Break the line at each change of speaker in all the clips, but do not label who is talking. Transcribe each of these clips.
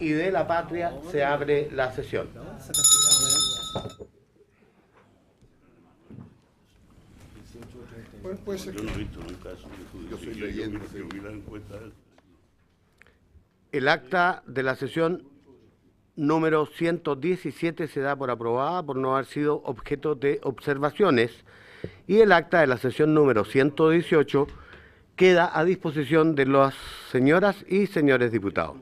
y de la Patria se abre la sesión.
Puede ser.
Yo no he visto nunca eso.
Yo soy leyendo.
Yo vi la encuesta.
El acta de la sesión número 117 se da por aprobada por no haber sido objeto de observaciones y el acta de la sesión número 118 queda a disposición de las señoras y señores diputados.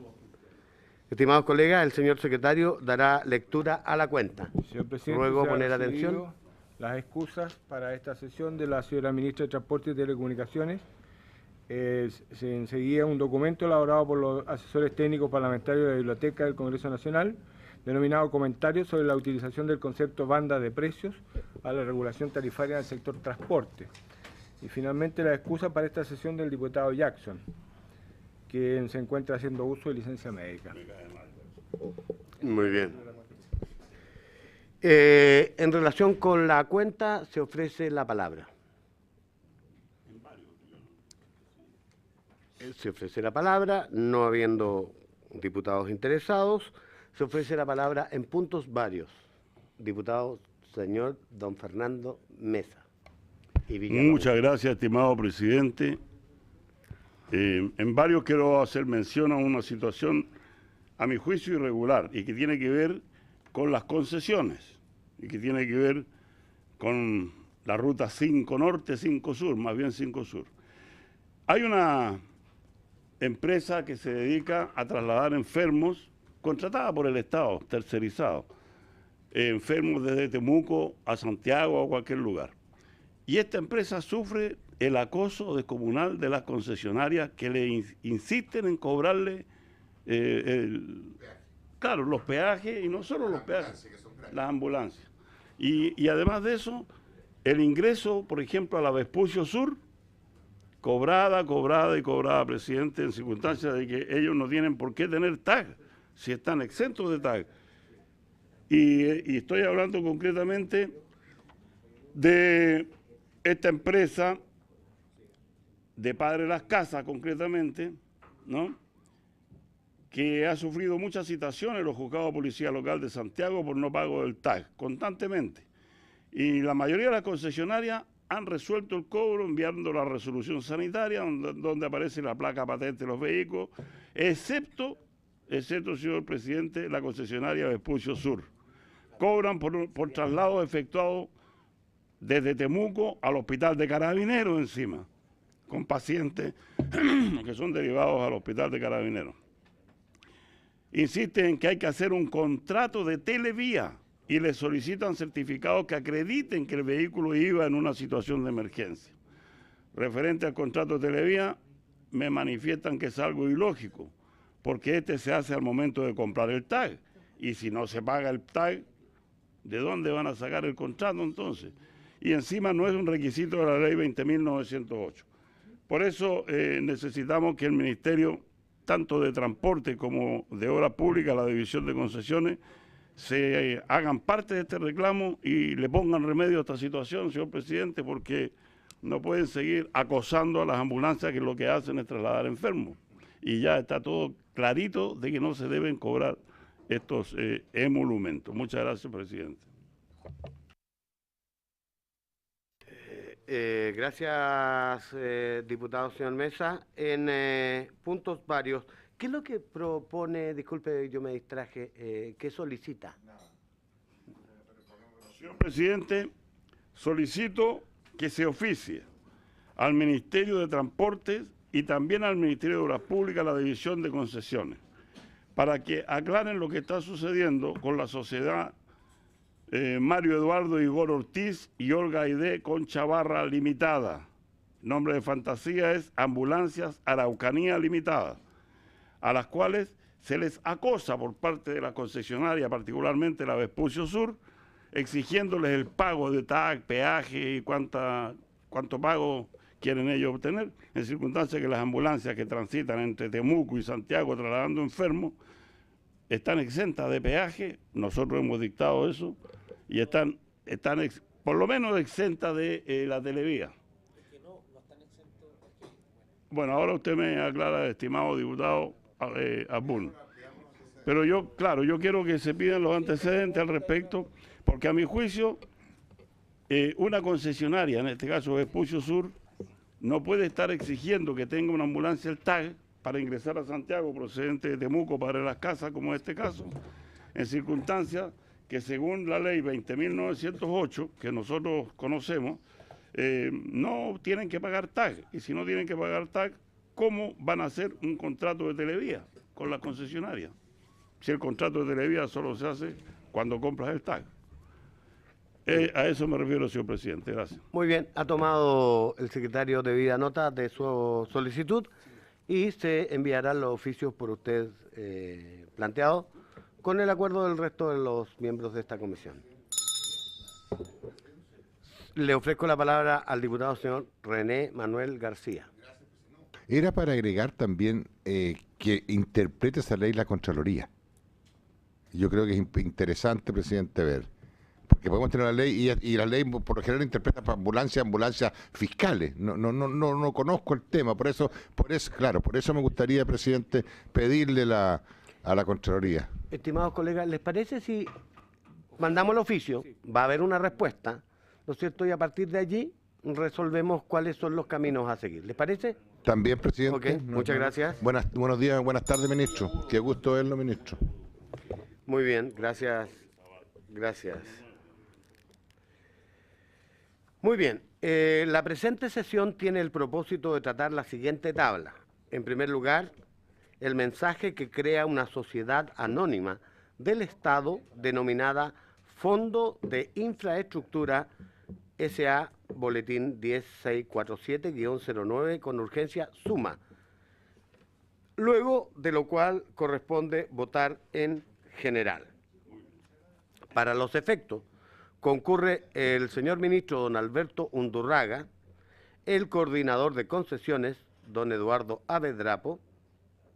Estimados colegas, el señor secretario dará lectura a la cuenta.
Señor presidente,
Ruego
se ha
poner
recibido
atención.
las excusas para esta sesión de la señora ministra de Transporte y Telecomunicaciones. Enseguida un documento elaborado por los asesores técnicos parlamentarios de la Biblioteca del Congreso Nacional, denominado Comentarios sobre la utilización del concepto banda de precios a la regulación tarifaria del sector transporte. Y finalmente la excusa para esta sesión del diputado Jackson, quien se encuentra haciendo uso de licencia médica.
Muy bien. En relación con la cuenta, se ofrece la palabra. Se ofrece la palabra, no habiendo diputados interesados, se ofrece la palabra en puntos varios. Diputado, señor don Fernando Mesa.
Muchas gracias, estimado presidente. En varios quiero hacer mención a una situación, a mi juicio, irregular y que tiene que ver con las concesiones y que tiene que ver con la ruta 5 Norte, 5 Sur, más bien 5 Sur. Hay una empresa que se dedica a trasladar enfermos, contratada por el Estado, tercerizado, enfermos desde Temuco a Santiago o a cualquier lugar. Y esta empresa sufre el acoso descomunal de las concesionarias que le insisten en cobrarle claro, los peajes, y no solo los peajes, las ambulancias. Y además de eso, el ingreso, por ejemplo, a la Vespucio Sur, cobrada, presidente, en circunstancias de que ellos no tienen por qué tener tag, si están exentos de tag. Y estoy hablando concretamente de esta empresa de Padre Las Casas, concretamente, ¿no?, que ha sufrido muchas citaciones en los juzgados de policía local de Santiago por no pago del tag, constantemente. Y la mayoría de las concesionarias han resuelto el cobro enviando la resolución sanitaria donde aparece la placa patente de los vehículos, excepto, señor presidente, la concesionaria Vespucio Sur. Cobran por traslado efectuado desde Temuco al hospital de Carabineros encima, con pacientes que son derivados al hospital de Carabineros. Insisten en que hay que hacer un contrato de televía y le solicitan certificados que acrediten que el vehículo iba en una situación de emergencia. Referente al contrato de televía, me manifiestan que es algo ilógico, porque este se hace al momento de comprar el tag, y si no se paga el tag, ¿de dónde van a sacar el contrato entonces? Y encima no es un requisito de la ley 20.908. Por eso necesitamos que el Ministerio, tanto de Transporte como de Obras Públicas, la División de Concesiones, se hagan parte de este reclamo y le pongan remedio a esta situación, señor presidente, porque no pueden seguir acosando a las ambulancias que lo que hacen es trasladar enfermos. Y ya está todo clarito de que no se deben cobrar estos emolumentos. Muchas gracias, presidente.
Gracias, diputado señor Mesa. En puntos varios, ¿qué es lo que propone, disculpe, yo me distraje, qué solicita?
Señor presidente, solicito que se oficie al Ministerio de Transportes y también al Ministerio de Obras Públicas, la División de Concesiones, para que aclaren lo que está sucediendo con la sociedad Mario Eduardo Igor Ortiz y Olga Aide Concha Barra Limitada. Nombre de fantasía es Ambulancias Araucanía Limitada, a las cuales se les acosa por parte de la concesionaria, particularmente la Vespucio Sur, exigiéndoles el pago de tag, peaje y cuánto pago quieren ellos obtener, en circunstancias que las ambulancias que transitan entre Temuco y Santiago trasladando enfermos están exentas de peaje. Nosotros hemos dictado eso, y están por lo menos exentas de la televía. Bueno, ahora usted me aclara, estimado diputado Abun. Pero yo, claro, yo quiero que se pidan los antecedentes al respecto, porque a mi juicio, una concesionaria, en este caso Vespucio Sur, no puede estar exigiendo que tenga una ambulancia el TAG para ingresar a Santiago procedente de Temuco para Las Casas, como en este caso, en circunstancias que según la ley 20.908, que nosotros conocemos, no tienen que pagar TAG. Y si no tienen que pagar TAG, ¿cómo van a hacer un contrato de televía con la concesionaria? Si el contrato de televía solo se hace cuando compras el TAG. A eso me refiero, señor presidente. Gracias.
Muy bien, ha tomado el secretario debida nota de su solicitud y se enviarán los oficios por usted planteados con el acuerdo del resto de los miembros de esta comisión. Le ofrezco la palabra al diputado señor René Manuel García.
Era para agregar también que interprete esa ley la Contraloría. Yo creo que es interesante, presidente, ver. Porque podemos tener la ley y la ley por lo general interpreta para ambulancias fiscales. No conozco el tema, por eso me gustaría, presidente, pedirle a la Contraloría.
Estimados colegas, ¿les parece si mandamos el oficio? Va a haber una respuesta, ¿no es cierto? Y a partir de allí resolvemos cuáles son los caminos a seguir. ¿Les parece?
También, presidente.
Ok, muchas gracias.
Buenos días, buenas tardes, ministro. Qué gusto verlo, ministro.
Muy bien, gracias. Gracias. Muy bien, la presente sesión tiene el propósito de tratar la siguiente tabla. En primer lugar, el mensaje que crea una sociedad anónima del Estado denominada Fondo de Infraestructura S.A. Boletín 10647-09 con urgencia suma. Luego de lo cual corresponde votar en general. Para los efectos, concurre el señor ministro don Alberto Undurraga, el coordinador de concesiones don Eduardo Avedrapo,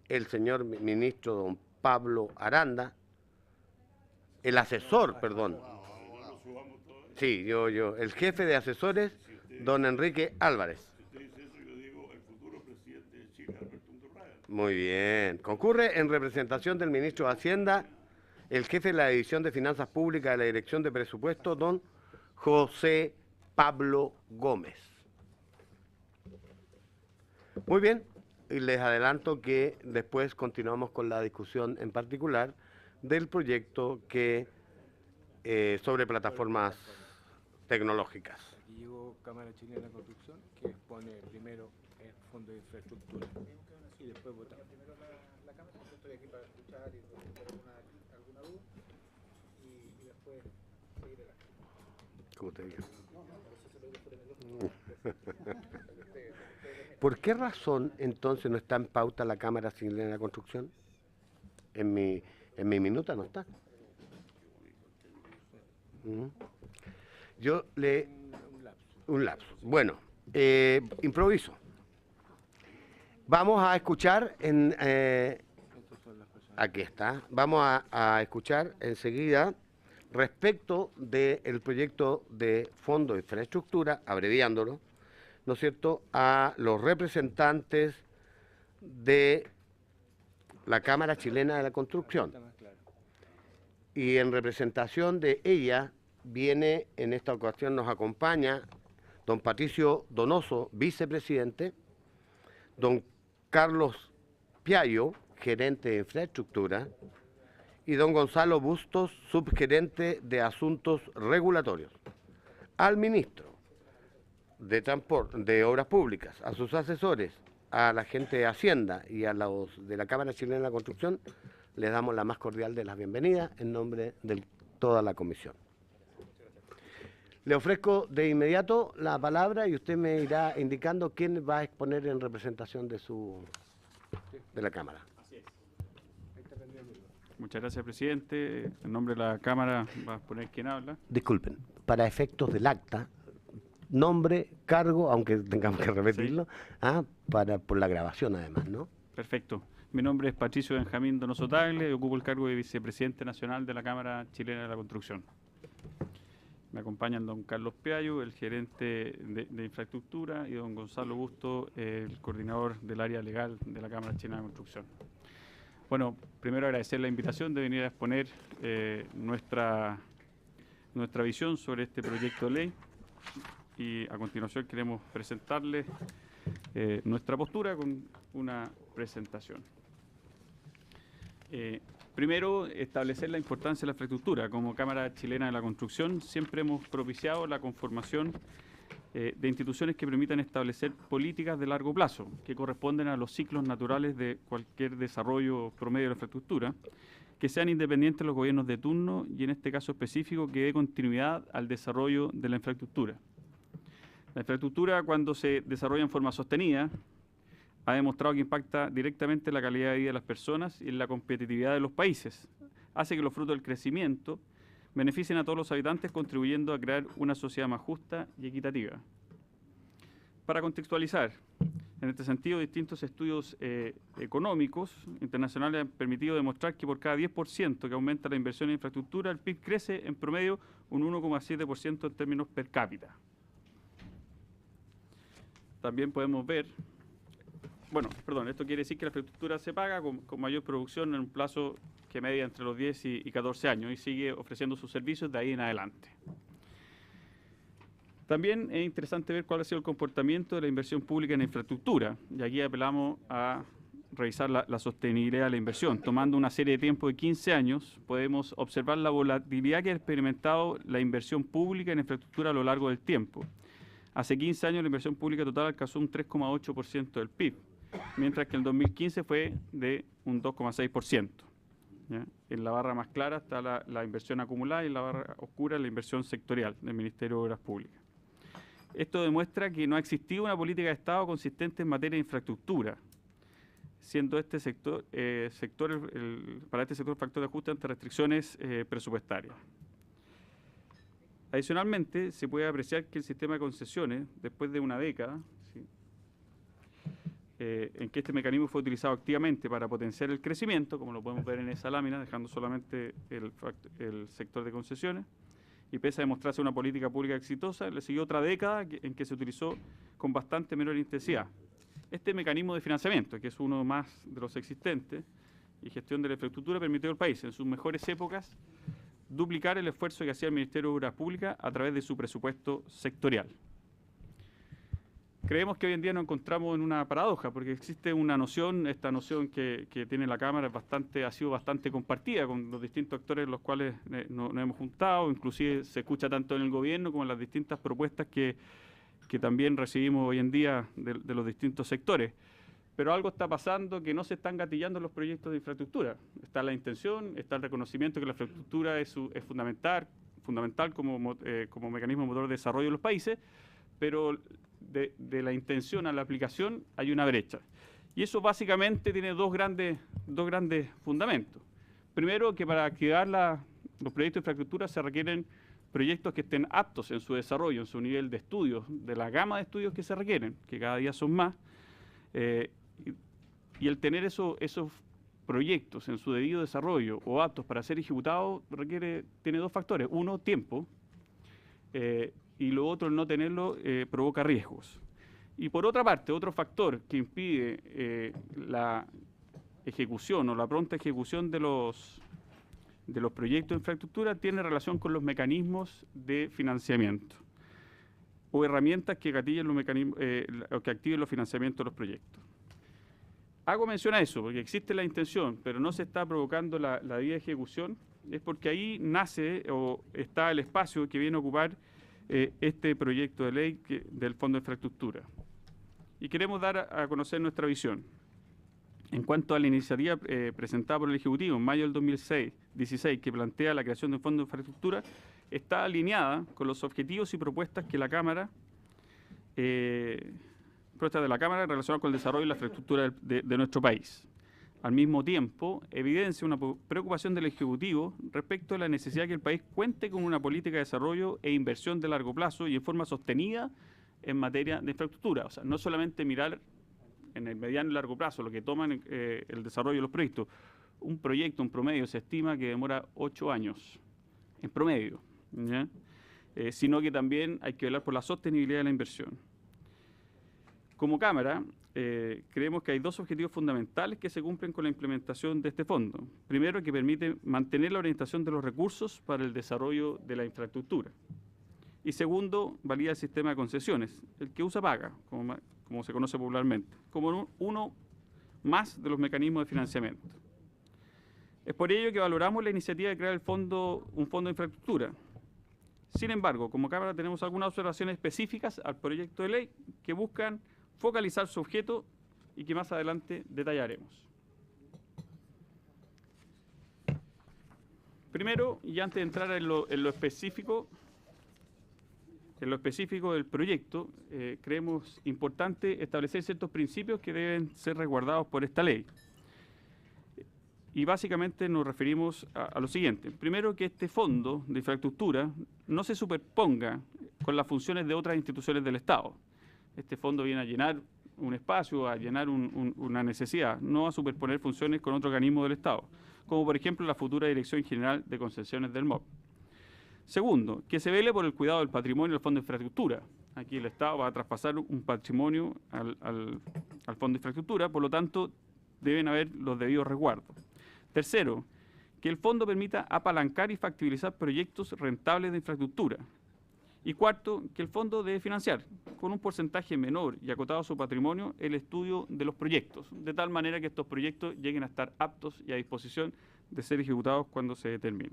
el señor ministro don Pablo Aranda, el asesor, perdón. Sí, el jefe de asesores don Enrique Álvarez. Muy bien. Concurre en representación del ministro de Hacienda, el jefe de la División de Finanzas Públicas de la Dirección de Presupuesto, don José Pablo Gómez. Muy bien, y les adelanto que después continuamos con la discusión en particular del proyecto que sobre plataformas tecnológicas.
Aquí llegó Cámara Chilena de Construcción, que expone primero el Fondo de Infraestructura y después votamos. Primero la Cámara, yo estoy aquí para escuchar y responder alguna duda y después seguir el acto.
Como te digo. ¿Por qué razón entonces no está en pauta la Cámara Chilena de Construcción? En mi minuta no está. Yo le... Un lapso. Bueno, improviso. Vamos a escuchar aquí está. Vamos a escuchar enseguida respecto del proyecto de Fondo de Infraestructura, abreviándolo, ¿no es cierto?, a los representantes de la Cámara Chilena de la Construcción. Y en representación de ella viene, en esta ocasión nos acompaña don Patricio Donoso, vicepresidente, don Carlos Piallo, gerente de infraestructura, y don Gonzalo Bustos, subgerente de asuntos regulatorios. Al ministro de Transporte, de Obras Públicas, a sus asesores, a la gente de Hacienda y a los de la Cámara Chilena de la Construcción, les damos la más cordial de las bienvenidas en nombre de toda la comisión. Le ofrezco de inmediato la palabra y usted me irá indicando quién va a exponer en representación de la Cámara.
Así es. Muchas gracias, presidente. En nombre de la Cámara va a exponer quién habla.
Disculpen, para efectos del acta, nombre, cargo, aunque tengamos que repetirlo, sí. Por la grabación además, ¿no?
Perfecto. Mi nombre es Patricio Benjamín Donoso Tagle y ocupo el cargo de vicepresidente nacional de la Cámara Chilena de la Construcción. Me acompañan don Carlos Piallo, el gerente de infraestructura, y don Gonzalo Busto, el coordinador del área legal de la Cámara Chilena de Construcción. Bueno, primero agradecer la invitación de venir a exponer nuestra visión sobre este proyecto de ley y a continuación queremos presentarles nuestra postura con una presentación. Primero, establecer la importancia de la infraestructura. Como Cámara Chilena de la Construcción siempre hemos propiciado la conformación de instituciones que permitan establecer políticas de largo plazo, que corresponden a los ciclos naturales de cualquier desarrollo promedio de la infraestructura, que sean independientes de los gobiernos de turno y en este caso específico que dé continuidad al desarrollo de la infraestructura. La infraestructura, cuando se desarrolla en forma sostenida, ha demostrado que impacta directamente en la calidad de vida de las personas y en la competitividad de los países. Hace que los frutos del crecimiento beneficien a todos los habitantes, contribuyendo a crear una sociedad más justa y equitativa. Para contextualizar, en este sentido, distintos estudios económicos internacionales han permitido demostrar que por cada 10% que aumenta la inversión en infraestructura, el PIB crece en promedio un 1,7% en términos per cápita. También podemos ver, esto quiere decir que la infraestructura se paga con mayor producción en un plazo que media entre los 10 y 14 años y sigue ofreciendo sus servicios de ahí en adelante. También es interesante ver cuál ha sido el comportamiento de la inversión pública en infraestructura, y aquí apelamos a revisar la sostenibilidad de la inversión. Tomando una serie de tiempo de 15 años, podemos observar la volatilidad que ha experimentado la inversión pública en infraestructura a lo largo del tiempo. Hace 15 años la inversión pública total alcanzó un 3,8% del PIB, mientras que en el 2015 fue de un 2,6%. En la barra más clara está la inversión acumulada y en la barra oscura la inversión sectorial del Ministerio de Obras Públicas. Esto demuestra que no ha existido una política de Estado consistente en materia de infraestructura, siendo este sector, para este sector factor de ajuste ante restricciones presupuestarias. Adicionalmente, se puede apreciar que el sistema de concesiones, después de una década, en que este mecanismo fue utilizado activamente para potenciar el crecimiento, como lo podemos ver en esa lámina, dejando solamente el sector de concesiones, y pese a demostrarse una política pública exitosa, le siguió otra década en que se utilizó con bastante menor intensidad. Este mecanismo de financiamiento, que es uno más de los existentes, y gestión de la infraestructura, permitió al país, en sus mejores épocas, duplicar el esfuerzo que hacía el Ministerio de Obras Públicas a través de su presupuesto sectorial. Creemos que hoy en día nos encontramos en una paradoja, porque existe una noción, esta noción que tiene la Cámara ha sido bastante compartida con los distintos actores en los cuales nos hemos juntado, inclusive se escucha tanto en el gobierno como en las distintas propuestas que también recibimos hoy en día de los distintos sectores. Pero algo está pasando que no se están gatillando los proyectos de infraestructura. Está la intención, está el reconocimiento que la infraestructura es fundamental como mecanismo motor de desarrollo de los países, pero de la intención a la aplicación hay una brecha. Y eso básicamente tiene dos grandes fundamentos. Primero, que para activar los proyectos de infraestructura se requieren proyectos que estén aptos en su desarrollo, en su nivel de estudios, de la gama de estudios que se requieren, que cada día son más. Y el tener esos proyectos en su debido desarrollo o aptos para ser ejecutados tiene dos factores. Uno, tiempo, y lo otro, el no tenerlo, provoca riesgos. Y por otra parte, otro factor que impide la ejecución o la pronta ejecución de los proyectos de infraestructura tiene relación con los mecanismos de financiamiento o herramientas que gatillen o que activen los financiamientos de los proyectos. Hago mención a eso, porque existe la intención, pero no se está provocando la vía de ejecución, es porque ahí nace o está el espacio que viene a ocupar este proyecto de ley del Fondo de Infraestructura. Y queremos dar a conocer nuestra visión. En cuanto a la iniciativa presentada por el Ejecutivo en mayo del 2016, que plantea la creación de un Fondo de Infraestructura, está alineada con los objetivos y propuestas que la Cámara relacionadas con el desarrollo de la infraestructura de nuestro país. Al mismo tiempo, evidencia una preocupación del Ejecutivo respecto a la necesidad de que el país cuente con una política de desarrollo e inversión de largo plazo y en forma sostenida en materia de infraestructura. O sea, no solamente mirar en el mediano y largo plazo lo que toman el desarrollo de los proyectos. Un proyecto, un promedio, se estima que demora 8 años, en promedio, sino que también hay que velar por la sostenibilidad de la inversión. Como Cámara, creemos que hay dos objetivos fundamentales que se cumplen con la implementación de este fondo. Primero, que permite mantener la orientación de los recursos para el desarrollo de la infraestructura. Y segundo, valida el sistema de concesiones, el que usa paga, como se conoce popularmente, como uno más de los mecanismos de financiamiento. Es por ello que valoramos la iniciativa de crear un fondo de infraestructura. Sin embargo, como Cámara tenemos algunas observaciones específicas al proyecto de ley que buscan focalizar su objeto y que más adelante detallaremos. Primero, y antes de entrar en lo específico del proyecto, creemos importante establecer ciertos principios que deben ser resguardados por esta ley. Y básicamente nos referimos a lo siguiente. Primero, que este fondo de infraestructura no se superponga con las funciones de otras instituciones del Estado. Este fondo viene a llenar un espacio, a llenar una necesidad, no a superponer funciones con otro organismo del Estado, como por ejemplo la futura Dirección General de Concesiones del MOB. Segundo, que se vele por el cuidado del patrimonio del Fondo de Infraestructura. Aquí el Estado va a traspasar un patrimonio al Fondo de Infraestructura, por lo tanto deben haber los debidos resguardos. Tercero, que el fondo permita apalancar y factibilizar proyectos rentables de infraestructura. Y cuarto, que el fondo debe financiar, con un porcentaje menor y acotado a su patrimonio, el estudio de los proyectos, de tal manera que estos proyectos lleguen a estar aptos y a disposición de ser ejecutados cuando se determine.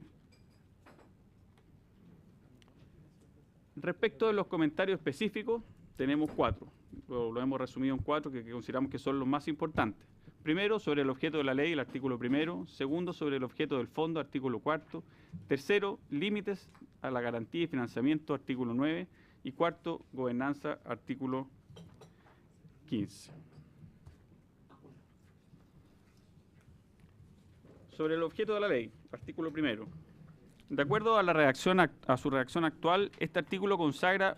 Respecto de los comentarios específicos, tenemos 4. Lo hemos resumido en 4 que consideramos que son los más importantes. Primero, sobre el objeto de la ley, el artículo 1. Segundo, sobre el objeto del fondo, artículo 4. Tercero, límites a la garantía y financiamiento, artículo 9. Y cuarto, gobernanza, artículo 15. Sobre el objeto de la ley, artículo 1. De acuerdo a su redacción actual, este artículo consagra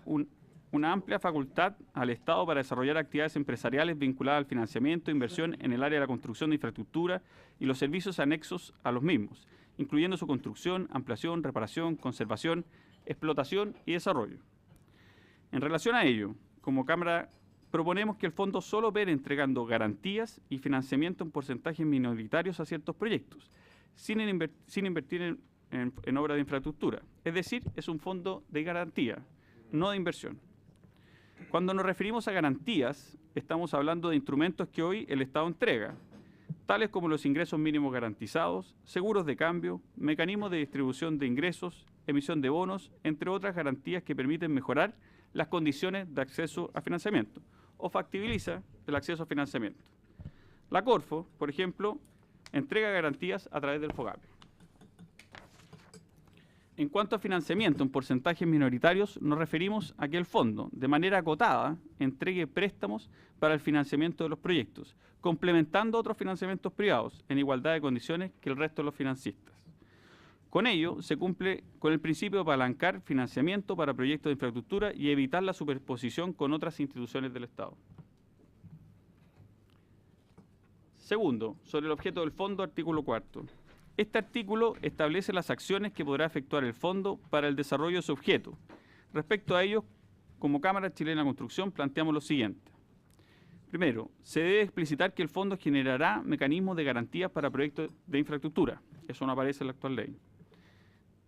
una amplia facultad al Estado para desarrollar actividades empresariales vinculadas al financiamiento e inversión en el área de la construcción de infraestructura y los servicios anexos a los mismos, incluyendo su construcción, ampliación, reparación, conservación, explotación y desarrollo. En relación a ello, como Cámara, proponemos que el fondo solo opere entregando garantías y financiamiento en porcentajes minoritarios a ciertos proyectos, sin invertir en obras de infraestructura. Es decir, es un fondo de garantía, no de inversión. Cuando nos referimos a garantías, estamos hablando de instrumentos que hoy el Estado entrega, tales como los ingresos mínimos garantizados, seguros de cambio, mecanismos de distribución de ingresos, emisión de bonos, entre otras garantías que permiten mejorar las condiciones de acceso a financiamiento o factibiliza el acceso a financiamiento. La Corfo, por ejemplo, entrega garantías a través del FOGAPE. En cuanto a financiamiento en porcentajes minoritarios, nos referimos a que el fondo, de manera acotada, entregue préstamos para el financiamiento de los proyectos, complementando otros financiamientos privados en igualdad de condiciones que el resto de los financistas. Con ello, se cumple con el principio de apalancar financiamiento para proyectos de infraestructura y evitar la superposición con otras instituciones del Estado. Segundo, sobre el objeto del fondo, artículo 4. Este artículo establece las acciones que podrá efectuar el fondo para el desarrollo de su objeto. Respecto a ello, como Cámara Chilena de Construcción planteamos lo siguiente. Primero, se debe explicitar que el fondo generará mecanismos de garantías para proyectos de infraestructura. Eso no aparece en la actual ley.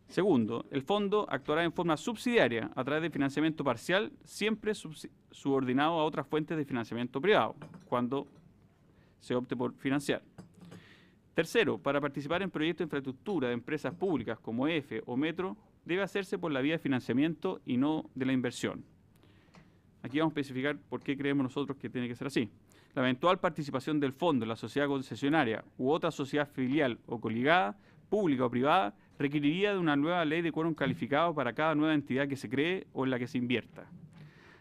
Segundo, el fondo actuará en forma subsidiaria a través de financiamiento parcial, siempre subordinado a otras fuentes de financiamiento privado, cuando se opte por financiar. Tercero, para participar en proyectos de infraestructura de empresas públicas como EFE o Metro, debe hacerse por la vía de financiamiento y no de la inversión. Aquí vamos a especificar por qué creemos nosotros que tiene que ser así. La eventual participación del fondo en la sociedad concesionaria u otra sociedad filial o coligada, pública o privada, requeriría de una nueva ley de quórum calificado para cada nueva entidad que se cree o en la que se invierta.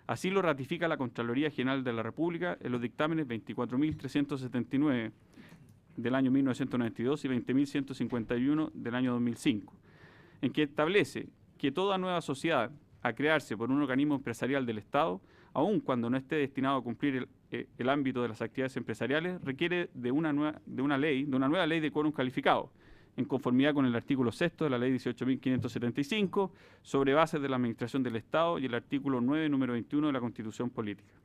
Así lo ratifica la Contraloría General de la República en los dictámenes 24.379 del año 1992 y 20.151 del año 2005, en que establece que toda nueva sociedad a crearse por un organismo empresarial del Estado, aun cuando no esté destinado a cumplir el ámbito de las actividades empresariales, requiere de una nueva ley de quórum calificado, en conformidad con el artículo 6 de la Ley 18.575, sobre bases de la Administración del Estado y el artículo 9, número 21 de la Constitución Política.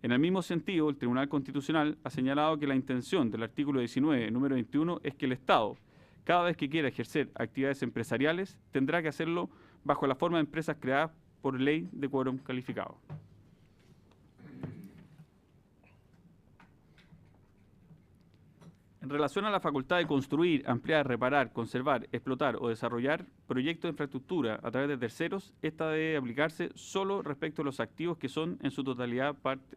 En el mismo sentido, el Tribunal Constitucional ha señalado que la intención del artículo 19, número 21, es que el Estado, cada vez que quiera ejercer actividades empresariales, tendrá que hacerlo bajo la forma de empresas creadas por ley de quórum calificado. En relación a la facultad de construir, ampliar, reparar, conservar, explotar o desarrollar proyectos de infraestructura a través de terceros, esta debe aplicarse solo respecto a los activos que son en su totalidad parte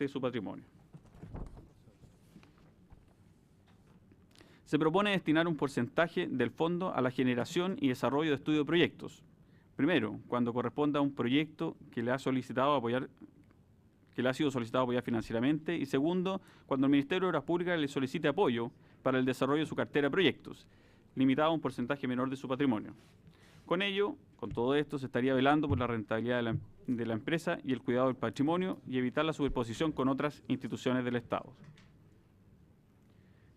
de su patrimonio. Se propone destinar un porcentaje del fondo a la generación y desarrollo de estudio de proyectos. Primero, cuando corresponda a un proyecto que le ha sido solicitado apoyar financieramente, y segundo, cuando el Ministerio de Obras Públicas le solicite apoyo para el desarrollo de su cartera de proyectos, limitado a un porcentaje menor de su patrimonio. Con ello, con todo esto, se estaría velando por la rentabilidad de la empresa y el cuidado del patrimonio y evitar la superposición con otras instituciones del Estado.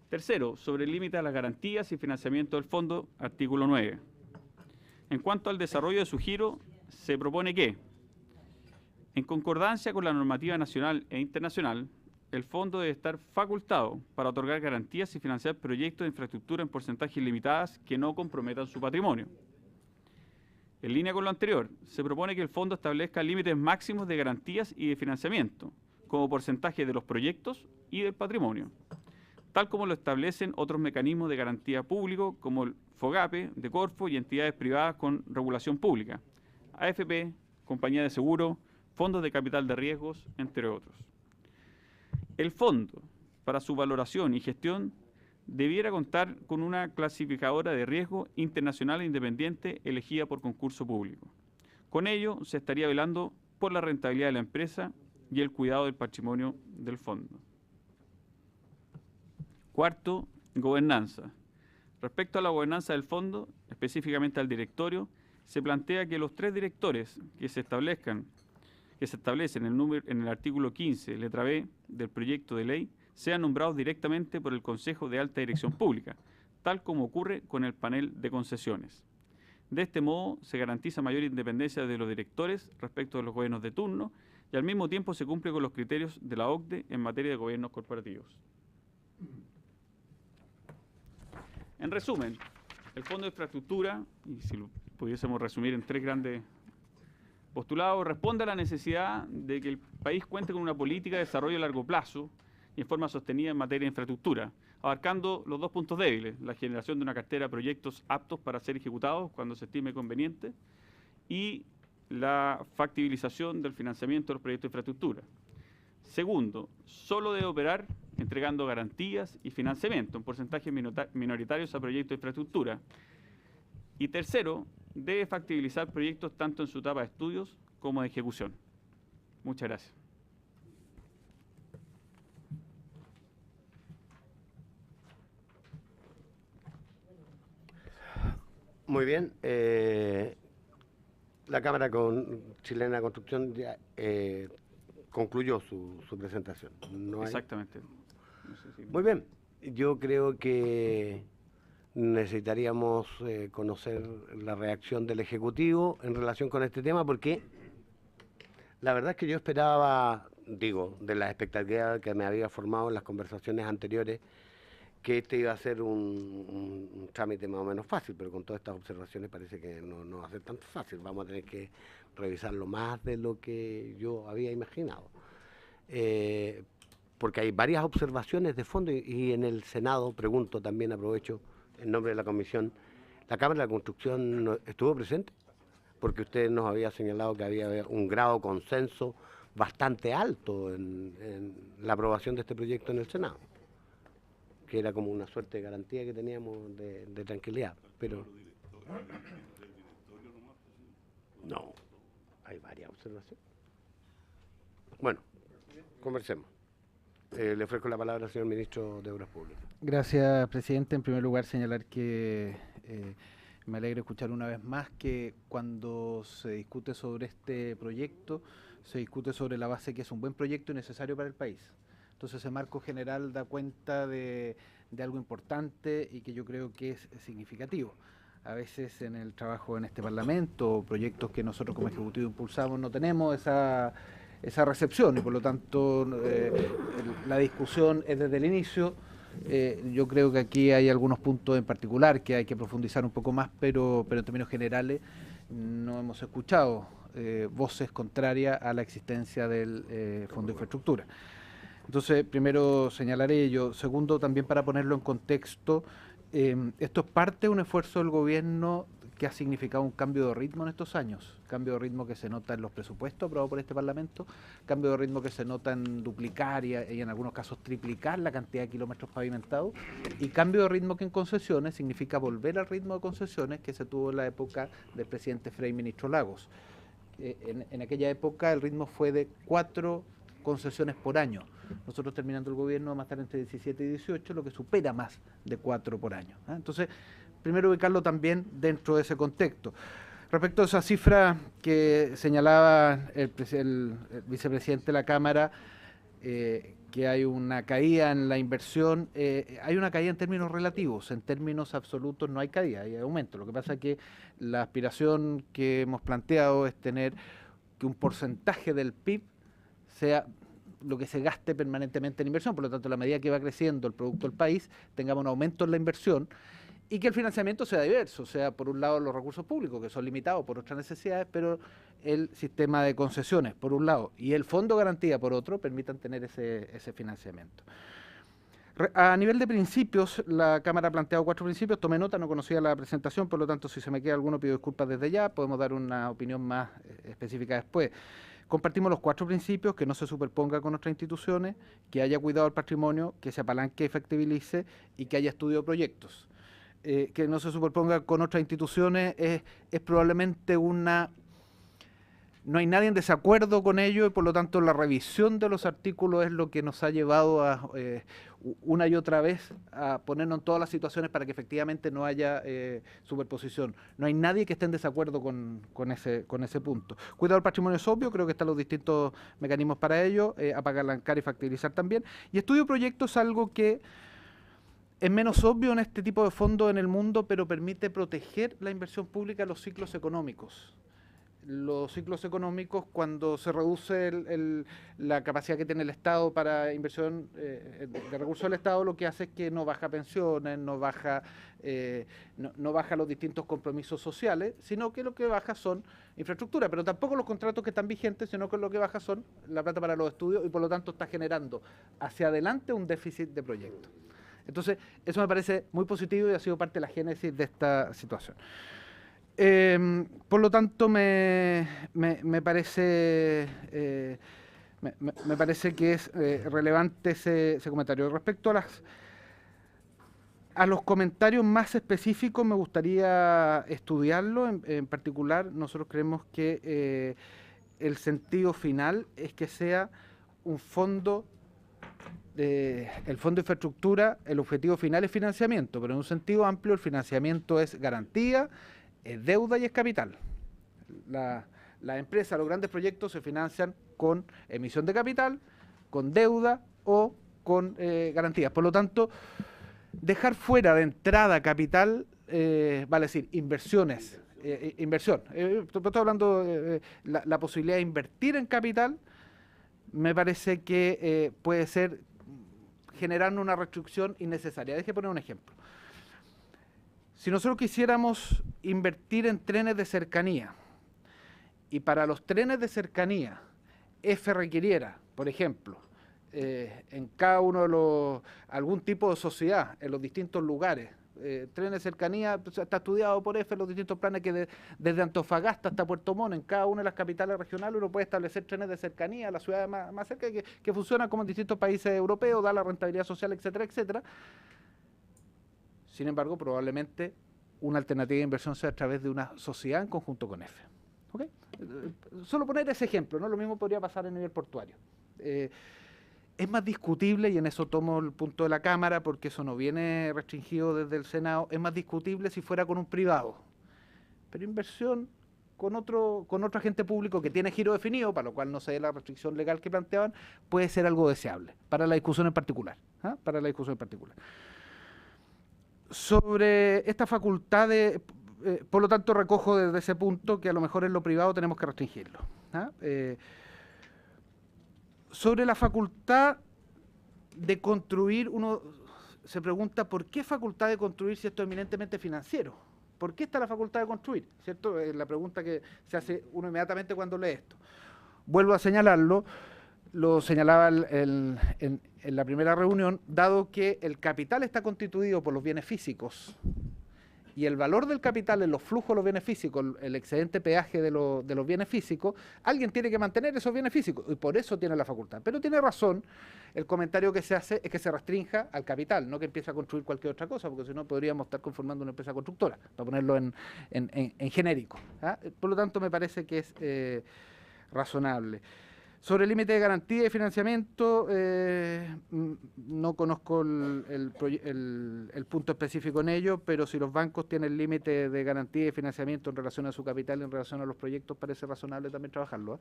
Tercero, sobre el límite a las garantías y financiamiento del fondo, artículo 9. En cuanto al desarrollo de su giro, se propone que, en concordancia con la normativa nacional e internacional, el fondo debe estar facultado para otorgar garantías y financiar proyectos de infraestructura en porcentajes limitadas que no comprometan su patrimonio. En línea con lo anterior, se propone que el fondo establezca límites máximos de garantías y de financiamiento, como porcentaje de los proyectos y del patrimonio, tal como lo establecen otros mecanismos de garantía público como el FOGAPE, de Corfo y entidades privadas con regulación pública, AFP, compañía de seguro, fondos de capital de riesgos, entre otros. El fondo, para su valoración y gestión, debiera contar con una clasificadora de riesgo internacional e independiente elegida por concurso público. Con ello, se estaría velando por la rentabilidad de la empresa y el cuidado del patrimonio del fondo. Cuarto, gobernanza. Respecto a la gobernanza del fondo, específicamente al directorio, se plantea que los 3 directores que se establecen en el artículo 15, letra B, del proyecto de ley, sean nombrados directamente por el Consejo de Alta Dirección Pública, tal como ocurre con el panel de concesiones. De este modo, se garantiza mayor independencia de los directores respecto de los gobiernos de turno y al mismo tiempo se cumple con los criterios de la OCDE en materia de gobiernos corporativos. En resumen, el Fondo de Infraestructura, y si lo pudiésemos resumir en 3 grandes postulados, responde a la necesidad de que el país cuente con una política de desarrollo a largo plazo y en forma sostenida en materia de infraestructura, abarcando los 2 puntos débiles: la generación de una cartera de proyectos aptos para ser ejecutados cuando se estime conveniente y la factibilización del financiamiento de los proyectos de infraestructura. Segundo, solo debe operar entregando garantías y financiamiento en porcentajes minoritarios a proyectos de infraestructura. Y tercero, debe factibilizar proyectos tanto en su etapa de estudios como de ejecución. Muchas gracias.
Muy bien. La Cámara Chilena de Construcción ya, concluyó su presentación. ¿No hay?
Exactamente. No sé si...
Muy bien. Yo creo que necesitaríamos conocer la reacción del Ejecutivo en relación con este tema, porque la verdad es que yo esperaba, de la expectativa que me había formado en las conversaciones anteriores, que este iba a ser un trámite más o menos fácil, pero con todas estas observaciones parece que no va a ser tan fácil. Vamos a tener que revisarlo más de lo que yo había imaginado. Porque hay varias observaciones de fondo y en el Senado, pregunto también, aprovecho, en nombre de la Comisión, ¿la Cámara de la Construcción estuvo presente? Porque usted nos había señalado que había un grado de consenso bastante alto en la aprobación de este proyecto en el Senado, que era como una suerte de garantía que teníamos de tranquilidad, pero no, hay varias observaciones. Bueno, conversemos. Le ofrezco la palabra al señor Ministro de Obras Públicas.
Gracias, presidente. En primer lugar, señalar que me alegra escuchar una vez más que cuando se discute sobre este proyecto, se discute sobre la base que es un buen proyecto y necesario para el país. Entonces, ese marco general da cuenta de algo importante y que yo creo que es significativo. A veces en el trabajo en este Parlamento, proyectos que nosotros como Ejecutivo impulsamos, no tenemos esa recepción y por lo tanto la discusión es desde el inicio. Yo creo que aquí hay algunos puntos en particular que hay que profundizar un poco más, pero en términos generales no hemos escuchado voces contrarias a la existencia del Fondo de Infraestructura. Entonces, primero señalaré ello. Segundo, también para ponerlo en contexto, esto es parte de un esfuerzo del gobierno que ha significado un cambio de ritmo en estos años, cambio de ritmo que se nota en los presupuestos aprobados por este Parlamento, cambio de ritmo que se nota en duplicar y en algunos casos triplicar la cantidad de kilómetros pavimentados, y cambio de ritmo que en concesiones significa volver al ritmo de concesiones que se tuvo en la época del presidente Frei Ministro Lagos. En aquella época el ritmo fue de 4 concesiones por año. Nosotros terminando el gobierno vamos a estar entre 17 y 18, lo que supera más de 4 por año. Entonces, primero ubicarlo también dentro de ese contexto. Respecto a esa cifra que señalaba el vicepresidente de la Cámara, que hay una caída en la inversión, hay una caída en términos relativos, en términos absolutos no hay caída, hay aumento. Lo que pasa es que la aspiración que hemos planteado es tener que un porcentaje del PIB sea lo que se gaste permanentemente en inversión, por lo tanto, a la medida que va creciendo el producto del país, tengamos un aumento en la inversión, y que el financiamiento sea diverso, o sea, por un lado los recursos públicos, que son limitados por otras necesidades, pero el sistema de concesiones, por un lado, y el fondo de garantía, por otro, permitan tener ese financiamiento. A nivel de principios, la Cámara ha planteado 4 principios, tomé nota, no conocía la presentación, por lo tanto, si se me queda alguno, pido disculpas desde ya, podemos dar una opinión más específica después. Compartimos los 4 principios: que no se superponga con otras instituciones, que haya cuidado del patrimonio, que se apalanque y factibilice, y que haya estudio de proyectos. Que no se superponga con otras instituciones es probablemente una... No hay nadie en desacuerdo con ello y por lo tanto la revisión de los artículos es lo que nos ha llevado a una y otra vez a ponernos en todas las situaciones para que efectivamente no haya superposición. No hay nadie que esté en desacuerdo con ese punto. Cuidado del patrimonio es obvio, creo que están los distintos mecanismos para ello, apalancar y factibilizar también. Y estudio de proyectos es algo que es menos obvio en este tipo de fondos en el mundo, pero permite proteger la inversión pública en los ciclos económicos. Los ciclos económicos, cuando se reduce la capacidad que tiene el Estado para inversión de recursos del Estado, lo que hace es que no baja pensiones, no baja los distintos compromisos sociales, sino que lo que baja son infraestructura, pero tampoco los contratos que están vigentes, sino que lo que baja son la plata para los estudios y por lo tanto está generando hacia adelante un déficit de proyectos. Entonces, eso me parece muy positivo y ha sido parte de la génesis de esta situación. Por lo tanto, me parece que es relevante ese comentario. Respecto a los comentarios más específicos, me gustaría estudiarlo. En particular, nosotros creemos que el sentido final es que sea un fondo... el fondo de infraestructura, el objetivo final es financiamiento, pero en un sentido amplio el financiamiento es garantía, es deuda y es capital. Las empresas, los grandes proyectos se financian con emisión de capital, con deuda o con garantías. Por lo tanto, dejar fuera de entrada capital, vale decir, inversiones, inversión. Estoy hablando de la posibilidad de invertir en capital, me parece que puede ser generando una restricción innecesaria. Deje poner un ejemplo. Si nosotros quisiéramos invertir en trenes de cercanía y para los trenes de cercanía EFE requiriera, por ejemplo, en cada uno de algún tipo de sociedad en los distintos lugares, trenes de cercanía, pues, está estudiado por EFE los distintos planes que desde Antofagasta hasta Puerto Montt, en cada una de las capitales regionales uno puede establecer trenes de cercanía a la ciudad más cerca que funcionan como en distintos países europeos, da la rentabilidad social, etcétera, etcétera. Sin embargo, probablemente una alternativa de inversión sea a través de una sociedad en conjunto con EFE. ¿Okay? Solo poner ese ejemplo, ¿no? Lo mismo podría pasar a nivel portuario. Es más discutible, y en eso tomo el punto de la Cámara, porque eso no viene restringido desde el Senado, es más discutible si fuera con un privado. Pero inversión con otro agente público que tiene giro definido, para lo cual no se dé la restricción legal que planteaban, puede ser algo deseable, para la discusión en particular. Para la discusión en particular. Sobre esta facultad de... por lo tanto, recojo desde ese punto que a lo mejor en lo privado tenemos que restringirlo. Sobre la facultad de construir, uno se pregunta ¿por qué facultad de construir si esto es eminentemente financiero? ¿Por qué está la facultad de construir? ¿Cierto? Es la pregunta que se hace uno inmediatamente cuando lee esto. Vuelvo a señalarlo, lo señalaba en la primera reunión, dado que el capital está constituido por los bienes físicos y el valor del capital en los flujos de los bienes físicos, el excedente peaje de los bienes físicos, alguien tiene que mantener esos bienes físicos y por eso tiene la facultad. Pero tiene razón, el comentario que se hace es que se restrinja al capital, no que empiece a construir cualquier otra cosa, porque si no podríamos estar conformando una empresa constructora, para ponerlo en genérico. ¿Ah? Por lo tanto, me parece que es razonable. Sobre el límite de garantía y financiamiento, no conozco el punto específico en ello, pero si los bancos tienen límite de garantía y financiamiento en relación a su capital y en relación a los proyectos, parece razonable también trabajarlo.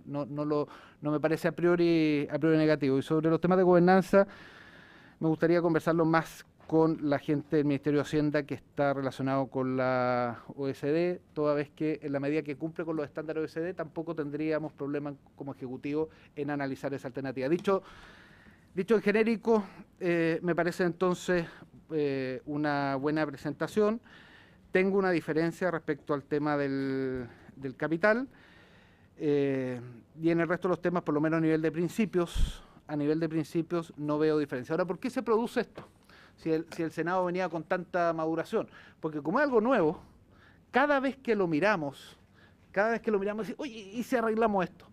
No me parece a priori negativo. Y sobre los temas de gobernanza, me gustaría conversarlo más con la gente del Ministerio de Hacienda que está relacionado con la OECD, toda vez que en la medida que cumple con los estándares OECD tampoco tendríamos problemas como ejecutivo en analizar esa alternativa. Dicho en genérico, me parece entonces una buena presentación. Tengo una diferencia respecto al tema del capital y en el resto de los temas, por lo menos a nivel de principios, no veo diferencia. Ahora, ¿por qué se produce esto? Si el Senado venía con tanta maduración, porque como es algo nuevo, cada vez que lo miramos, decimos, oye, ¿y si arreglamos esto?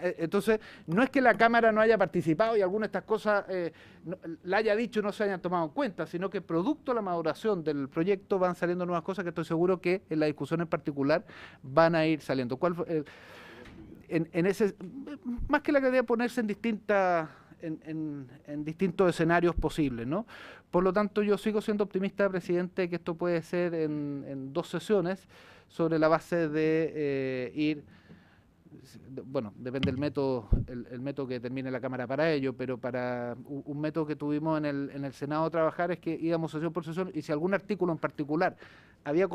Entonces, no es que la Cámara no haya participado y alguna de estas cosas la haya dicho y no se hayan tomado en cuenta, sino que producto de la maduración del proyecto van saliendo nuevas cosas que estoy seguro que en la discusión en particular van a ir saliendo. Más que la idea de ponerse en distintos escenarios posibles, ¿no? Por lo tanto, yo sigo siendo optimista, presidente, que esto puede ser en 2 sesiones sobre la base de ir, bueno, depende del método, el método que determine la Cámara para ello, pero para un método que tuvimos en el Senado trabajar es que íbamos sesión por sesión y si algún artículo en particular había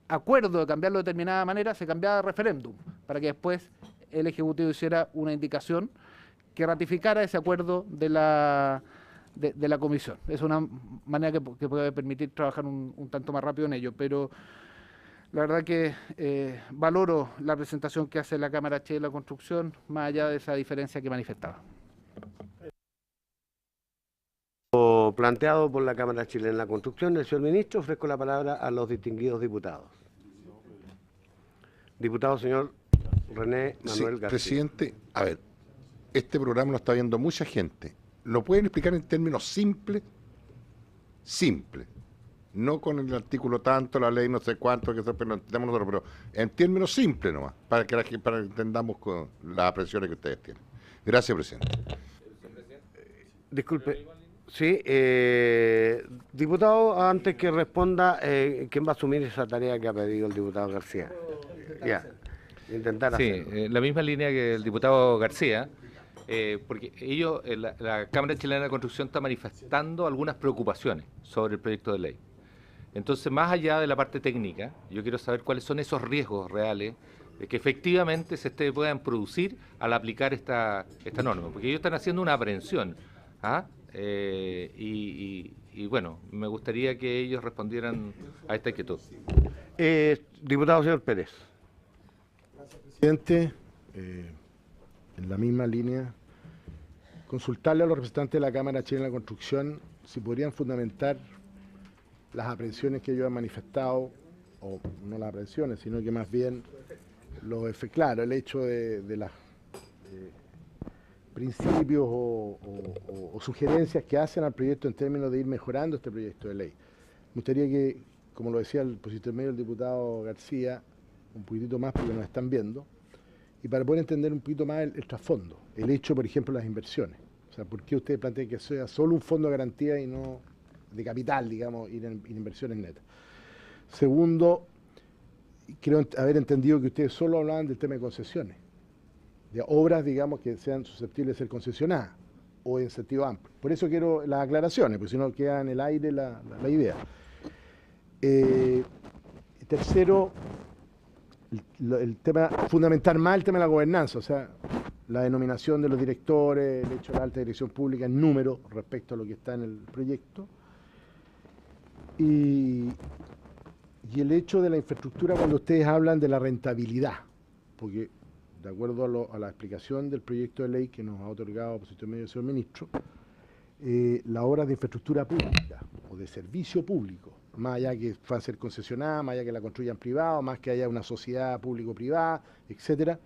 acuerdo de cambiarlo de determinada manera, se cambiaba de referéndum, para que después el Ejecutivo hiciera una indicación que ratificara ese acuerdo de la comisión. Es una manera que puede permitir trabajar un tanto más rápido en ello, pero la verdad que valoro la presentación que hace la Cámara Chilena de la Construcción, más allá de esa diferencia que manifestaba.
Planteado por la Cámara Chilena de la Construcción, el señor ministro, ofrezco la palabra a los distinguidos diputados. Diputado señor René Manuel García.
Presidente, a ver, este programa lo está viendo mucha gente. ¿Lo pueden explicar en términos simples? Simples. No con el artículo tanto, la ley no sé cuánto, que eso lo entendemos nosotros, pero en términos simples nomás, para que entendamos con las presiones que ustedes tienen. Gracias, presidente.
Disculpe. Sí, diputado, antes que responda, ¿quién va a asumir esa tarea que ha pedido el diputado García? Ya, intentar hacerlo.
Sí, la misma línea que el diputado García, porque ellos, la Cámara Chilena de la Construcción está manifestando algunas preocupaciones sobre el proyecto de ley. Entonces, más allá de la parte técnica, yo quiero saber cuáles son esos riesgos reales de que efectivamente se puedan producir al aplicar esta norma, porque ellos están haciendo una aprehensión. Y bueno, me gustaría que ellos respondieran a esta inquietud.
Diputado señor Pérez.
Gracias, presidente. En la misma línea, consultarle a los representantes de la Cámara Chilena de la Construcción si podrían fundamentar las aprehensiones que ellos han manifestado, o no las aprehensiones, sino que más bien claro, el hecho de las principios o sugerencias que hacen al proyecto en términos de ir mejorando este proyecto de ley. Me gustaría que, como lo decía el medio el diputado García, un poquitito más porque nos están viendo, y para poder entender un poquito más el trasfondo, el hecho, por ejemplo, de las inversiones. O sea, ¿por qué ustedes plantean que sea solo un fondo de garantía y no de capital, digamos, ir en inversiones netas? Segundo, creo haber entendido que ustedes solo hablaban del tema de concesiones, de obras, digamos, que sean susceptibles de ser concesionadas o en sentido amplio. Por eso quiero las aclaraciones, porque si no queda en el aire la idea. Tercero, el tema, fundamentar más el tema de la gobernanza, o sea, la denominación de los directores, el hecho de la alta dirección pública en número respecto a lo que está en el proyecto, y el hecho de la infraestructura cuando ustedes hablan de la rentabilidad, porque de acuerdo a la explicación del proyecto de ley que nos ha otorgado por sistema medio el señor ministro, las obras de infraestructura pública o de servicio público, más allá que va a ser concesionada, más allá que la construyan privado, más que haya una sociedad público-privada, etcétera,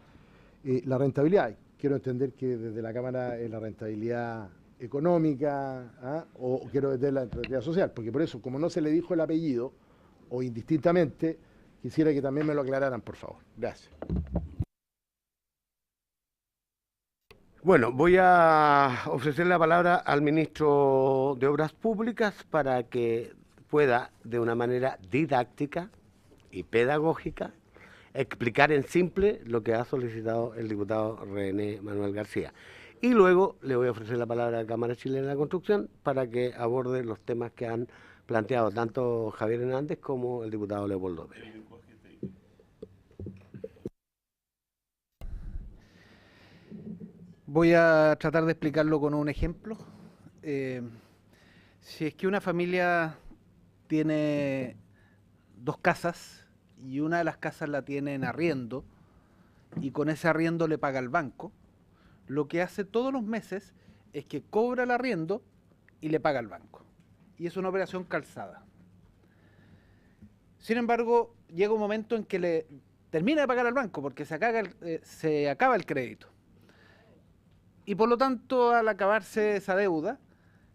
la rentabilidad, quiero entender que desde la Cámara es la rentabilidad económica, o quiero desde la rentabilidad social, porque por eso, como no se le dijo el apellido, o indistintamente, quisiera que también me lo aclararan, por favor. Gracias.
Bueno, voy a ofrecer la palabra al ministro de Obras Públicas para que pueda, de una manera didáctica y pedagógica, explicar en simple lo que ha solicitado el diputado René Manuel García. Y luego le voy a ofrecer la palabra a la Cámara Chilena de la Construcción para que aborde los temas que han planteado tanto Javier Hernández como el diputado Leopoldo Pérez.
Voy a tratar de explicarlo con un ejemplo. Si es que una familia tiene 2 casas y una de las casas la tiene en arriendo y con ese arriendo le paga al banco, lo que hace todos los meses es que cobra el arriendo y le paga al banco. Y es una operación calzada. Sin embargo, llega un momento en que le termina de pagar al banco porque se acaba el crédito. Y por lo tanto, al acabarse esa deuda,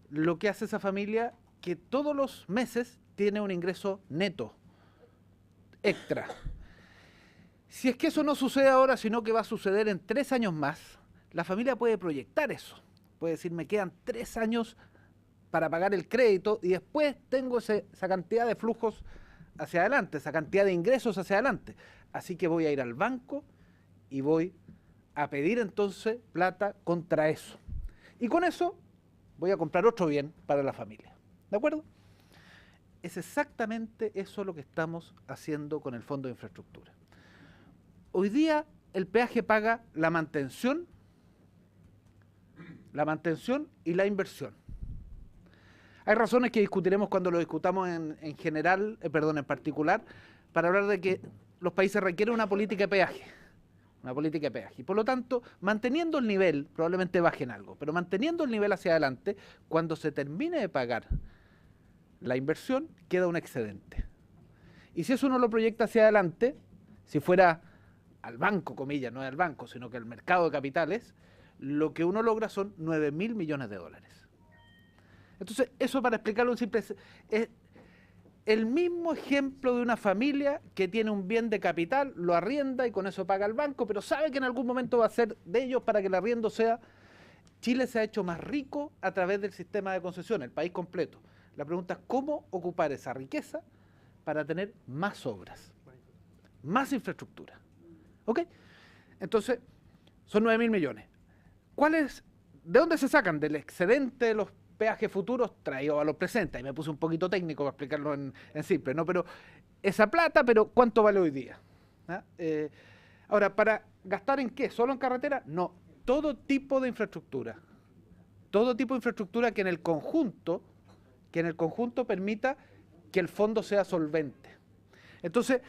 lo que hace esa familia que todos los meses tiene un ingreso neto, extra. Si es que eso no sucede ahora, sino que va a suceder en 3 años más, la familia puede proyectar eso. Puede decir, me quedan 3 años para pagar el crédito y después tengo esa cantidad de flujos hacia adelante, esa cantidad de ingresos hacia adelante. Así que voy a ir al banco y voy a pedir entonces plata contra eso. Y con eso voy a comprar otro bien para la familia. ¿De acuerdo? Es exactamente eso lo que estamos haciendo con el Fondo de Infraestructura. Hoy día el peaje paga la mantención y la inversión. Hay razones que discutiremos cuando lo discutamos en particular, para hablar de que los países requieren una política de peaje. Y por lo tanto, manteniendo el nivel, probablemente bajen algo, pero manteniendo el nivel hacia adelante, cuando se termine de pagar la inversión, queda un excedente. Y si eso uno lo proyecta hacia adelante, si fuera al banco, comillas, no es al banco, sino que al mercado de capitales, lo que uno logra son 9.000 millones de dólares. Entonces, eso para explicarlo en simple, es el mismo ejemplo de una familia que tiene un bien de capital, lo arrienda y con eso paga al banco, pero sabe que en algún momento va a ser de ellos para que el arriendo sea... Chile se ha hecho más rico a través del sistema de concesiones, el país completo. La pregunta es cómo ocupar esa riqueza para tener más obras, más infraestructura. ¿Ok? Entonces, son 9.000 millones. ¿De dónde se sacan? Del excedente de los peajes futuros traídos a los presentes. Y me puse un poquito técnico para explicarlo en simple, ¿no? Pero esa plata, pero ¿cuánto vale hoy día? Ahora, ¿para gastar en qué? ¿Solo en carretera? No, todo tipo de infraestructura. Todo tipo de infraestructura que en el conjunto permita que el fondo sea solvente. Entonces,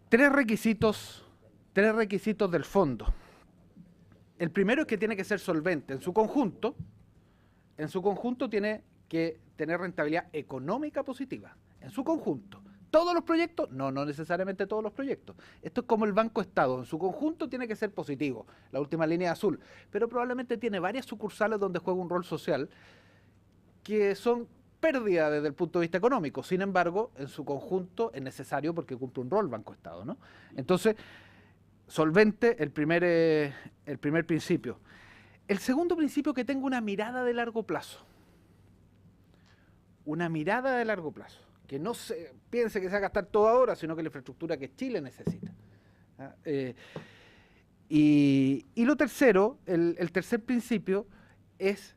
tres requisitos del fondo. El primero es que tiene que ser solvente. En su conjunto tiene que tener rentabilidad económica positiva. En su conjunto. ¿Todos los proyectos? No necesariamente todos los proyectos. Esto es como el Banco Estado. En su conjunto tiene que ser positivo. La última línea azul. Pero probablemente tiene varias sucursales donde juega un rol social que son pérdida desde el punto de vista económico. Sin embargo, en su conjunto es necesario porque cumple un rol Banco Estado, ¿no? Entonces, solvente, el primer principio. El segundo principio, que tenga una mirada de largo plazo. Una mirada de largo plazo. Que no se piense que se va a gastar todo ahora, sino que la infraestructura que Chile necesita. Y lo tercero, el tercer principio, es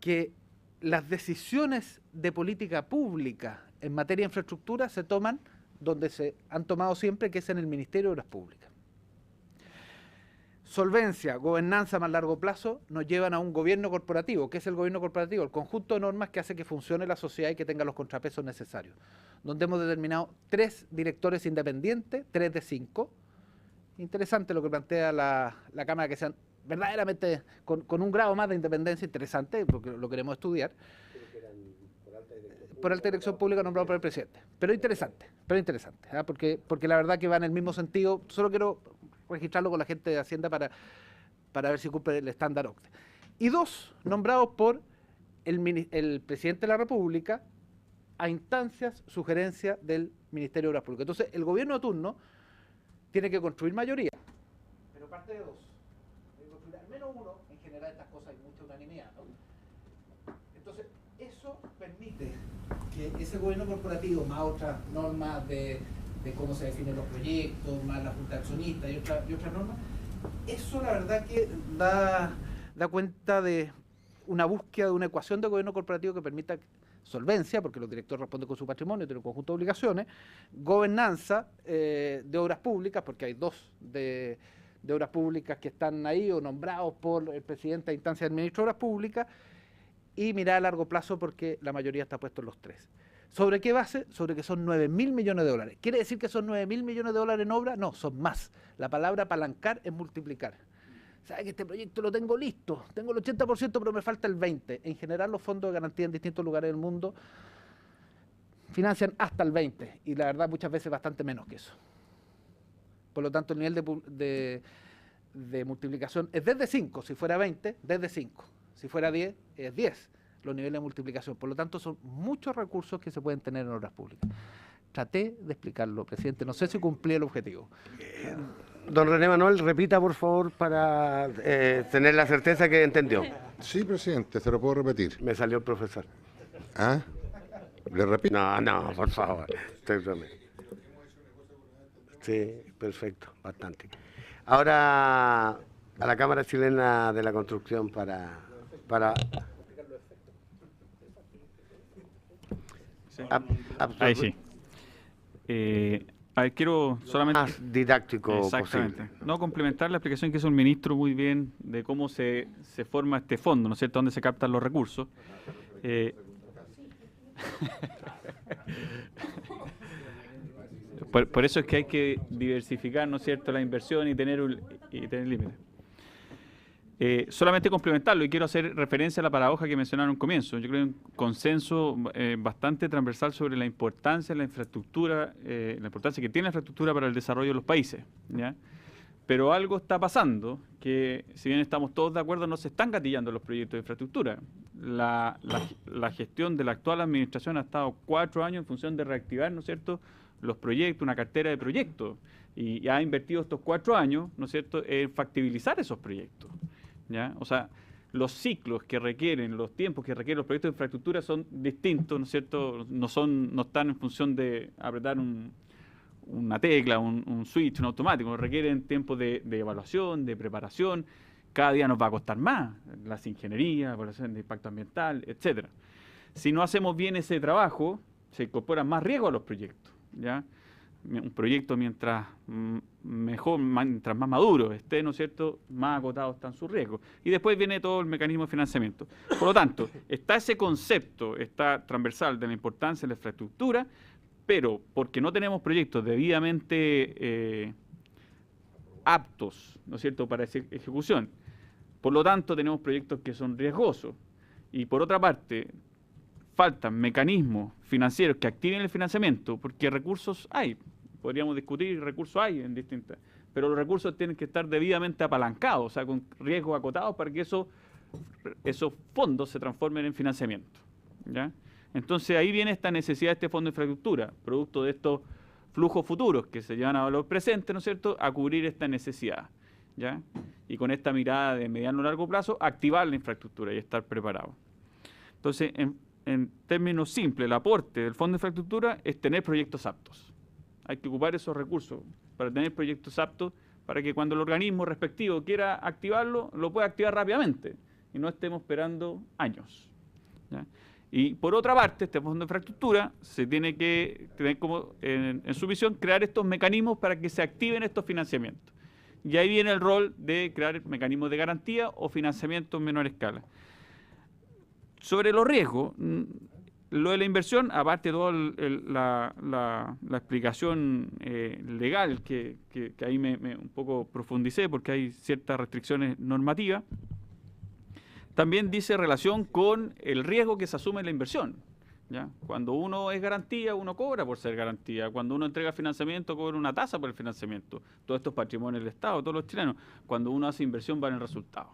que las decisiones de política pública en materia de infraestructura se toman donde se han tomado siempre, que es en el Ministerio de Obras Públicas. solvencia, gobernanza más largo plazo nos llevan a un gobierno corporativo. ¿Qué es el gobierno corporativo? El conjunto de normas que hace que funcione la sociedad y que tenga los contrapesos necesarios. Donde hemos determinado 3 directores independientes, 3 de 5. Interesante lo que plantea la Cámara, que sean verdaderamente con un grado más de independencia interesante, porque lo queremos estudiar. Por alta dirección pública nombrado por el presidente. Pero interesante, ¿eh? porque la verdad que va en el mismo sentido. Solo quiero registrarlo con la gente de Hacienda para ver si cumple el estándar OCDE. Y 2 nombrados por el presidente de la República a instancias, sugerencias del Ministerio de Obras Públicas. Entonces, el gobierno de turno tiene que construir mayoría, pero parte de 2. Tiene que construir al menos 1. En general, estas cosas hay mucha unanimidad, ¿no? Entonces, eso permite que ese gobierno corporativo, más otras normas de cómo se definen los proyectos, más la junta de accionistas y otras normas, eso la verdad que da cuenta de una búsqueda de una ecuación de gobierno corporativo que permita solvencia, porque los directores responden con su patrimonio, tienen un conjunto de obligaciones, gobernanza de obras públicas, porque hay 2 de obras públicas que están ahí o nombrados por el presidente a instancia del ministro de Obras Públicas, y mirar a largo plazo porque la mayoría está puesto en los 3. ¿Sobre qué base? Sobre que son 9.000 millones de dólares. ¿Quiere decir que son 9.000 millones de dólares en obra? No, son más. La palabra apalancar es multiplicar. ¿Sabe que este proyecto lo tengo listo? Tengo el 80%, pero me falta el 20%. En general, los fondos de garantía en distintos lugares del mundo financian hasta el 20%. Y la verdad, muchas veces bastante menos que eso. Por lo tanto, el nivel de multiplicación es desde 5. Si fuera 20, desde 5. Si fuera 10, es 10 los niveles de multiplicación. Por lo tanto, son muchos recursos que se pueden tener en obras públicas. Traté de explicarlo, presidente. No sé si cumplí el objetivo.
Don René Manuel, repita, por favor, para tener la certeza que entendió.
Sí, presidente, se lo puedo repetir.
Me salió el profesor.
¿Ah? ¿Le repito?
No, por favor. Estoy bromeando. Sí, perfecto, bastante. Ahora a la Cámara Chilena de la Construcción para
Sí. Ahí sí. A ver, quiero solamente...
Más didáctico
Exactamente.
posible.
No, complementar la explicación que hizo el ministro muy bien de cómo se forma este fondo, ¿no es cierto?, dónde se captan los recursos. Por eso es que hay que diversificar, ¿no es cierto?, la inversión y tener límites. Solamente complementarlo, y quiero hacer referencia a la paradoja que mencionaron al comienzo. Yo creo que hay un consenso bastante transversal sobre la importancia de la infraestructura, la importancia que tiene la infraestructura para el desarrollo de los países, ¿ya? Pero algo está pasando, que si bien estamos todos de acuerdo, no se están gatillando los proyectos de infraestructura. La gestión de la actual administración ha estado 4 años en función de reactivar, ¿no es cierto?, los proyectos, una cartera de proyectos, y ha invertido estos 4 años, ¿no es cierto?, en factibilizar esos proyectos, ¿ya? O sea, los ciclos que requieren, los tiempos que requieren los proyectos de infraestructura son distintos, ¿no es cierto?, no están en función de apretar una tecla, un switch, un automático, requieren tiempos de evaluación, de preparación. Cada día nos va a costar más, las ingenierías, evaluación de impacto ambiental, etcétera. Si no hacemos bien ese trabajo, se incorporan más riesgos a los proyectos, ¿ya? Un proyecto mientras mientras más maduro esté, ¿no es cierto?, más acotados están sus riesgos. Y después viene todo el mecanismo de financiamiento. Por lo tanto, está ese concepto, está transversal de la importancia de la infraestructura, pero porque no tenemos proyectos debidamente aptos, ¿no es cierto?, para esa ejecución. Por lo tanto, tenemos proyectos que son riesgosos. Y por otra parte, faltan mecanismos financieros que activen el financiamiento, porque recursos hay. Podríamos discutir, recursos hay en distintas, pero los recursos tienen que estar debidamente apalancados, o sea, con riesgos acotados para que esos fondos se transformen en financiamiento, ¿ya? Entonces ahí viene esta necesidad de este fondo de infraestructura, producto de estos flujos futuros que se llevan a valor presente, ¿no es cierto?, a cubrir esta necesidad, ¿ya? Y con esta mirada de mediano o largo plazo, activar la infraestructura y estar preparado. Entonces, en términos simples, el aporte del fondo de infraestructura es tener proyectos aptos. Hay que ocupar esos recursos para tener proyectos aptos, para que cuando el organismo respectivo quiera activarlo, lo pueda activar rápidamente y no estemos esperando años, ¿ya? Y por otra parte, este fondo de infraestructura se tiene que tener como en su visión crear estos mecanismos para que se activen estos financiamientos. Y ahí viene el rol de crear mecanismos de garantía o financiamiento en menor escala. Sobre los riesgos, lo de la inversión, aparte de toda la explicación legal que ahí un poco profundicé porque hay ciertas restricciones normativas, también dice relación con el riesgo que se asume en la inversión. ¿Ya? Cuando uno es garantía, uno cobra por ser garantía. Cuando uno entrega financiamiento, cobra una tasa por el financiamiento. Todo esto es patrimonio del Estado, todos los chilenos. Cuando uno hace inversión, va en el resultado.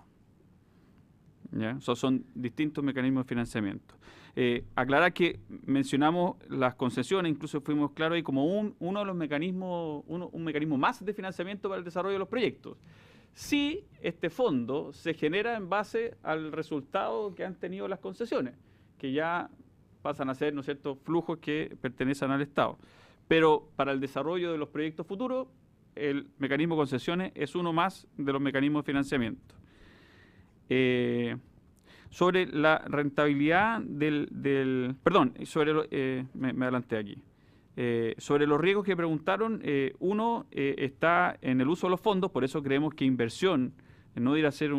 ¿Ya? Son distintos mecanismos de financiamiento. Aclarar que mencionamos las concesiones, incluso fuimos claros ahí como uno de los mecanismos, un mecanismo más de financiamiento para el desarrollo de los proyectos. Sí, este fondo se genera en base al resultado que han tenido las concesiones, que ya pasan a ser, ¿no es cierto?, flujos que pertenecen al Estado. Pero para el desarrollo de los proyectos futuros, el mecanismo de concesiones es uno más de los mecanismos de financiamiento. Sobre la rentabilidad me adelanté aquí. Sobre los riesgos que preguntaron, uno está en el uso de los fondos, por eso creemos que inversión no irá a ser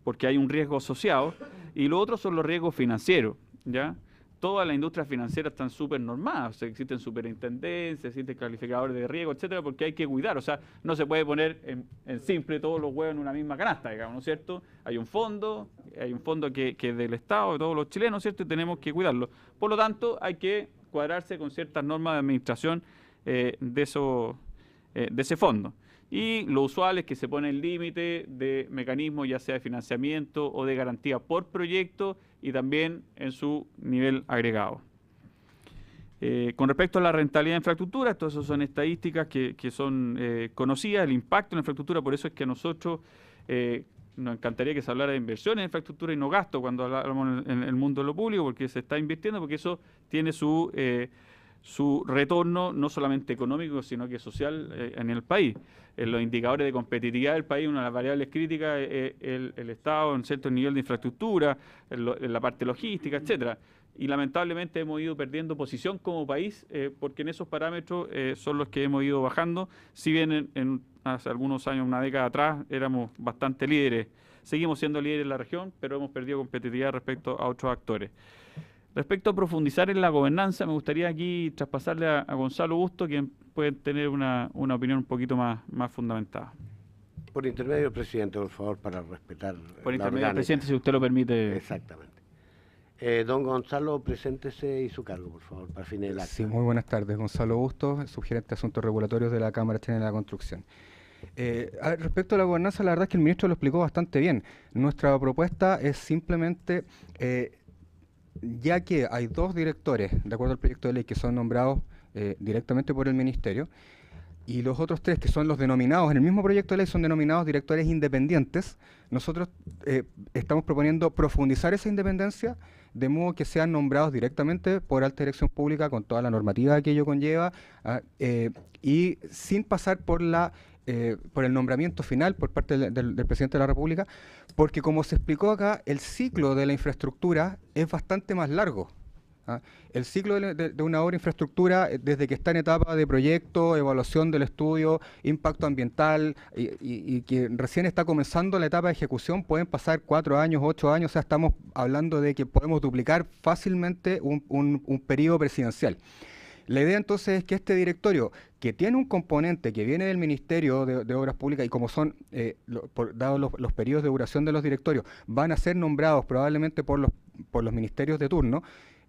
porque hay un riesgo asociado, y lo otro son los riesgos financieros. ¿Ya? Toda la industria financiera están súper normadas, o sea, existen superintendencias, existen calificadores de riesgo, etcétera, porque hay que cuidar, o sea, no se puede poner en simple todos los huevos en una misma canasta, digamos, ¿no es cierto? Hay un fondo que es del Estado, de todos los chilenos, ¿cierto? Y tenemos que cuidarlo. Por lo tanto, hay que cuadrarse con ciertas normas de administración de ese fondo. Y lo usual es que se pone el límite de mecanismos, ya sea de financiamiento o de garantía por proyecto y también en su nivel agregado. Con respecto a la rentabilidad de infraestructura, todas esas son estadísticas que son conocidas, el impacto en la infraestructura, por eso es que a nosotros nos encantaría que se hablara de inversiones en infraestructura y no gasto cuando hablamos en el mundo de lo público, porque se está invirtiendo, porque eso tiene su retorno no solamente económico, sino que social en el país. En los indicadores de competitividad del país, una de las variables críticas es el Estado en cierto nivel de infraestructura, en la parte logística, etcétera. Y lamentablemente hemos ido perdiendo posición como país porque en esos parámetros son los que hemos ido bajando. Si bien hace algunos años, una década atrás, éramos bastante líderes, seguimos siendo líderes en la región, pero hemos perdido competitividad respecto a otros actores. Respecto a profundizar en la gobernanza, me gustaría aquí traspasarle a Gonzalo Busto, quien puede tener una opinión un poquito más fundamentada.
Por intermedio del presidente, por favor, para respetar.
Por intermedio del presidente, si usted lo permite.
Exactamente. Don Gonzalo, preséntese y su cargo, por favor, para fines del acta.
Sí, muy buenas tardes. Gonzalo Busto, subgerente de Asuntos Regulatorios de la Cámara Chilena de la Construcción. Respecto a la gobernanza, la verdad es que el ministro lo explicó bastante bien. Nuestra propuesta es simplemente, ya que hay dos directores, de acuerdo al proyecto de ley, que son nombrados directamente por el ministerio, y los otros tres, que son los denominados, en el mismo proyecto de ley son denominados directores independientes, nosotros estamos proponiendo profundizar esa independencia de modo que sean nombrados directamente por alta dirección pública con toda la normativa que ello conlleva y sin pasar por el nombramiento final por parte del presidente de la República, porque como se explicó acá, el ciclo de la infraestructura es bastante más largo. El ciclo de una obra de infraestructura, desde que está en etapa de proyecto, evaluación del estudio, impacto ambiental, y que recién está comenzando la etapa de ejecución, pueden pasar 4 años, 8 años, o sea, estamos hablando de que podemos duplicar fácilmente un periodo presidencial. La idea entonces es que este directorio, que tiene un componente que viene del Ministerio de Obras Públicas, y como son, dados los periodos de duración de los directorios, van a ser nombrados probablemente por los ministerios de turno.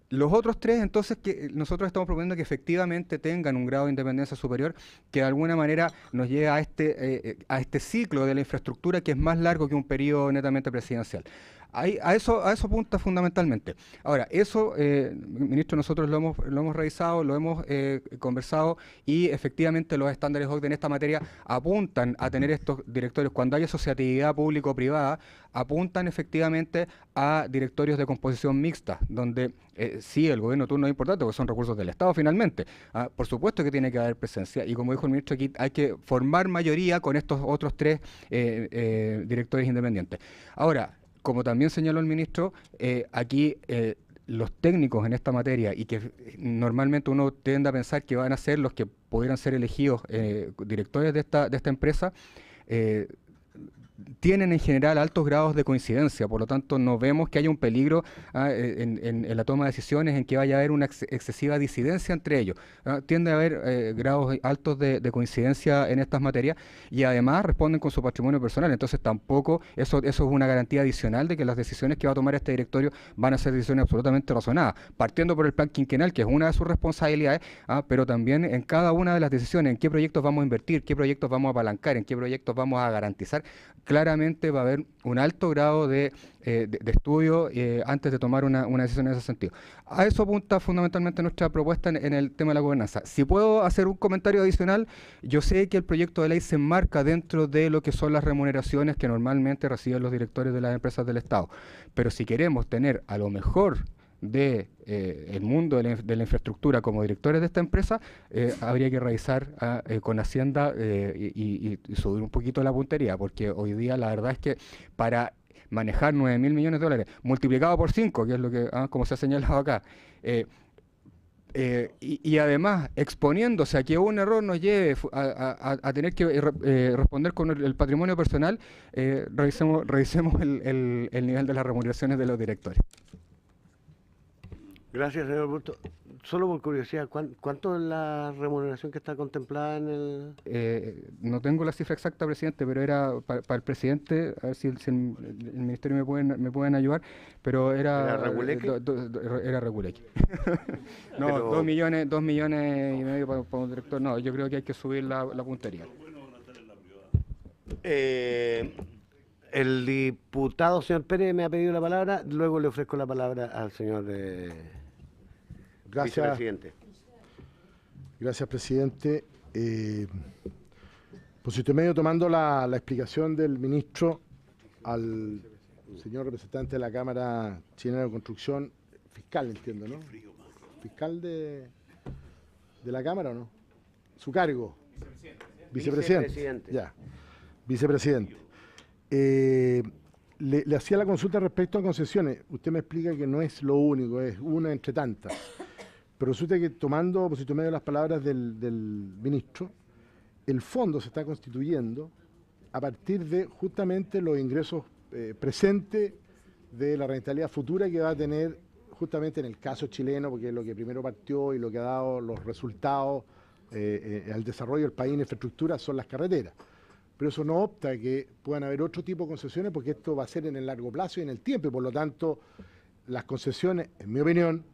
Los otros tres, entonces, que nosotros estamos proponiendo que efectivamente tengan un grado de independencia superior, que de alguna manera nos lleve a este ciclo de la infraestructura que es más largo que un periodo netamente presidencial. A eso apunta fundamentalmente. Ahora, eso, ministro, nosotros lo hemos revisado, lo hemos conversado, y efectivamente los estándares OCDE en esta materia apuntan a tener estos directorios. Cuando hay asociatividad público-privada, apuntan efectivamente a directorios de composición mixta, donde sí, el gobierno de turno es importante, porque son recursos del Estado finalmente. Por supuesto que tiene que haber presencia, y como dijo el ministro aquí, hay que formar mayoría con estos otros tres directores independientes. Ahora, como también señaló el ministro, aquí los técnicos en esta materia y que normalmente uno tiende a pensar que van a ser los que pudieran ser elegidos directores de esta empresa, tienen en general altos grados de coincidencia, por lo tanto no vemos que haya un peligro en la toma de decisiones en que vaya a haber una excesiva disidencia entre ellos. Tiende a haber grados altos de coincidencia en estas materias y además responden con su patrimonio personal, entonces tampoco eso es una garantía adicional de que las decisiones que va a tomar este directorio van a ser decisiones absolutamente razonadas, partiendo por el plan quinquenal, que es una de sus responsabilidades, pero también en cada una de las decisiones, en qué proyectos vamos a invertir, qué proyectos vamos a apalancar, en qué proyectos vamos a garantizar. Claramente va a haber un alto grado de estudio antes de tomar una decisión en ese sentido. A eso apunta fundamentalmente nuestra propuesta en el tema de la gobernanza. Si puedo hacer un comentario adicional, yo sé que el proyecto de ley se enmarca dentro de lo que son las remuneraciones que normalmente reciben los directores de las empresas del Estado, pero si queremos tener a lo mejor el mundo de la infraestructura como directores de esta empresa, habría que revisar con Hacienda y subir un poquito la puntería, porque hoy día la verdad es que para manejar 9.000 millones de dólares multiplicado por 5, que es lo que, como se ha señalado acá, y además exponiéndose a que un error nos lleve a tener que responder con el patrimonio personal, revisemos el nivel de las remuneraciones de los directores.
Gracias, señor Burto. Solo por curiosidad, ¿cuánto es la remuneración que está contemplada en el...?
No tengo la cifra exacta, presidente, pero era para el presidente, a ver si el ministerio me pueden ayudar, pero era...
¿Era Reguleque?
Era Reguleque. No,
Pero...
2 millones y medio para un director. No, yo creo que hay que subir la puntería.
El diputado señor Pérez me ha pedido la palabra, luego le ofrezco la palabra al señor vicepresidente.
Gracias, presidente. Pues estoy medio tomando la explicación del ministro al señor representante de la Cámara Chilena de Construcción, fiscal, entiendo, ¿no? ¿Fiscal de la Cámara o no? ¿Su cargo? Vicepresidente. Ya, vicepresidente. Le hacía la consulta respecto a concesiones. Usted me explica que no es lo único, es una entre tantas. Pero resulta que tomando por medio de las palabras del ministro, el fondo se está constituyendo a partir de justamente los ingresos presentes de la rentabilidad futura que va a tener justamente en el caso chileno, porque es lo que primero partió y lo que ha dado los resultados al desarrollo del país en infraestructura son las carreteras. Pero eso no opta a que puedan haber otro tipo de concesiones, porque esto va a ser en el largo plazo y en el tiempo, y por lo tanto las concesiones, en mi opinión,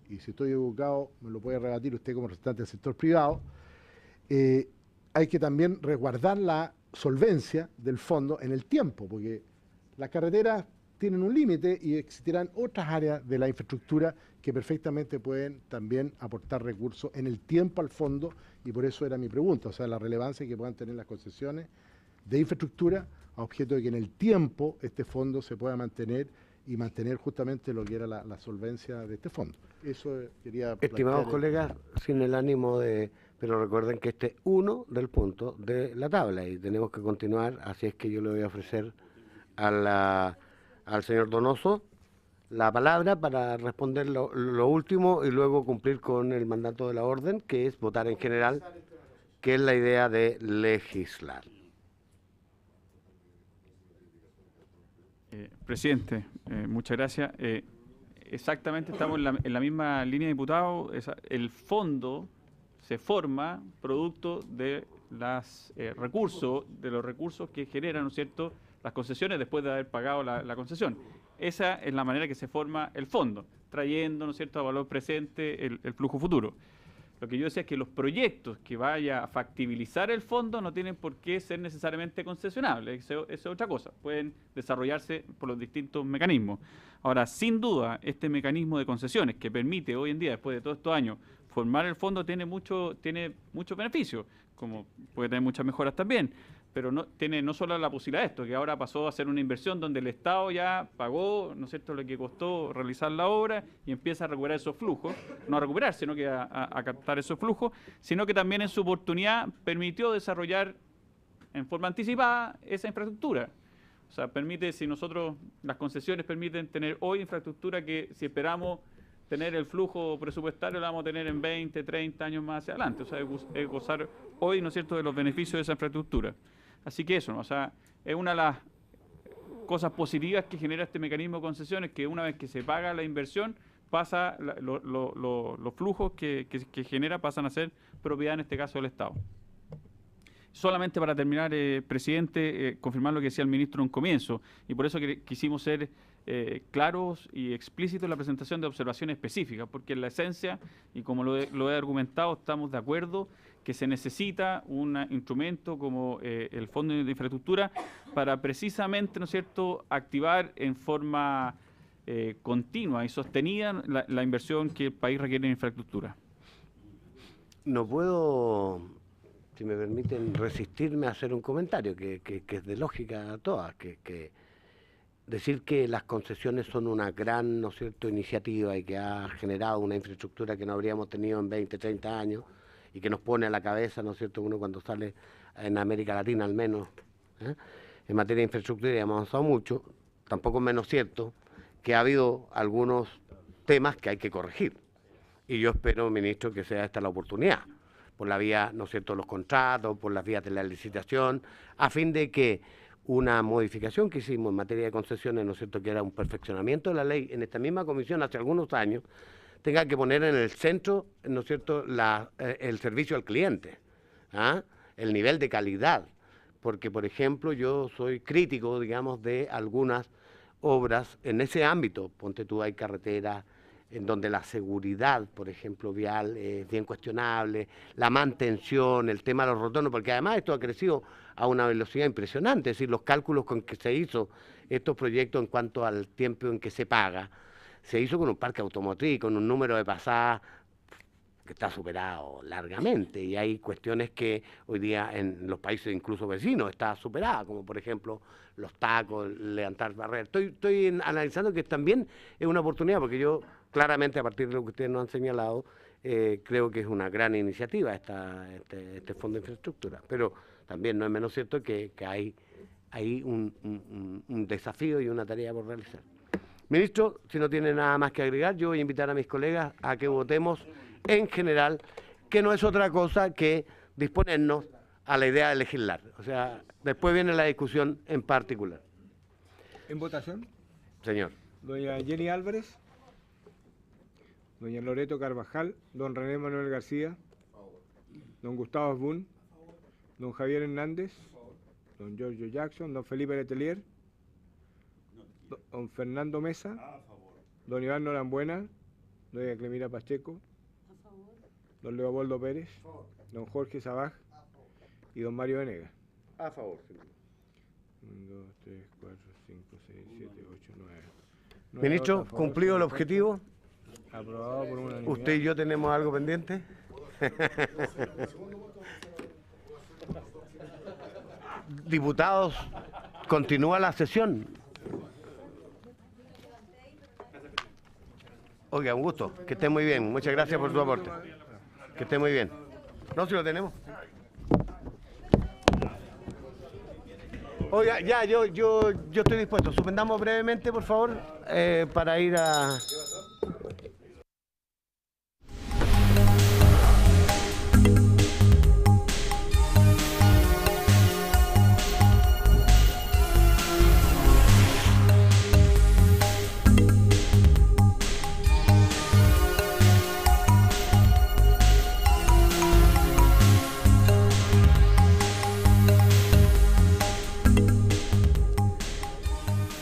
y si estoy equivocado me lo puede rebatir usted como representante del sector privado, hay que también resguardar la solvencia del fondo en el tiempo, porque las carreteras tienen un límite y existirán otras áreas de la infraestructura que perfectamente pueden también aportar recursos en el tiempo al fondo, y por eso era mi pregunta, o sea, la relevancia que puedan tener las concesiones de infraestructura a objeto de que en el tiempo este fondo se pueda mantener y mantener justamente lo que era la solvencia de este fondo. Eso quería plantear.
Estimados colegas, sin el ánimo de... Pero recuerden que este es uno del punto de la tabla y tenemos que continuar, así es que yo le voy a ofrecer al señor Donoso la palabra para responder lo último y luego cumplir con el mandato de la orden, que es votar en general, que es la idea de legislar.
Presidente, muchas gracias. Exactamente, estamos en la misma línea, diputado. El fondo se forma producto de los recursos que generan, ¿no es cierto?, las concesiones después de haber pagado la concesión. Esa es la manera que se forma el fondo, trayendo, ¿no es cierto?, a valor presente el flujo futuro. Lo que yo decía es que los proyectos que vaya a factibilizar el fondo no tienen por qué ser necesariamente concesionables, eso es otra cosa, pueden desarrollarse por los distintos mecanismos. Ahora, sin duda, este mecanismo de concesiones que permite hoy en día, después de todos estos años, formar el fondo tiene muchos beneficios, como puede tener muchas mejoras también, pero tiene no solo la posibilidad de esto, que ahora pasó a ser una inversión donde el Estado ya pagó, ¿no es cierto?, lo que costó realizar la obra y empieza a recuperar esos flujos, no a recuperar, sino que a captar esos flujos, sino que también en su oportunidad permitió desarrollar en forma anticipada esa infraestructura. O sea, las concesiones permiten tener hoy infraestructura que si esperamos tener el flujo presupuestario, lo vamos a tener en 20, 30 años más hacia adelante. O sea, es gozar hoy, ¿no es cierto?, de los beneficios de esa infraestructura. Así que eso, ¿no? O sea, es una de las cosas positivas que genera este mecanismo de concesiones, que una vez que se paga la inversión, pasa los flujos que genera pasan a ser propiedad, en este caso, del Estado. Solamente para terminar, presidente, confirmar lo que decía el ministro en un comienzo, y por eso quisimos ser claros y explícitos en la presentación de observaciones específicas, porque en la esencia, y como lo he argumentado, estamos de acuerdo que se necesita un instrumento como el Fondo de Infraestructura para precisamente, ¿no es cierto?, activar en forma continua y sostenida la inversión que el país requiere en infraestructura.
No puedo, si me permiten, resistirme a hacer un comentario que es de lógica a todas, que decir que las concesiones son una gran, ¿no es cierto?, iniciativa y que ha generado una infraestructura que no habríamos tenido en 20, 30 años y que nos pone a la cabeza, ¿no es cierto?, uno cuando sale en América Latina al menos, en materia de infraestructura hemos avanzado mucho, tampoco es menos cierto que ha habido algunos temas que hay que corregir. Y yo espero, ministro, que sea esta la oportunidad, por la vía, ¿no es cierto?, los contratos, por las vías de la licitación, a fin de que una modificación que hicimos en materia de concesiones, ¿no es cierto?, que era un perfeccionamiento de la ley en esta misma comisión hace algunos años, tenga que poner en el centro, ¿no es cierto?, el servicio al cliente, el nivel de calidad, porque, por ejemplo, yo soy crítico, digamos, de algunas obras en ese ámbito. Ponte tú, hay carreteras en donde la seguridad, por ejemplo, vial, es bien cuestionable, la mantención, el tema de los rotondos, porque además esto ha crecido a una velocidad impresionante, es decir, los cálculos con que se hizo estos proyectos en cuanto al tiempo en que se paga, se hizo con un parque automotriz, con un número de pasadas que está superado largamente, y hay cuestiones que hoy día en los países incluso vecinos está superada, como por ejemplo los tacos, levantar barreras. Estoy analizando que también es una oportunidad, porque yo claramente, a partir de lo que ustedes nos han señalado, creo que es una gran iniciativa este Fondo de Infraestructura, pero también no es menos cierto que hay un desafío y una tarea por realizar. Ministro, si no tiene nada más que agregar, yo voy a invitar a mis colegas a que votemos en general, que no es otra cosa que disponernos a la idea de legislar. O sea, después viene la discusión en particular.
¿En votación?
Señor.
Doña Jenny Álvarez, doña Loreto Carvajal, don René Manuel García, don Gustavo Asbun, don Javier Hernández, don Giorgio Jackson, don Felipe Letelier, don Fernando Mesa, don Iván Norambuena, doña Clemira Pacheco, don Leopoldo Pérez, don Jorge Sabaj y don Mario Venegas.
A favor.
1, 2, 3, 4, 5, 6, 7, 8, 9.
Ministro, ¿cumplido el objetivo?
Aprobado por unanimidad.
¿Usted y yo tenemos algo pendiente? Diputados, continúa la sesión. Oiga, un gusto, que esté muy bien. Muchas gracias por su aporte. Que esté muy bien. No, si lo tenemos. Oiga, ya, yo estoy dispuesto. Suspendamos brevemente, por favor, para ir a...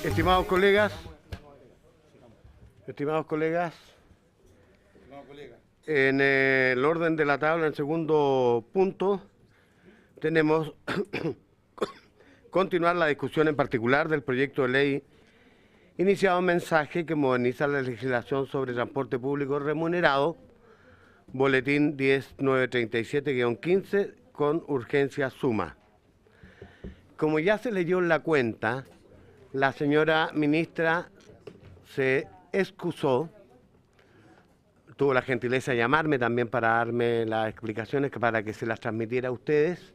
Estimados colegas, en el orden de la tabla, en el segundo punto, tenemos continuar la discusión en particular del proyecto de ley iniciado un mensaje que moderniza la legislación sobre transporte público remunerado, boletín 10937-15, con urgencia suma. Como ya se leyó en la cuenta, la señora ministra se excusó, tuvo la gentileza de llamarme también para darme las explicaciones para que se las transmitiera a ustedes,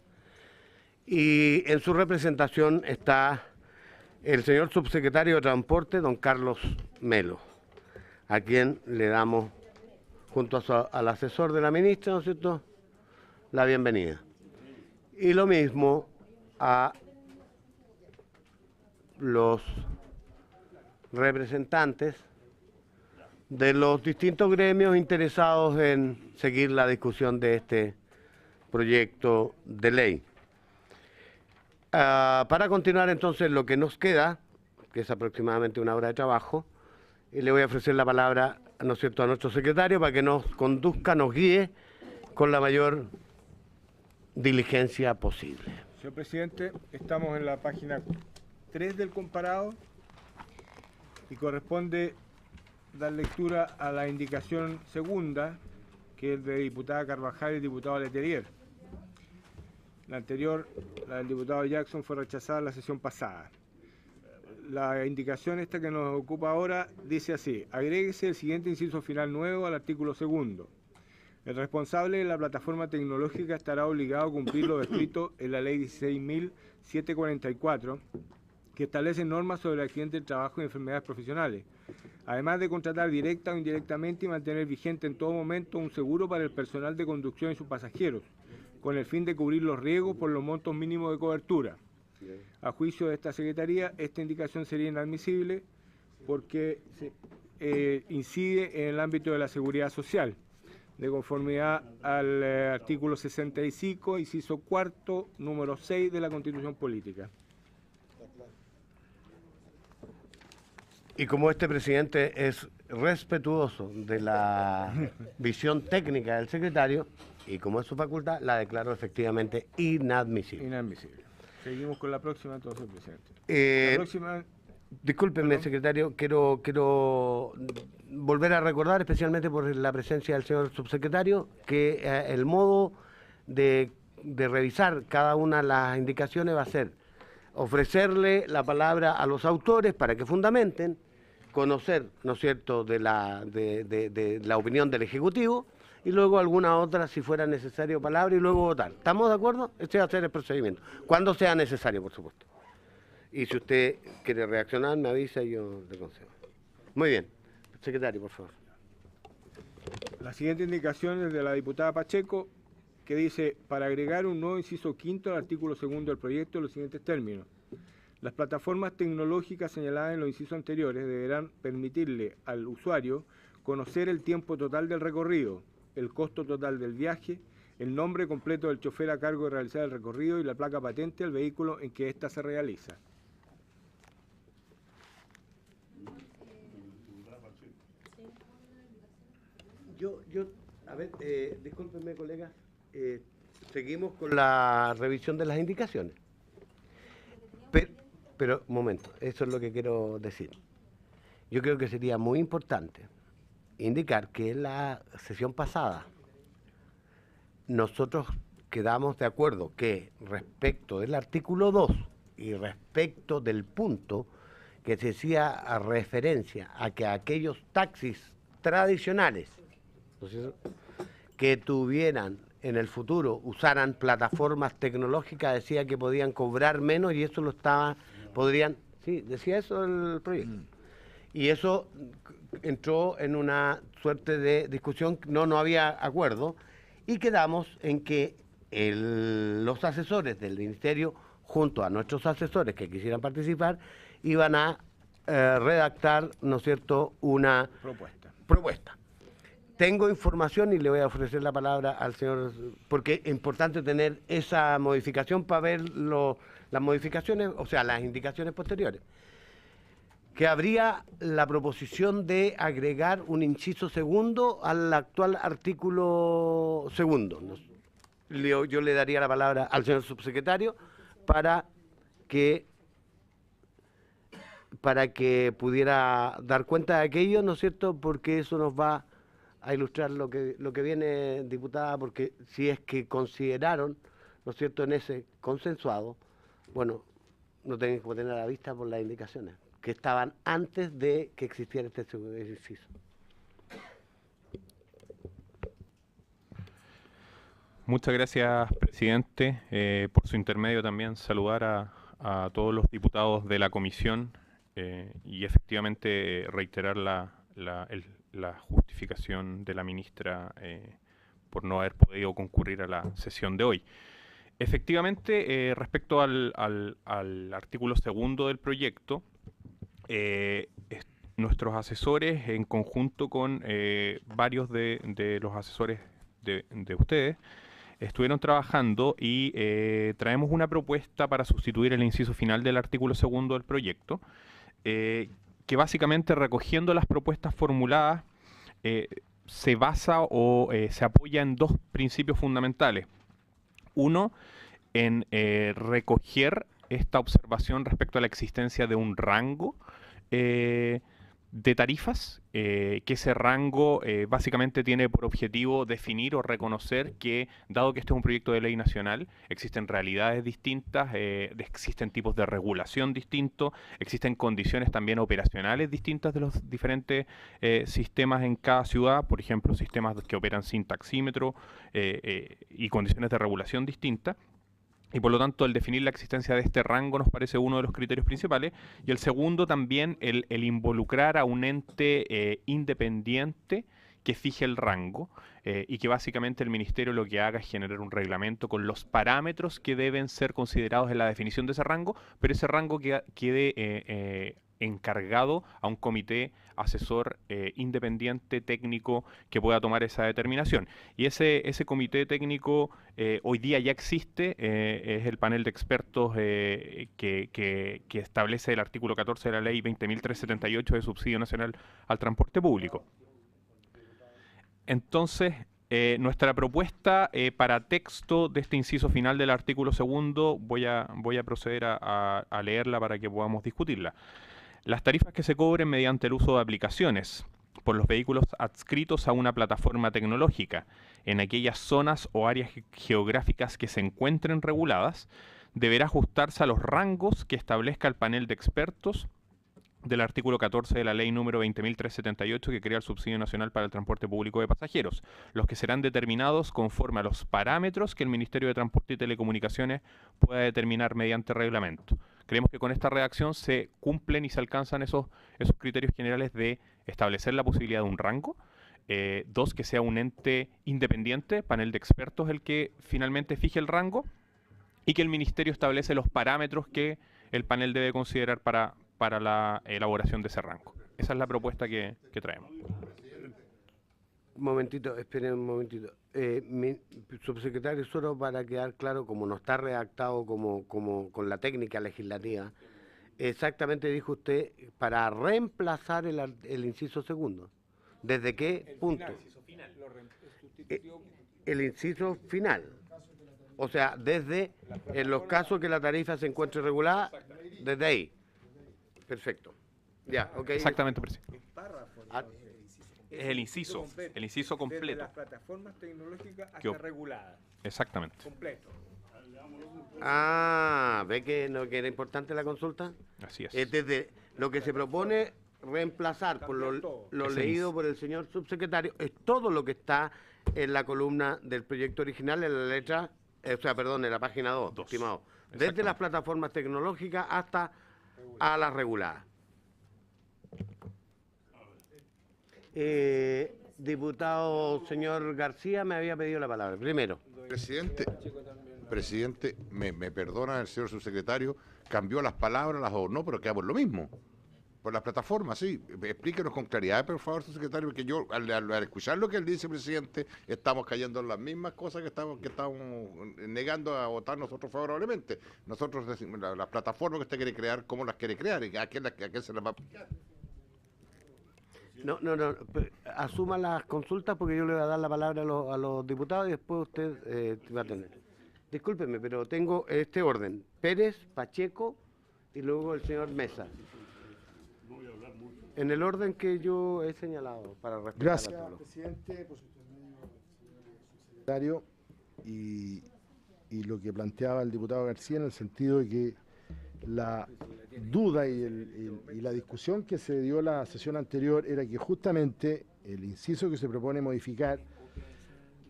y en su representación está el señor subsecretario de Transporte, don Carlos Melo. a quien le damos, junto al asesor de la ministra, ¿no es cierto?, la bienvenida. Y lo mismo a los representantes de los distintos gremios interesados en seguir la discusión de este proyecto de ley. Para continuar entonces lo que nos queda, que es aproximadamente una hora de trabajo, y le voy a ofrecer la palabra, ¿no es cierto?, a nuestro secretario para que nos conduzca, nos guíe con la mayor diligencia posible.
Señor presidente, estamos en la página 3 del comparado y corresponde dar lectura a la indicación segunda, que es de diputada Carvajal y diputado Letelier. La anterior, la del diputado Jackson, fue rechazada en la sesión pasada. La indicación esta que nos ocupa ahora dice así: agréguese el siguiente inciso final nuevo al artículo segundo. El responsable de la plataforma tecnológica estará obligado a cumplir lo descrito en la ley 16.744, que establece normas sobre accidentes de trabajo y enfermedades profesionales, además de contratar directa o indirectamente y mantener vigente en todo momento un seguro para el personal de conducción y sus pasajeros, con el fin de cubrir los riesgos por los montos mínimos de cobertura. A juicio de esta Secretaría, esta indicación sería inadmisible porque incide en el ámbito de la seguridad social, de conformidad al artículo 65, inciso cuarto, número 6 de la Constitución Política.
Y como este presidente es respetuoso de la visión técnica del secretario, y como es su facultad, la declaro efectivamente inadmisible.
Inadmisible. Seguimos con la próxima, entonces, presidente.
La próxima... Discúlpenme, secretario, quiero volver a recordar, especialmente por la presencia del señor subsecretario, que el modo de revisar cada una de las indicaciones va a ser ofrecerle la palabra a los autores para que fundamenten, conocer, ¿no es cierto?, de la opinión del Ejecutivo, y luego alguna otra, si fuera necesario, palabra, y luego votar. ¿Estamos de acuerdo? Este va a ser el procedimiento. Cuando sea necesario, por supuesto. Y si usted quiere reaccionar, me avisa y yo le concedo. Muy bien. Secretario, por favor.
La siguiente indicación es de la diputada Pacheco, que dice: para agregar un nuevo inciso quinto al artículo segundo del proyecto en los siguientes términos. Las plataformas tecnológicas señaladas en los incisos anteriores deberán permitirle al usuario conocer el tiempo total del recorrido, el costo total del viaje, el nombre completo del chofer a cargo de realizar el recorrido y la placa patente del vehículo en que ésta se realiza.
A ver, discúlpenme, colega, seguimos con la revisión de las indicaciones. Pero, un momento, eso es lo que quiero decir. Yo creo que sería muy importante indicar que en la sesión pasada nosotros quedamos de acuerdo que respecto del artículo 2 y respecto del punto que se hacía a referencia a que aquellos taxis tradicionales, ¿no es cierto?, que tuvieran en el futuro, usaran plataformas tecnológicas, decía que podían cobrar menos y eso podrían, sí, decía eso el proyecto. Y eso entró en una suerte de discusión, no había acuerdo, y quedamos en que los asesores del Ministerio, junto a nuestros asesores que quisieran participar, iban a redactar, ¿no es cierto?, una propuesta. Tengo información y le voy a ofrecer la palabra al señor, porque es importante tener esa modificación para ver las modificaciones, o sea, las indicaciones posteriores. Que habría la proposición de agregar un inciso segundo al actual artículo segundo. Yo le daría la palabra al señor subsecretario para que pudiera dar cuenta de aquello, ¿no es cierto?, porque eso nos va a ilustrar lo que viene, diputada, porque si es que consideraron, ¿no es cierto?, en ese consensuado, bueno, no tienen que tener a la vista por las indicaciones que estaban antes de que existiera este inciso.
Muchas gracias, presidente. Por su intermedio también saludar a todos los diputados de la comisión y efectivamente reiterar la la justificación de la ministra por no haber podido concurrir a la sesión de hoy. Efectivamente, respecto al artículo 2 del proyecto, nuestros asesores, en conjunto con varios de los asesores de ustedes, estuvieron trabajando y traemos una propuesta para sustituir el inciso final del artículo 2 del proyecto, que básicamente, recogiendo las propuestas formuladas, se basa o se apoya en dos principios fundamentales. Uno, en recoger esta observación respecto a la existencia de un rango de tarifas, que ese rango básicamente tiene por objetivo definir o reconocer que, dado que este es un proyecto de ley nacional, existen realidades distintas, existen tipos de regulación distintos, existen condiciones también operacionales distintas de los diferentes sistemas en cada ciudad, por ejemplo, sistemas que operan sin taxímetro y condiciones de regulación distintas. Y por lo tanto, el definir la existencia de este rango nos parece uno de los criterios principales. Y el segundo también, el involucrar a un ente independiente que fije el rango y que básicamente el Ministerio lo que haga es generar un reglamento con los parámetros que deben ser considerados en la definición de ese rango, pero ese rango quede encargado a un comité asesor independiente, técnico, que pueda tomar esa determinación. Y ese comité técnico hoy día ya existe, es el panel de expertos que establece el artículo 14 de la ley 20.378 de subsidio nacional al transporte público. Entonces, nuestra propuesta para texto de este inciso final del artículo 2, voy a proceder a leerla para que podamos discutirla. Las tarifas que se cobren mediante el uso de aplicaciones por los vehículos adscritos a una plataforma tecnológica en aquellas zonas o áreas geográficas que se encuentren reguladas, deberá ajustarse a los rangos que establezca el panel de expertos del artículo 14 de la ley número 20.378 que crea el subsidio nacional para el transporte público de pasajeros, los que serán determinados conforme a los parámetros que el Ministerio de Transporte y Telecomunicaciones pueda determinar mediante reglamento. Creemos que con esta redacción se cumplen y se alcanzan esos criterios generales de establecer la posibilidad de un rango, dos, que sea un ente independiente, panel de expertos el que finalmente fije el rango, y que el Ministerio establece los parámetros que el panel debe considerar para la elaboración de ese rango. Esa es la propuesta que traemos.
Un momentito, esperen un momentito. Mi subsecretario, solo para quedar claro, como no está redactado como con la técnica legislativa, exactamente dijo usted, para reemplazar el inciso 2. ¿Desde qué punto? El inciso final. O sea, desde, en los casos que la tarifa se encuentre regulada, desde ahí. Perfecto. Ya, ok.
Exactamente, presidente. Es el inciso completo.
Desde las plataformas tecnológicas hasta reguladas.
Exactamente.
Completo.
¿Ve que era importante la consulta?
Así es.
Desde lo que se propone reemplazar por lo leído por el señor subsecretario, es todo lo que está en la columna del proyecto original, en la letra, en la página 2, estimado. Desde las plataformas tecnológicas hasta a las reguladas. Diputado señor García me había pedido la palabra. Primero.
Presidente, me perdona el señor subsecretario, cambió las palabras, las adornó, pero quedamos lo mismo. Por las plataformas, sí. Explíquenos con claridad, por favor, subsecretario, porque yo, al escuchar lo que él dice, presidente, estamos cayendo en las mismas cosas que estamos negando a votar nosotros favorablemente. Nosotros decimos, las plataformas que usted quiere crear, ¿cómo las quiere crear? ¿Y a quién se las va a aplicar?
No, asuma las consultas porque yo le voy a dar la palabra a los diputados y después usted va a tener. Discúlpeme, pero tengo este orden. Pérez, Pacheco y luego el señor Mesa. En el orden que yo he señalado para respetar a todos.
Gracias, presidente, por su secretario y lo que planteaba el diputado García en el sentido de que la duda y la discusión que se dio la sesión anterior era que justamente el inciso que se propone modificar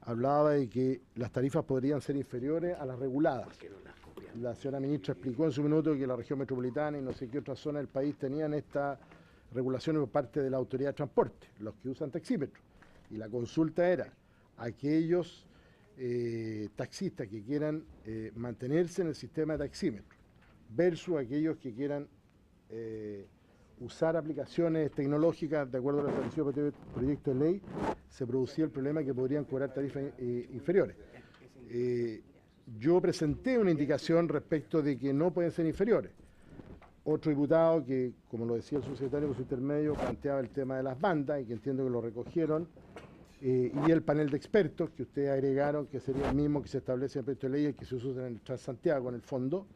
hablaba de que las tarifas podrían ser inferiores a las reguladas. La señora ministra explicó en su minuto que la región metropolitana y no sé qué otras zonas del país tenían esta regulaciones por parte de la Autoridad de Transporte, los que usan taxímetros. Y la consulta era aquellos taxistas que quieran mantenerse en el sistema de taxímetro versus aquellos que quieran usar aplicaciones tecnológicas de acuerdo a lo establecido por el proyecto de ley, se producía el problema que podrían cobrar tarifas inferiores. Yo presenté una indicación respecto de que no pueden ser inferiores. Otro diputado que, como lo decía el subsecretario por su intermedio, planteaba el tema de las bandas y que entiendo que lo recogieron, y el panel de expertos que ustedes agregaron, que sería el mismo que se establece en el proyecto de ley y que se usa en el Transantiago, en el fondo,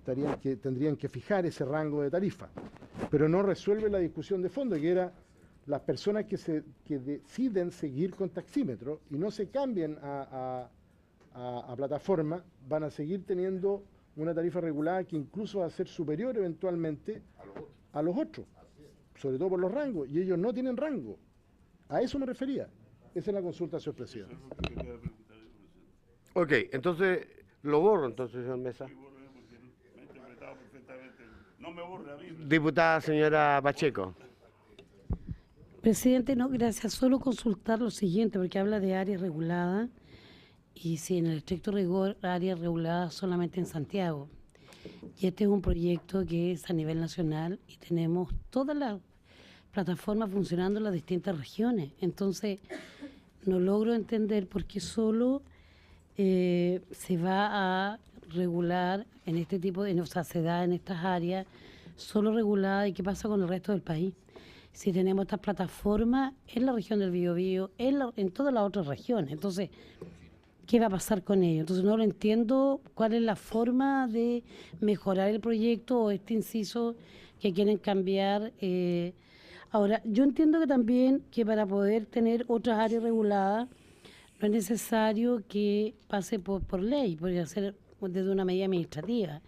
tendrían que fijar ese rango de tarifa. Pero no resuelve la discusión de fondo, que era las personas que deciden seguir con taxímetro y no se cambien a plataforma, van a seguir teniendo una tarifa regulada que incluso va a ser superior eventualmente a los otros, sobre todo por los rangos, y ellos no tienen rango. A eso me refería. Esa es la consulta, señor presidente.
Ok, entonces lo borro entonces, señor Mesa.
No me borre a mí.
Diputada señora Pacheco.
Presidente, no, gracias. Solo consultar lo siguiente, porque habla de área regulada, y si en el estricto rigor, área regulada solamente en Santiago. Y este es un proyecto que es a nivel nacional y tenemos todas las plataformas funcionando en las distintas regiones. Entonces, no logro entender por qué solo se va a regular en este tipo de, o sea, se da en estas áreas solo regulada, y qué pasa con el resto del país. Si tenemos estas plataformas en la región del Biobío, en todas las otras regiones. Entonces, ¿qué va a pasar con ello? Entonces no lo entiendo cuál es la forma de mejorar el proyecto o este inciso que quieren cambiar. Ahora, yo entiendo que también que para poder tener otras áreas reguladas no es necesario que pase por ley, podría ser desde una medida administrativa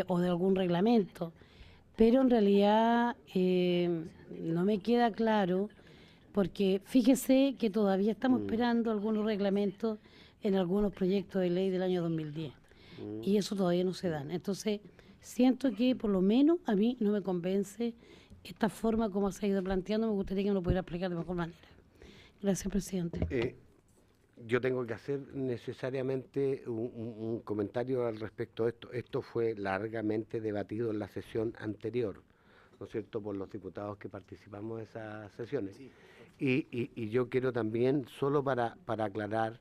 o de algún reglamento. Pero en realidad no me queda claro, porque fíjese que todavía estamos esperando algunos reglamentos en algunos proyectos de ley del año 2010 y eso todavía no se dan. Entonces siento que por lo menos a mí no me convence esta forma como se ha ido planteando. Me gustaría que me lo pudiera explicar de mejor manera. Gracias, presidente.
Yo tengo que hacer necesariamente un comentario al respecto de esto. Esto fue largamente debatido en la sesión anterior, ¿no es cierto?, por los diputados que participamos de esas sesiones. Sí. Y yo quiero también, solo para aclarar,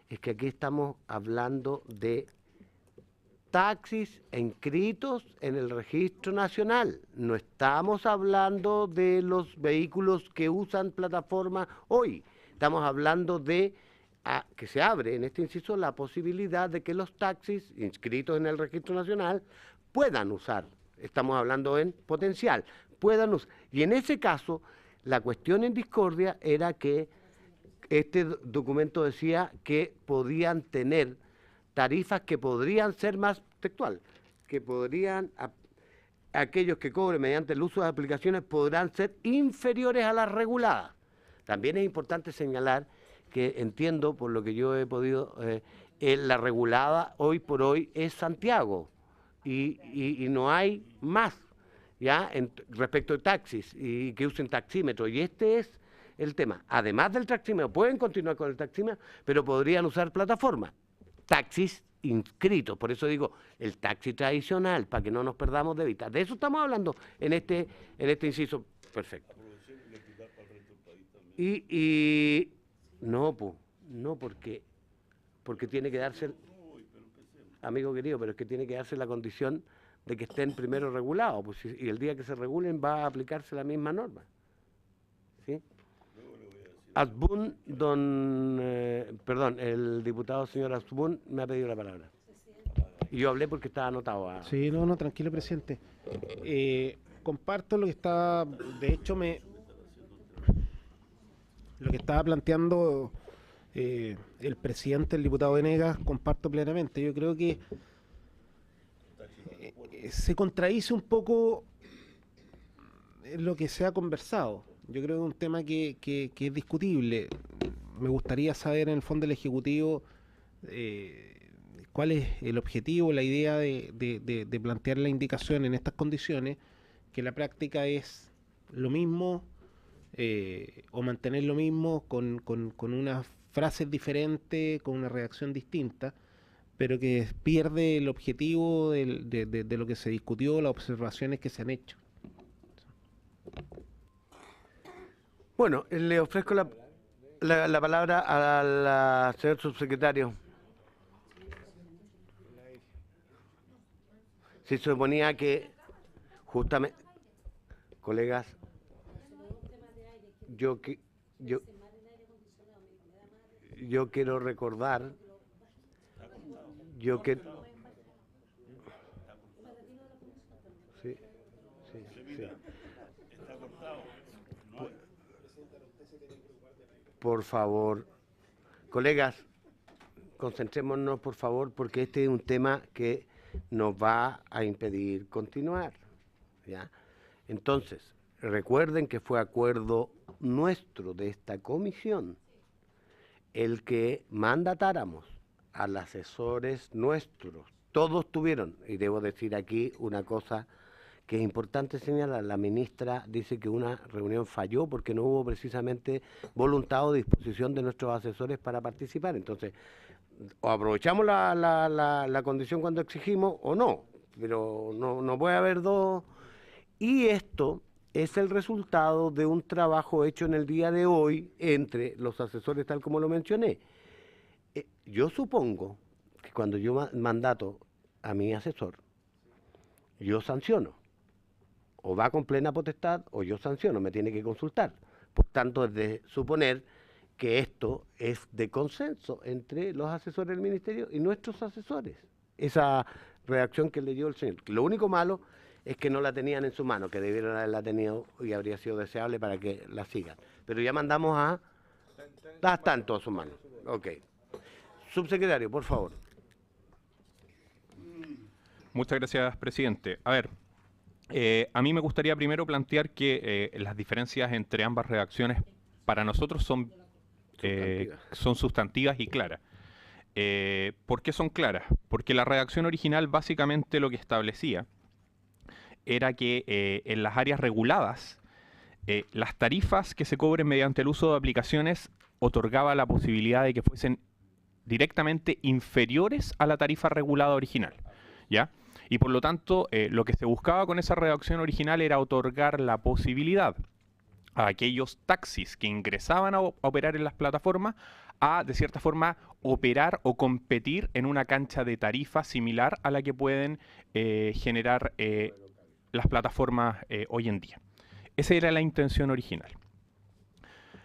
es que aquí estamos hablando de taxis inscritos en el registro nacional. No estamos hablando de los vehículos que usan plataforma hoy. Estamos hablando de que se abre en este inciso la posibilidad de que los taxis inscritos en el registro nacional puedan usar. Estamos hablando en potencial, puedan usar. Y en ese caso, la cuestión en discordia era que este documento decía que podían tener tarifas que podrían ser más textual, que podrían, aquellos que cobren mediante el uso de aplicaciones podrán ser inferiores a las reguladas. También es importante señalar que entiendo, por lo que yo he podido, la regulada hoy por hoy es Santiago y no hay más, ¿ya?, respecto de taxis y que usen taxímetro. Y este es el tema. Además del taxímetro, pueden continuar con el taxímetro, pero podrían usar plataformas. Taxis inscritos, por eso digo, el taxi tradicional, para que no nos perdamos de vista. De eso estamos hablando en este inciso. Perfecto. No, porque tiene que darse, amigo querido, pero es que tiene que darse la condición de que estén primero regulados, pues, y el día que se regulen va a aplicarse la misma norma. ¿Sí? Asbun, el diputado señor Asbun me ha pedido la palabra. Y yo hablé porque estaba anotado.
Sí, no, tranquilo, presidente. Comparto lo que está, de hecho, lo que estaba planteando el presidente, el diputado Venegas, comparto plenamente. Yo creo que se contradice un poco lo que se ha conversado. Yo creo que es un tema que es discutible. Me gustaría saber en el fondo del Ejecutivo cuál es el objetivo, la idea de plantear la indicación en estas condiciones, que la práctica es lo mismo o mantener lo mismo con unas frases diferentes, con una redacción distinta, pero que pierde el objetivo de lo que se discutió, las observaciones que se han hecho.
Bueno, le ofrezco la palabra al señor subsecretario. Se suponía que, justamente, colegas, yo quiero recordar, sí. Por favor, colegas, concentrémonos por favor, porque este es un tema que nos va a impedir continuar, ¿ya? Entonces, recuerden que fue acuerdo nuestro de esta comisión el que mandatáramos a los asesores nuestros. Todos tuvieron, y debo decir aquí una cosa que es importante señalar, la ministra dice que una reunión falló porque no hubo precisamente voluntad o disposición de nuestros asesores para participar. Entonces, o aprovechamos la condición cuando exigimos o no, pero no puede haber dos. Y esto es el resultado de un trabajo hecho en el día de hoy entre los asesores, tal como lo mencioné. Yo supongo que cuando yo mandato a mi asesor, yo sanciono. O va con plena potestad o yo sanciono, me tiene que consultar. Por tanto, es de suponer que esto es de consenso entre los asesores del Ministerio y nuestros asesores. Esa redacción que leyó el señor. Lo único malo es que no la tenían en su mano, que debieron haberla tenido y habría sido deseable para que la sigan. Pero ya mandamos a... Está en todas sus manos. Ok. Subsecretario, por favor.
Muchas gracias, presidente. A ver, a mí me gustaría primero plantear que las diferencias entre ambas redacciones para nosotros son sustantivas y claras. ¿Por qué son claras? Porque la redacción original básicamente lo que establecía era que en las áreas reguladas, las tarifas que se cobren mediante el uso de aplicaciones otorgaba la posibilidad de que fuesen directamente inferiores a la tarifa regulada original, ¿ya? Y por lo tanto, lo que se buscaba con esa redacción original era otorgar la posibilidad a aquellos taxis que ingresaban a operar en las plataformas a, de cierta forma, operar o competir en una cancha de tarifa similar a la que pueden generar las plataformas hoy en día. Esa era la intención original.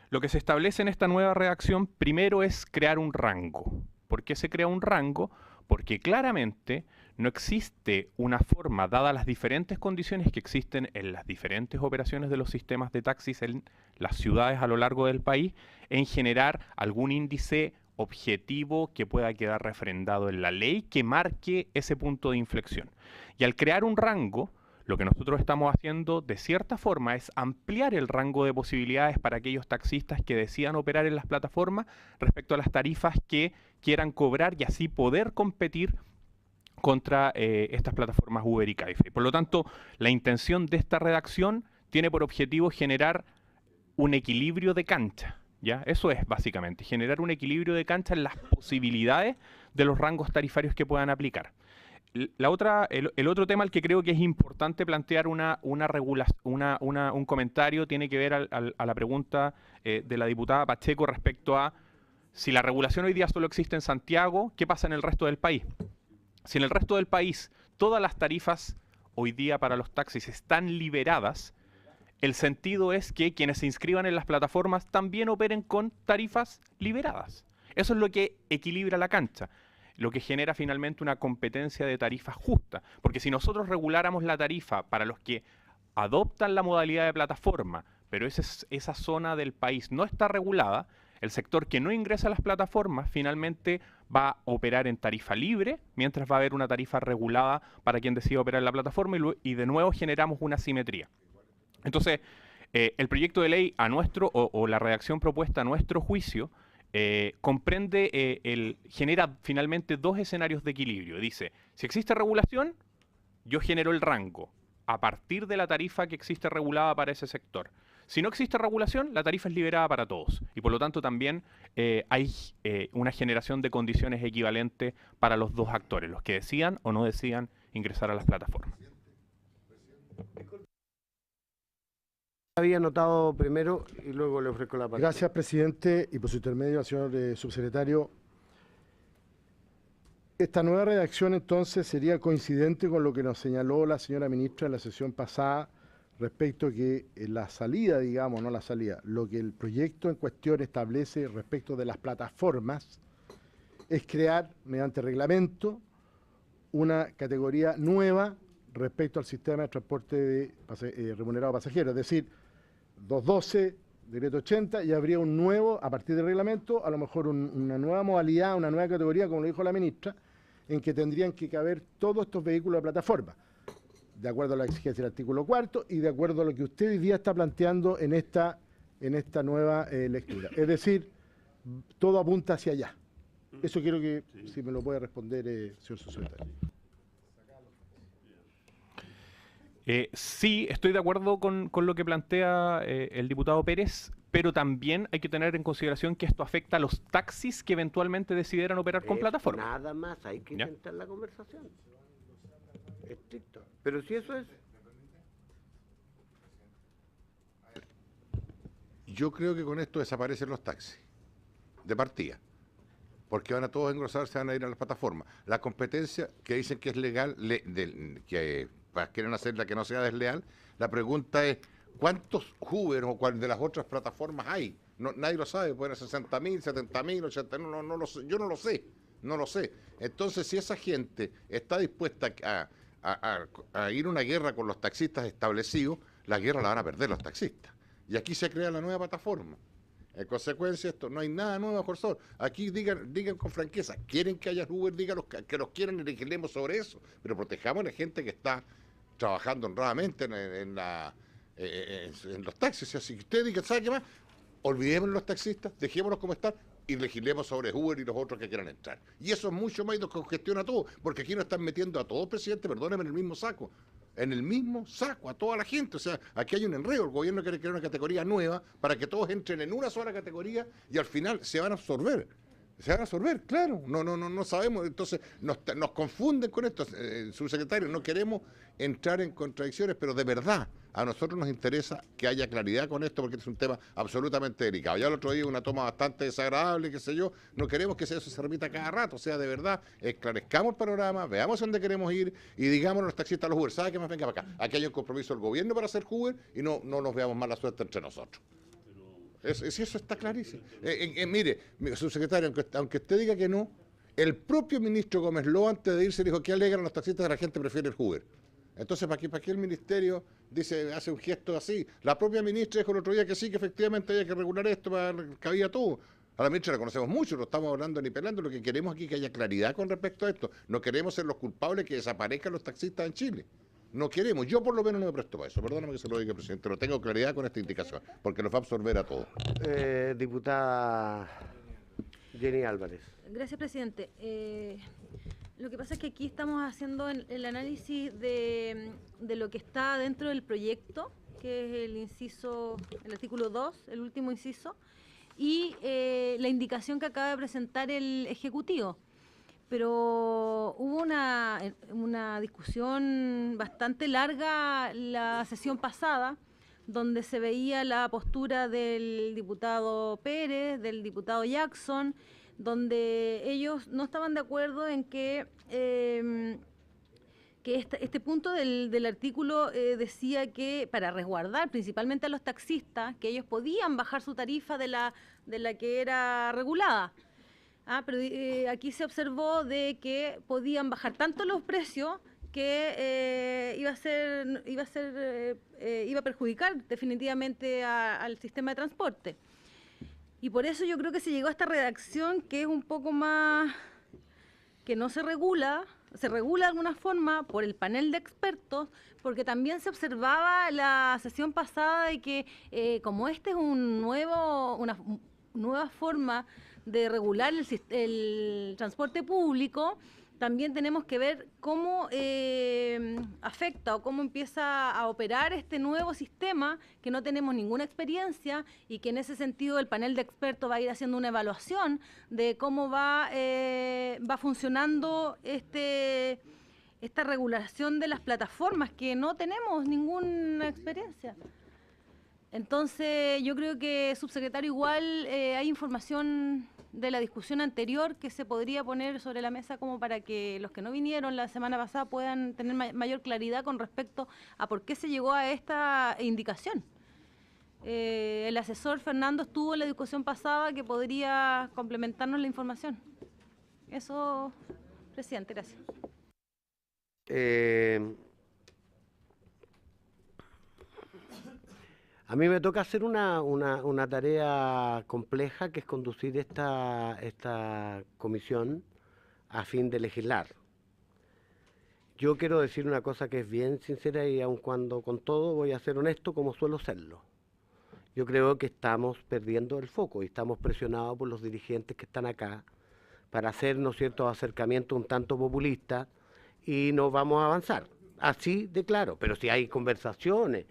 Lo que se establece en esta nueva redacción primero es crear un rango. ¿Por qué se crea un rango? Porque claramente no existe una forma, dadas las diferentes condiciones que existen en las diferentes operaciones de los sistemas de taxis en las ciudades a lo largo del país, en generar algún índice objetivo que pueda quedar refrendado en la ley que marque ese punto de inflexión. Y al crear un rango, lo que nosotros estamos haciendo de cierta forma es ampliar el rango de posibilidades para aquellos taxistas que decidan operar en las plataformas respecto a las tarifas que quieran cobrar y así poder competir contra estas plataformas Uber y Cabify. Por lo tanto, la intención de esta redacción tiene por objetivo generar un equilibrio de cancha, ¿ya? Eso es básicamente, generar un equilibrio de cancha en las posibilidades de los rangos tarifarios que puedan aplicar. El otro tema al que creo que es importante plantear un comentario tiene que ver a la pregunta de la diputada Pacheco respecto a si la regulación hoy día solo existe en Santiago, ¿qué pasa en el resto del país? Si en el resto del país todas las tarifas hoy día para los taxis están liberadas, el sentido es que quienes se inscriban en las plataformas también operen con tarifas liberadas. Eso es lo que equilibra la cancha, lo que genera finalmente una competencia de tarifas justa. Porque si nosotros reguláramos la tarifa para los que adoptan la modalidad de plataforma, pero esa zona del país no está regulada, el sector que no ingresa a las plataformas finalmente va a operar en tarifa libre, mientras va a haber una tarifa regulada para quien decida operar en la plataforma y de nuevo generamos una asimetría. Entonces, el proyecto de ley o la redacción propuesta a nuestro juicio genera finalmente dos escenarios de equilibrio. Dice, si existe regulación, yo genero el rango. a partir de la tarifa que existe regulada para ese sector. Si no existe regulación, la tarifa es liberada para todos y por lo tanto también hay una generación de condiciones equivalentes para los dos actores, los que decidan o no decidan ingresar a las plataformas.
Había anotado primero y luego le ofrezco la palabra.
Gracias, presidente, y por su intermedio al señor subsecretario. Esta nueva redacción entonces sería coincidente con lo que nos señaló la señora ministra en la sesión pasada respecto que la salida, digamos, no la salida, lo que el proyecto en cuestión establece respecto de las plataformas es crear, mediante reglamento, una categoría nueva respecto al sistema de transporte remunerado pasajero, es decir, 212, decreto 80, y habría un nuevo, a partir del reglamento, a lo mejor una nueva modalidad, una nueva categoría, como lo dijo la ministra, en que tendrían que caber todos estos vehículos de plataforma, de acuerdo a la exigencia del artículo 4 y de acuerdo a lo que usted hoy día está planteando en esta nueva lectura. Es decir, todo apunta hacia allá. Eso quiero que, si me lo puede responder, señor subsecretario.
Sí, estoy de acuerdo con lo que plantea el diputado Pérez, pero también hay que tener en consideración que esto afecta a los taxis que eventualmente decidieran operar con plataforma.
Nada más, hay que intentar la conversación. Estricto. Pero si eso es...
Yo creo que con esto desaparecen los taxis, de partida, porque van a todos engrosar, se van a ir a las plataformas. La competencia que dicen que es legal, que quieren hacerla que no sea desleal, la pregunta es, ¿cuántos Uber o cuál de las otras plataformas hay? No, nadie lo sabe, pueden ser 60.000, 70.000, 80.000, no lo sé, yo no lo sé. Entonces, si esa gente está dispuesta a ir a una guerra con los taxistas establecidos, la guerra la van a perder los taxistas. Y aquí se crea la nueva plataforma. En consecuencia, esto no hay nada nuevo bajo el sol. Aquí digan con franqueza, quieren que haya Uber, díganos que los quieran y legislemos sobre eso, pero protejamos a la gente que está trabajando honradamente en los taxis. O sea, si usted diga, ¿sabe qué más? Olvidemos los taxistas, dejémoslos como están y legislemos sobre Uber y los otros que quieran entrar. Y eso es mucho más y nos congestiona a todos, porque aquí nos están metiendo a todos, presidente, perdóneme, en el mismo saco. En el mismo saco, a toda la gente. O sea, aquí hay un enredo. El gobierno quiere crear una categoría nueva para que todos entren en una sola categoría y al final se van a absorber. Se van a absorber, claro. No sabemos. Entonces, nos confunden con esto. Subsecretario, no queremos entrar en contradicciones, pero de verdad, a nosotros nos interesa que haya claridad con esto porque este es un tema absolutamente delicado. Ya el otro día una toma bastante desagradable, qué sé yo. No queremos que eso se repita cada rato. O sea, de verdad, esclarezcamos el panorama, veamos dónde queremos ir y digamos a los taxistas, a los Uber, ¿sabe qué más? Venga para acá. Aquí hay un compromiso del gobierno para hacer Uber y no nos veamos mala suerte entre nosotros. Si eso está clarísimo. Mire, subsecretario, aunque usted diga que no, el propio ministro Gómez Ló, antes de irse, dijo que alegan los taxistas que la gente prefiere el Uber. Entonces, ¿para qué el ministerio hace un gesto así? La propia ministra dijo el otro día que sí, que efectivamente había que regular esto, que había todo. A la ministra la conocemos mucho, no estamos hablando ni pelando, lo que queremos aquí es que haya claridad con respecto a esto. No queremos ser los culpables que desaparezcan los taxistas en Chile. No queremos, yo por lo menos no me presto para eso. Perdóname que se lo diga, presidente, pero tengo claridad con esta indicación, porque nos va a absorber a todos.
Diputada Jenny Álvarez.
Gracias, presidente. Lo que pasa es que aquí estamos haciendo el análisis de lo que está dentro del proyecto, que es el artículo 2, el último inciso, y la indicación que acaba de presentar el Ejecutivo. Pero hubo una discusión bastante larga la sesión pasada, donde se veía la postura del diputado Pérez, del diputado Jackson, donde ellos no estaban de acuerdo en que este punto del artículo decía que para resguardar principalmente a los taxistas, que ellos podían bajar su tarifa de la que era regulada. Pero aquí se observó de que podían bajar tanto los precios que iba a perjudicar definitivamente al sistema de transporte. Y por eso yo creo que se llegó a esta redacción que es un poco más, que no se regula de alguna forma por el panel de expertos, porque también se observaba la sesión pasada de que como este es una nueva forma de regular el transporte público, también tenemos que ver cómo afecta o cómo empieza a operar este nuevo sistema, que no tenemos ninguna experiencia y que en ese sentido el panel de expertos va a ir haciendo una evaluación de cómo va funcionando esta regulación de las plataformas, que no tenemos ninguna experiencia. Entonces, yo creo que, subsecretario, igual hay información de la discusión anterior que se podría poner sobre la mesa como para que los que no vinieron la semana pasada puedan tener mayor claridad con respecto a por qué se llegó a esta indicación. El asesor Fernando estuvo en la discusión pasada, que podría complementarnos la información. Eso, presidente, gracias.
A mí me toca hacer una tarea compleja, que es conducir esta comisión a fin de legislar. Yo quiero decir una cosa que es bien sincera, y aun cuando con todo voy a ser honesto como suelo serlo. Yo creo que estamos perdiendo el foco y estamos presionados por los dirigentes que están acá para hacer, ¿no es cierto?, acercamientos un tanto populistas, y no vamos a avanzar. Así de claro, pero si hay conversaciones,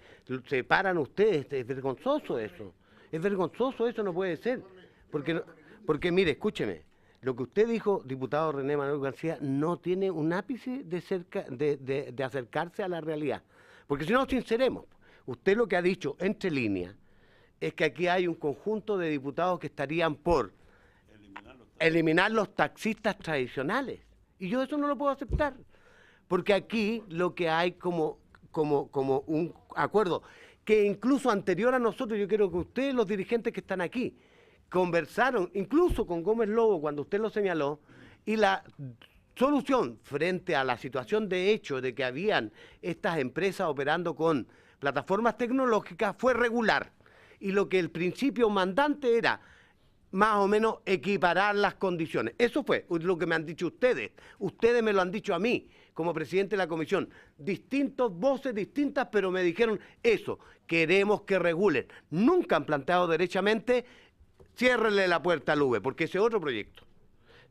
se paran ustedes, es vergonzoso eso, no puede ser, porque mire, escúcheme, lo que usted dijo, diputado René Manuel García, no tiene un ápice de acercarse a la realidad, porque si no, sinceremos, usted lo que ha dicho entre líneas es que aquí hay un conjunto de diputados que estarían por eliminar los taxistas tradicionales, y yo eso no lo puedo aceptar. Porque aquí lo que hay como un acuerdo, que incluso anterior a nosotros, yo creo que ustedes, los dirigentes que están aquí, conversaron, incluso con Gómez Lobo, cuando usted lo señaló, y la solución frente a la situación de hecho de que habían estas empresas operando con plataformas tecnológicas fue regular. Y lo que el principio mandante era más o menos equiparar las condiciones. Eso fue lo que me han dicho ustedes. Ustedes me lo han dicho a mí, como presidente de la comisión. Distintas voces distintas, pero me dijeron eso, queremos que regulen. Nunca han planteado derechamente, ciérrenle la puerta al V, porque ese es otro proyecto.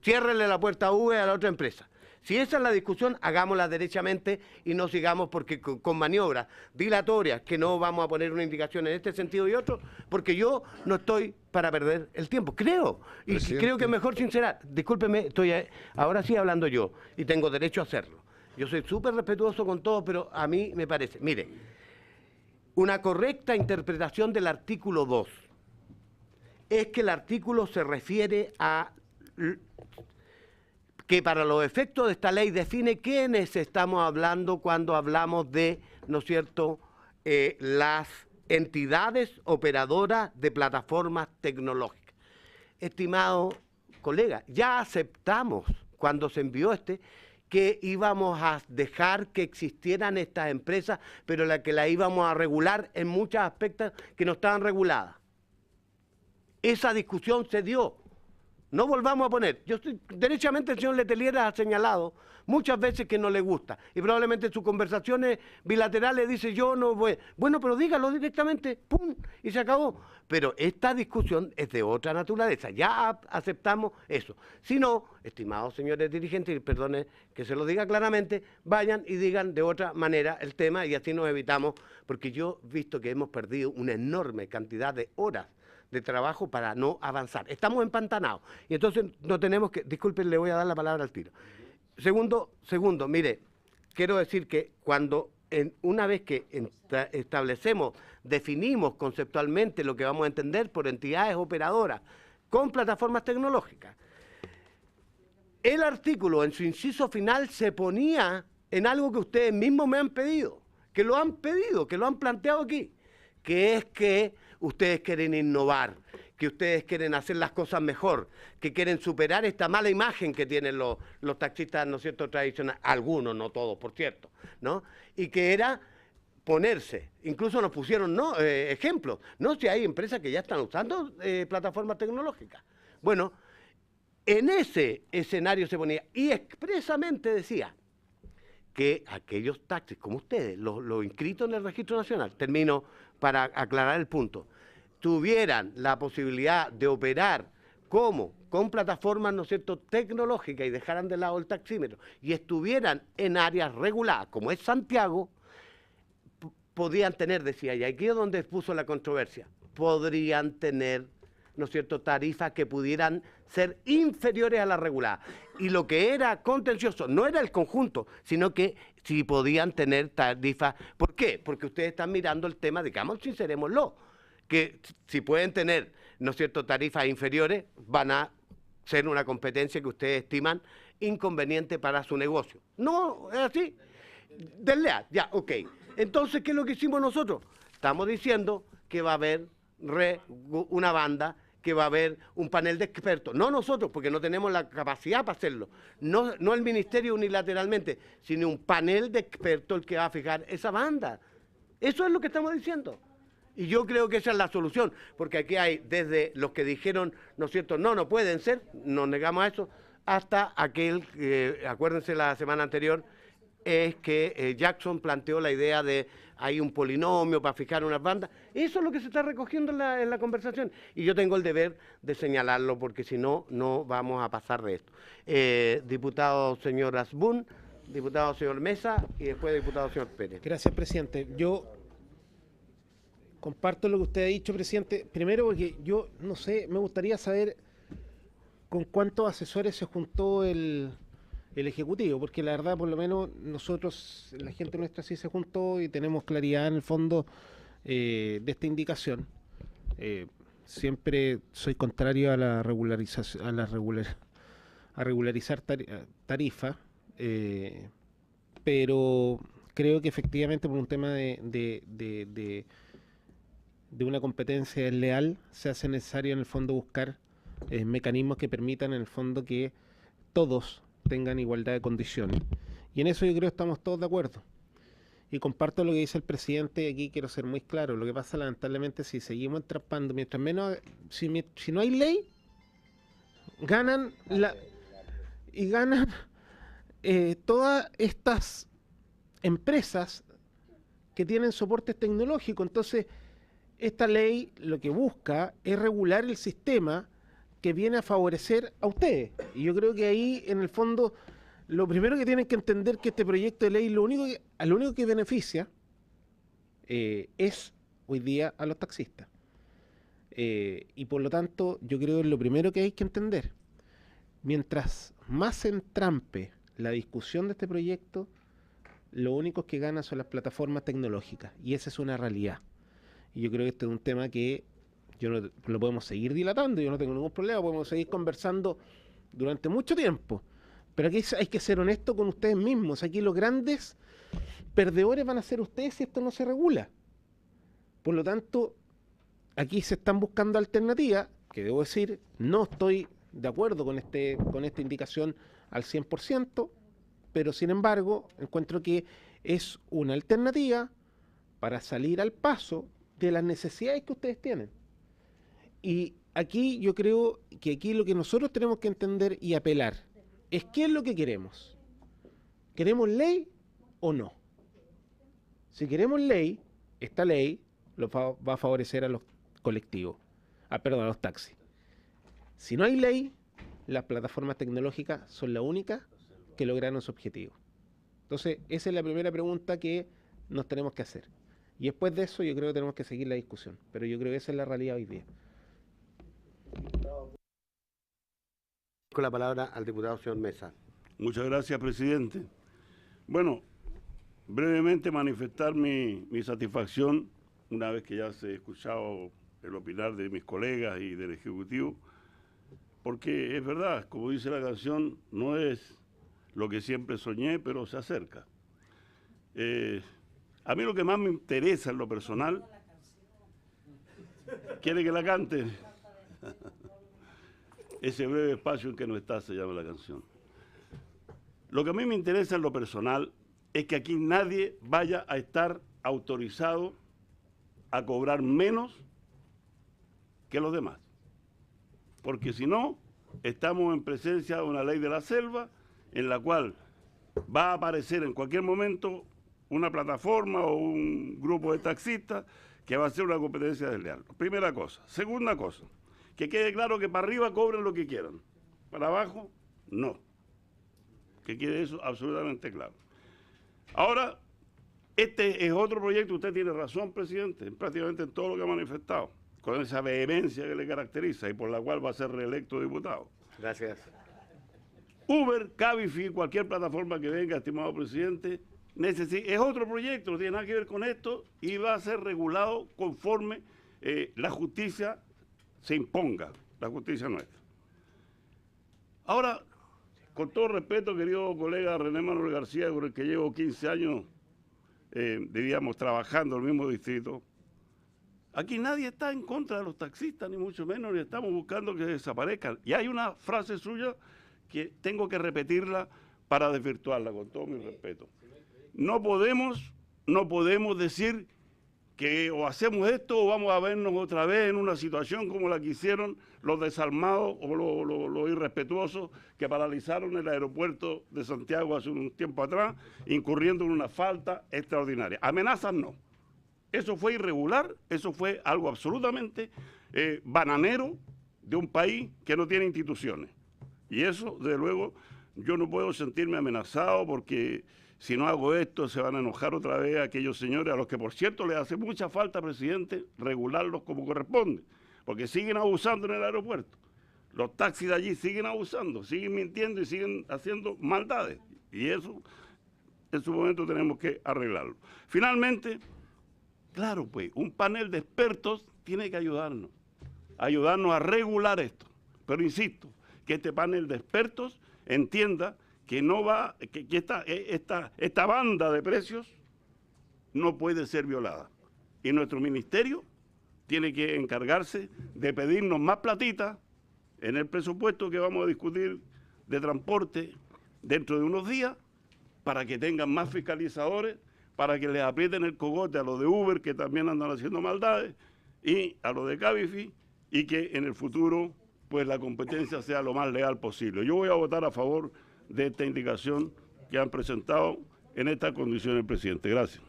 Ciérrenle la puerta a V a la otra empresa. Si esa es la discusión, hagámosla derechamente y no sigamos porque con maniobras dilatorias, que no vamos a poner una indicación en este sentido y otro, porque yo no estoy para perder el tiempo. Creo, y
Presidente,
creo que es mejor sincerar. Discúlpeme, estoy ahora sí hablando yo y tengo derecho a hacerlo. Yo soy súper respetuoso con todos, pero a mí me parece, mire, una correcta interpretación del artículo 2 es que el artículo se refiere a que para los efectos de esta ley define quiénes estamos hablando cuando hablamos de, ¿no es cierto?, las entidades operadoras de plataformas tecnológicas. Estimado colega, ya aceptamos cuando se envió que íbamos a dejar que existieran estas empresas, pero que la íbamos a regular en muchos aspectos que no estaban reguladas. Esa discusión se dio. No volvamos a poner. Derechamente el señor Letelier ha señalado muchas veces que no le gusta, y probablemente en sus conversaciones bilaterales dice yo no voy. Bueno, pero dígalo directamente, ¡pum!, y se acabó. Pero esta discusión es de otra naturaleza, ya aceptamos eso. Si no, estimados señores dirigentes, y perdone que se lo diga claramente, vayan y digan de otra manera el tema y así nos evitamos, porque yo he visto que hemos perdido una enorme cantidad de horas de trabajo para no avanzar. Estamos empantanados. Y entonces no tenemos que... Disculpen, le voy a dar la palabra al tiro. Segundo, mire, quiero decir que una vez que establecemos, definimos conceptualmente lo que vamos a entender por entidades operadoras con plataformas tecnológicas, el artículo en su inciso final se ponía en algo que ustedes mismos me han pedido, que lo han planteado aquí, que es que ustedes quieren innovar, que ustedes quieren hacer las cosas mejor, que quieren superar esta mala imagen que tienen los taxistas, ¿no es cierto?, tradicionales, algunos, no todos, por cierto, ¿no? Y que era ponerse, incluso nos pusieron ejemplos, ¿no? Si hay empresas que ya están usando plataformas tecnológicas. Bueno, en ese escenario se ponía, y expresamente decía, que aquellos taxis, como ustedes, los inscritos en el Registro Nacional, termino para aclarar el punto, tuvieran la posibilidad de operar como con plataformas, ¿no es cierto?, tecnológicas y dejaran de lado el taxímetro y estuvieran en áreas reguladas, como es Santiago, podrían tener, decía, y aquí es donde puso la controversia, podrían tener, ¿no es cierto?, tarifas que pudieran ser inferiores a las reguladas. Y lo que era contencioso no era el conjunto, sino que si podían tener tarifas. ¿Por qué? Porque ustedes están mirando el tema, digamos, sincerémoslo, que si pueden tener, ¿no es cierto?, tarifas inferiores, van a ser una competencia que ustedes estiman inconveniente para su negocio. No, es así. Desleal, ya, ok. Entonces, ¿qué es lo que hicimos nosotros? Estamos diciendo que va a haber una banda, que va a haber un panel de expertos. No nosotros, porque no tenemos la capacidad para hacerlo. No el ministerio unilateralmente, sino un panel de expertos el que va a fijar esa banda. Eso es lo que estamos diciendo. Y yo creo que esa es la solución, porque aquí hay desde los que dijeron, ¿no es cierto?, no pueden ser, nos negamos a eso, hasta aquel, acuérdense la semana anterior, es que Jackson planteó la idea de hay un polinomio para fijar unas bandas. Eso es lo que se está recogiendo en la conversación. Y yo tengo el deber de señalarlo, porque si no, no vamos a pasar de esto. Diputado señor Asbun, diputado señor Mesa y después diputado señor Pérez.
Gracias, presidente. Yo comparto lo que usted ha dicho, presidente. Primero porque yo, no sé, me gustaría saber con cuántos asesores se juntó el Ejecutivo, porque la verdad, por lo menos nosotros, la gente nuestra sí se juntó y tenemos claridad en el fondo de esta indicación. Siempre soy contrario a la regularización, a regularizar tarifas, pero creo que efectivamente por un tema de una competencia desleal se hace necesario en el fondo buscar mecanismos que permitan en el fondo que todos tengan igualdad de condiciones. Y en eso yo creo que estamos todos de acuerdo. Y comparto lo que dice el presidente, y aquí quiero ser muy claro. Lo que pasa, lamentablemente, si seguimos entrampando, mientras menos, si no hay ley, ganan todas estas empresas que tienen soportes tecnológicos. Entonces, esta ley lo que busca es regular el sistema que viene a favorecer a ustedes. Y yo creo que ahí, en el fondo, lo primero que tienen que entender que este proyecto de ley, lo único que beneficia es hoy día a los taxistas. Y por lo tanto, yo creo que lo primero que hay que entender, mientras más se entrampe la discusión de este proyecto, lo único que ganan son las plataformas tecnológicas. Y esa es una realidad. Y yo creo que este es un tema que lo podemos seguir dilatando, yo no tengo ningún problema, podemos seguir conversando durante mucho tiempo, pero aquí hay que ser honesto con ustedes mismos. Aquí los grandes perdedores van a ser ustedes si esto no se regula. Por lo tanto, aquí se están buscando alternativas, que debo decir, no estoy de acuerdo con esta indicación al 100%, pero sin embargo, encuentro que es una alternativa para salir al paso de las necesidades que ustedes tienen. Y aquí yo creo que aquí lo que nosotros tenemos que entender y apelar es qué es lo que queremos. ¿Queremos ley o no? Si queremos ley, esta ley va a favorecer a los colectivos, a los taxis. Si no hay ley, las plataformas tecnológicas son las únicas que lograron su objetivo. Entonces, esa es la primera pregunta que nos tenemos que hacer. Y después de eso yo creo que tenemos que seguir la discusión. Pero yo creo que esa es la realidad hoy día.
Con la palabra al diputado señor Mesa.
Muchas gracias, presidente. Bueno, brevemente manifestar mi satisfacción, una vez que ya se ha escuchado el opinar de mis colegas y del Ejecutivo, porque es verdad, como dice la canción, no es lo que siempre soñé, pero se acerca. A mí lo que más me interesa en lo personal... ¿Quiere que la cante? Ese breve espacio en que no está se llama la canción. Lo que a mí me interesa en lo personal es que aquí nadie vaya a estar autorizado a cobrar menos que los demás. Porque si no, estamos en presencia de una ley de la selva en la cual va a aparecer en cualquier momento una plataforma o un grupo de taxistas que va a hacer una competencia desleal. Primera cosa. Segunda cosa, Que quede claro que para arriba cobren lo que quieran, para abajo, no. Que quede eso absolutamente claro. Ahora, este es otro proyecto, usted tiene razón, presidente, prácticamente en todo lo que ha manifestado, con esa vehemencia que le caracteriza y por la cual va a ser reelecto diputado.
Gracias.
Uber, Cabify, cualquier plataforma que venga, estimado presidente, es otro proyecto, no tiene nada que ver con esto y va a ser regulado conforme la justicia se imponga, la justicia nuestra. Ahora, con todo respeto, querido colega René Manuel García, con el que llevo 15 años, diríamos, trabajando en el mismo distrito, aquí nadie está en contra de los taxistas, ni mucho menos, ni estamos buscando que desaparezcan. Y hay una frase suya que tengo que repetirla para desvirtuarla, con todo mi respeto. No podemos decir que o hacemos esto o vamos a vernos otra vez en una situación como la que hicieron los desalmados o los irrespetuosos que paralizaron el aeropuerto de Santiago hace un tiempo atrás, incurriendo en una falta extraordinaria. Amenazas no. Eso fue irregular, eso fue algo absolutamente bananero de un país que no tiene instituciones. Y eso, desde luego, yo no puedo sentirme amenazado porque si no hago esto se van a enojar otra vez aquellos señores a los que, por cierto, les hace mucha falta, presidente, regularlos como corresponde, porque siguen abusando en el aeropuerto. Los taxis de allí siguen abusando, siguen mintiendo y siguen haciendo maldades. Y eso, en su momento, tenemos que arreglarlo. Finalmente, claro, pues, un panel de expertos tiene que ayudarnos a regular esto. Pero insisto, que este panel de expertos entienda que no va, que esta banda de precios no puede ser violada. Y nuestro ministerio tiene que encargarse de pedirnos más platita en el presupuesto que vamos a discutir de transporte dentro de unos días, para que tengan más fiscalizadores, para que les aprieten el cogote a los de Uber, que también andan haciendo maldades, y a los de Cabify, y que en el futuro pues la competencia sea lo más leal posible. Yo voy a votar a favor de esta indicación que han presentado en estas condiciones, presidente. Gracias.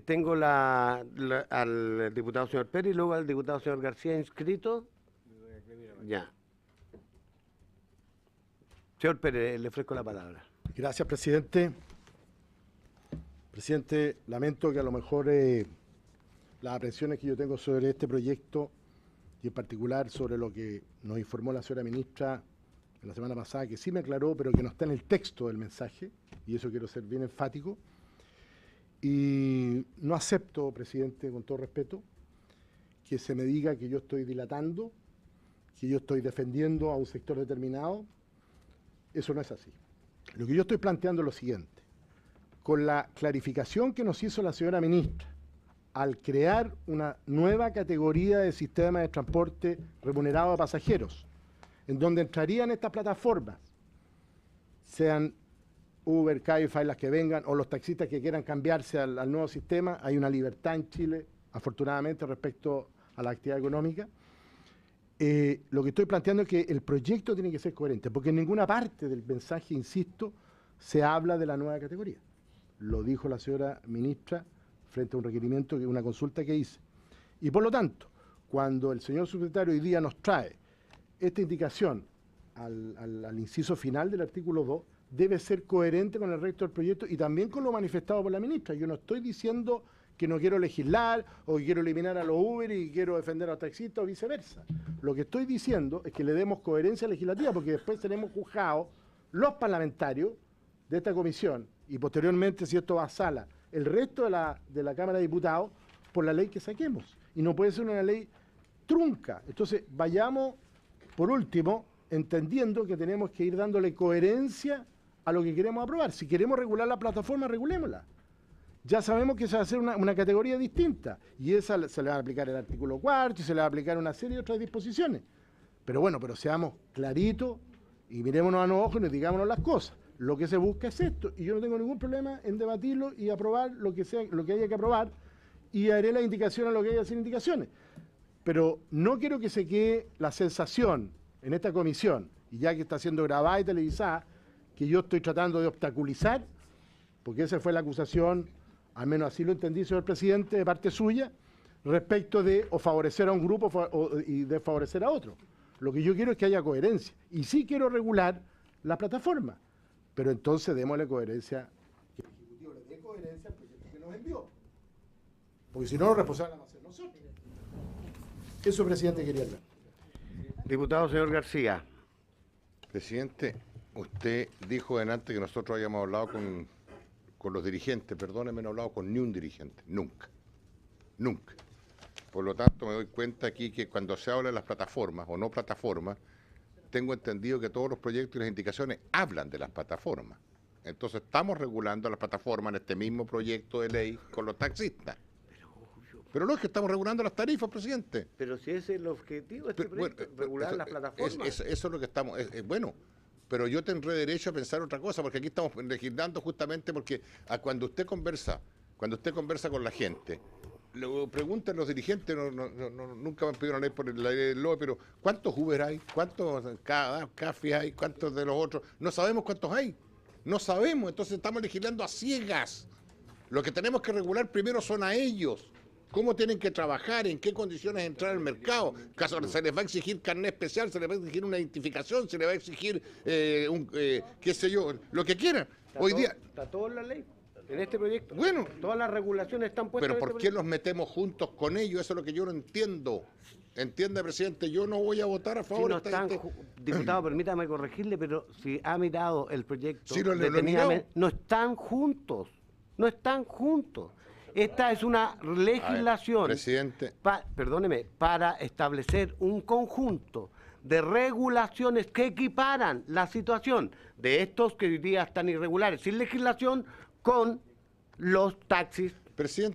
Tengo al diputado señor Pérez y luego al diputado señor García inscrito. Ya. Señor Pérez, le ofrezco la palabra.
Gracias, presidente. Presidente, lamento que a lo mejor las aprensiones que yo tengo sobre este proyecto y en particular sobre lo que nos informó la señora ministra en la semana pasada, que sí me aclaró, pero que no está en el texto del mensaje, y eso quiero ser bien enfático. Y no acepto, presidente, con todo respeto, que se me diga que yo estoy dilatando, que yo estoy defendiendo a un sector determinado. Eso no es así. Lo que yo estoy planteando es lo siguiente. Con la clarificación que nos hizo la señora ministra, al crear una nueva categoría de sistema de transporte remunerado a pasajeros, en donde entrarían estas plataformas, sean Uber, Cabify, las que vengan, o los taxistas que quieran cambiarse al nuevo sistema. Hay una libertad en Chile, afortunadamente, respecto a la actividad económica. Lo que estoy planteando es que el proyecto tiene que ser coherente, porque en ninguna parte del mensaje, insisto, se habla de la nueva categoría. Lo dijo la señora ministra frente a un requerimiento, una consulta que hice. Y por lo tanto, cuando el señor subsecretario hoy día nos trae esta indicación al inciso final del artículo 2, debe ser coherente con el resto del proyecto y también con lo manifestado por la ministra. Yo no estoy diciendo que no quiero legislar o que quiero eliminar a los Uber y quiero defender a los taxistas o viceversa. Lo que estoy diciendo es que le demos coherencia legislativa, porque después tenemos juzgados los parlamentarios de esta comisión y posteriormente, si esto va a sala, el resto de la Cámara de Diputados por la ley que saquemos. Y no puede ser una ley trunca. Entonces, vayamos, por último, entendiendo que tenemos que ir dándole coherencia a lo que queremos aprobar. Si queremos regular la plataforma, regulémosla. Ya sabemos que se va a hacer una categoría distinta, y esa se le va a aplicar el artículo 4 y se le va a aplicar una serie de otras disposiciones. Pero bueno, pero seamos claritos y mirémonos a los ojos y nos digámonos las cosas. Lo que se busca es esto, y yo no tengo ningún problema en debatirlo y aprobar lo que haya que aprobar, y haré la indicación a lo que haya que hacer indicaciones. Pero no quiero que se quede la sensación en esta comisión, y ya que está siendo grabada y televisada, que yo estoy tratando de obstaculizar, porque esa fue la acusación al menos así lo entendí, señor presidente, de parte suya, respecto de o favorecer a un grupo y desfavorecer a otro. Lo que yo quiero es que haya coherencia. Y sí quiero regular la plataforma, pero entonces démosle coherencia, que el Ejecutivo le dé coherencia al proyecto que nos envió. Porque si no, los responsables vamos a ser nosotros. Eso, presidente, quería hablar.
Diputado, señor García.
Presidente, usted dijo delante que nosotros habíamos hablado con los dirigentes. Perdóneme, no he hablado con ni un dirigente. Nunca. Nunca. Por lo tanto, me doy cuenta aquí que cuando se habla de las plataformas o no plataformas, tengo entendido que todos los proyectos y las indicaciones hablan de las plataformas. Entonces, estamos regulando las plataformas en este mismo proyecto de ley con los taxistas. Pero no es que estamos regulando las tarifas, presidente.
Pero si ese es el objetivo de este proyecto, regular las plataformas.
Eso es lo que estamos... bueno, pero yo tendré derecho a pensar otra cosa, porque aquí estamos legislando justamente porque cuando usted conversa con la gente, le preguntan los dirigentes, nunca me han pedido una ley por la ley del LOE, pero ¿cuántos Uber hay? ¿Cuántos cafés hay? ¿Cuántos de los otros? No sabemos cuántos hay. No sabemos, entonces estamos legislando a ciegas. Lo que tenemos que regular primero son a ellos. ¿Cómo tienen que trabajar? ¿En qué condiciones entrar al mercado? ¿Se les va a exigir carnet especial? ¿Se les va a exigir una identificación? ¿Se les va a exigir, qué sé yo, lo que quieran? Hoy día...
Está todo en la ley, en este proyecto.
Bueno.
Todas las regulaciones están puestas
Pero
en
¿por
este
qué
proyecto?
los metemos juntos con ellos? Eso es lo que yo no entiendo. Entiende, presidente, yo no voy a votar a favor
Si no
de
están, diputado, permítame corregirle, pero si ha mirado el proyecto,
Sí, lo he
detenidamente,
mirado.
no están juntos. No están juntos. Esta es una legislación,
presidente.
perdóneme, para establecer un conjunto de regulaciones que equiparan la situación de estos que hoy día están irregulares sin legislación con los taxis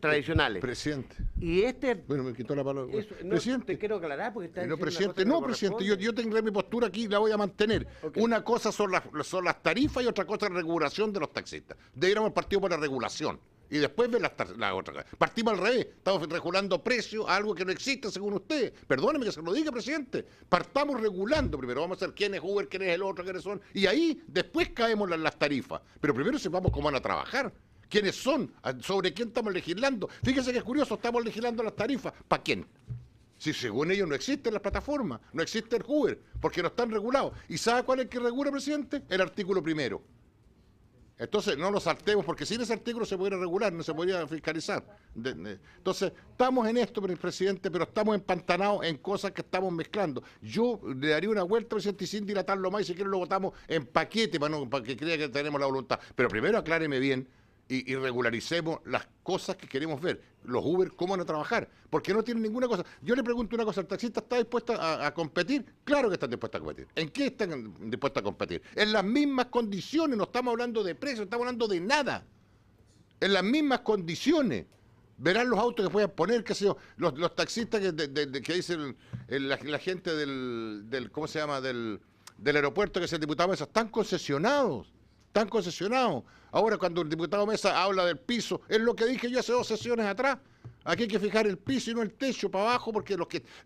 tradicionales.
Presidente.
Y
Bueno, me quitó la palabra.
no,
Presidente.
te quiero aclarar porque está
No,
diciendo
presidente,
una
no,
cosa que
presidente,
corresponde.
yo tendré mi postura aquí y la voy a mantener. Una cosa son las tarifas y otra cosa es la regulación de los taxistas. Deberíamos partir por la regulación y después ver la otra cosa. Partimos al revés, estamos regulando precios a algo que no existe según usted. Perdóneme que se lo diga, presidente. Partamos regulando primero, vamos a ver quién es Uber, quién es el otro, quiénes son, y ahí después caemos en las tarifas. Pero primero sepamos cómo van a trabajar. ¿Quiénes son? ¿Sobre quién estamos legislando? Fíjense que es curioso, estamos legislando las tarifas. ¿Para quién? Si según ellos no existen las plataformas, no existe el Uber, porque no están regulados. ¿Y sabe cuál es el que regula, presidente? El artículo 1. Entonces, no nos saltemos, porque sin ese artículo se podría regular, no se podría fiscalizar. Entonces, estamos en esto, presidente, pero estamos empantanados en cosas que estamos mezclando. Yo le daría una vuelta, presidente, y sin dilatarlo más, y si quiere lo votamos en paquete para que crea que tenemos la voluntad. Pero primero acláreme bien y regularicemos las cosas que queremos ver. Los Uber, ¿cómo van a trabajar? Porque no tienen ninguna cosa. Yo le pregunto una cosa, ¿el taxista está dispuesto a competir? Claro que están dispuestos a competir. ¿En qué están dispuestos a competir? En las mismas condiciones, no estamos hablando de precios, estamos hablando de nada. En las mismas condiciones. Verán los autos que puedan poner, qué sé yo, los taxistas que dicen la gente del ¿cómo se llama? Del aeropuerto, que es el diputado Mesa, están concesionados. Están concesionados. Ahora, cuando el diputado Mesa habla del piso, es lo que dije yo hace 2 sesiones atrás. Aquí hay que fijar el piso y no el techo para abajo, porque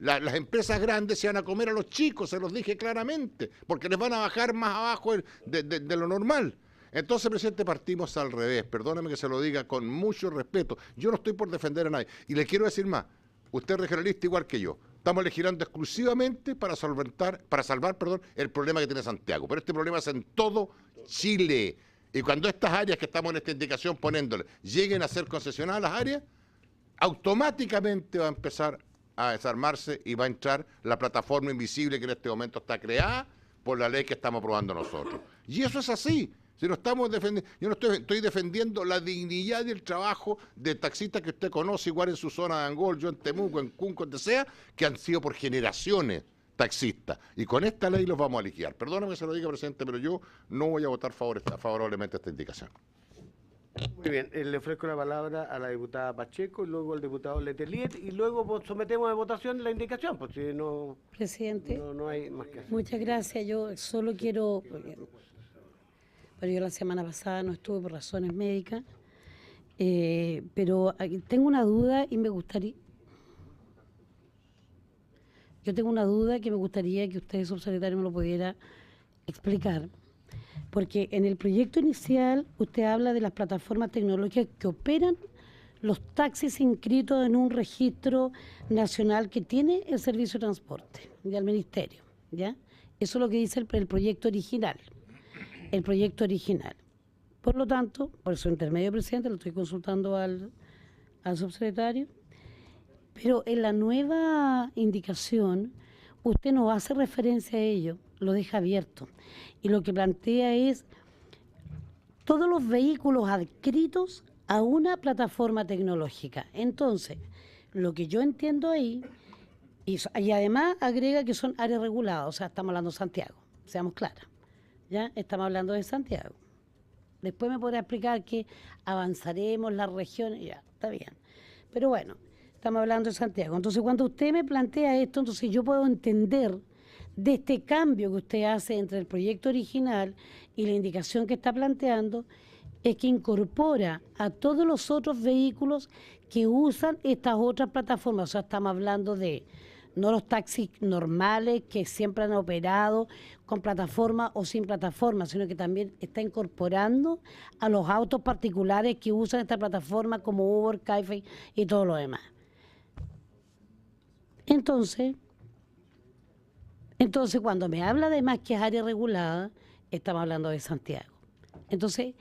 las empresas grandes se van a comer a los chicos, se los dije claramente, porque les van a bajar más abajo de lo normal. Entonces, presidente, partimos al revés. Perdóneme que se lo diga con mucho respeto. Yo no estoy por defender a nadie. Y le quiero decir más. Usted es regionalista igual que yo. Estamos legislando exclusivamente para salvar el problema que tiene Santiago. Pero este problema es en todo Chile. Y cuando estas áreas que estamos en esta indicación poniéndole lleguen a ser concesionadas las áreas, automáticamente va a empezar a desarmarse y va a entrar la plataforma invisible que en este momento está creada por la ley que estamos aprobando nosotros. Y eso es así. Si no estamos defendiendo, yo no estoy defendiendo la dignidad del trabajo de taxistas que usted conoce, igual en su zona de Angol, yo en Temuco, en Cunco, donde sea, que han sido por generaciones taxistas. Y con esta ley los vamos a liquidar. Perdóname que se lo diga, presidente, pero yo no voy a votar favorablemente a esta indicación.
Muy bien, le ofrezco la palabra a la diputada Pacheco, y luego al diputado Letelier, y luego sometemos a votación la indicación, porque no,
Presidente,
no hay más que hacer.
muchas gracias. Yo solo quiero, pero yo la semana pasada no estuve por razones médicas, pero tengo una duda y me gustaría... Yo tengo una duda que me gustaría que usted, subsecretario, me lo pudiera explicar. Porque en el proyecto inicial usted habla de las plataformas tecnológicas que operan los taxis inscritos en un registro nacional que tiene el Servicio de Transporte y al Ministerio, ¿ya? Eso es lo que dice el proyecto original. El proyecto original. Por lo tanto, por su intermedio, presidente, lo estoy consultando al subsecretario, pero en la nueva indicación usted no hace referencia a ello, lo deja abierto. Y lo que plantea es todos los vehículos adscritos a una plataforma tecnológica. Entonces, lo que yo entiendo ahí, y además agrega que son áreas reguladas, o sea, estamos hablando de Santiago, seamos claras, ¿ya? Estamos hablando de Santiago. Después me podrá explicar que avanzaremos las regiones, ya, está bien. Pero bueno, estamos hablando de Santiago. Entonces, cuando usted me plantea esto, entonces yo puedo entender de este cambio que usted hace entre el proyecto original y la indicación que está planteando, es que incorpora a todos los otros vehículos que usan estas otras plataformas. O sea, estamos hablando de no los taxis normales que siempre han operado con plataforma o sin plataforma, sino que también está incorporando a los autos particulares que usan esta plataforma como Uber, Cabify y todo lo demás. Entonces, cuando me habla de más que es área regulada, estamos hablando de Santiago. Entonces,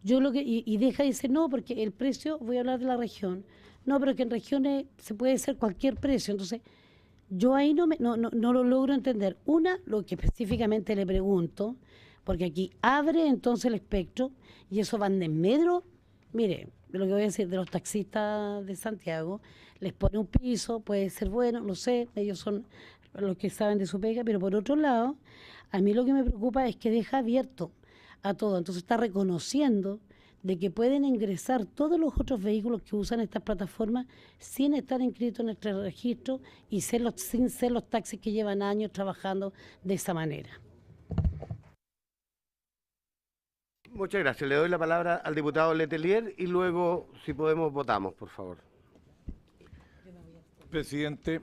yo lo que, y deja de decir, no, porque el precio, voy a hablar de la región, no, pero que en regiones se puede hacer cualquier precio. Entonces, yo ahí no lo logro entender. Una, lo que específicamente le pregunto, porque aquí abre entonces el espectro, y eso van de medro, mire, de lo que voy a decir de los taxistas de Santiago, les pone un piso, puede ser bueno, no sé, ellos son los que saben de su pega, pero por otro lado, a mí lo que me preocupa es que deja abierto a todo, entonces está reconociendo de que pueden ingresar todos los otros vehículos que usan estas plataformas sin estar inscritos en nuestro registro y sin ser los taxis que llevan años trabajando de esa manera.
Muchas gracias. Le doy la palabra al diputado Letelier y luego, si podemos, votamos, por favor.
Presidente,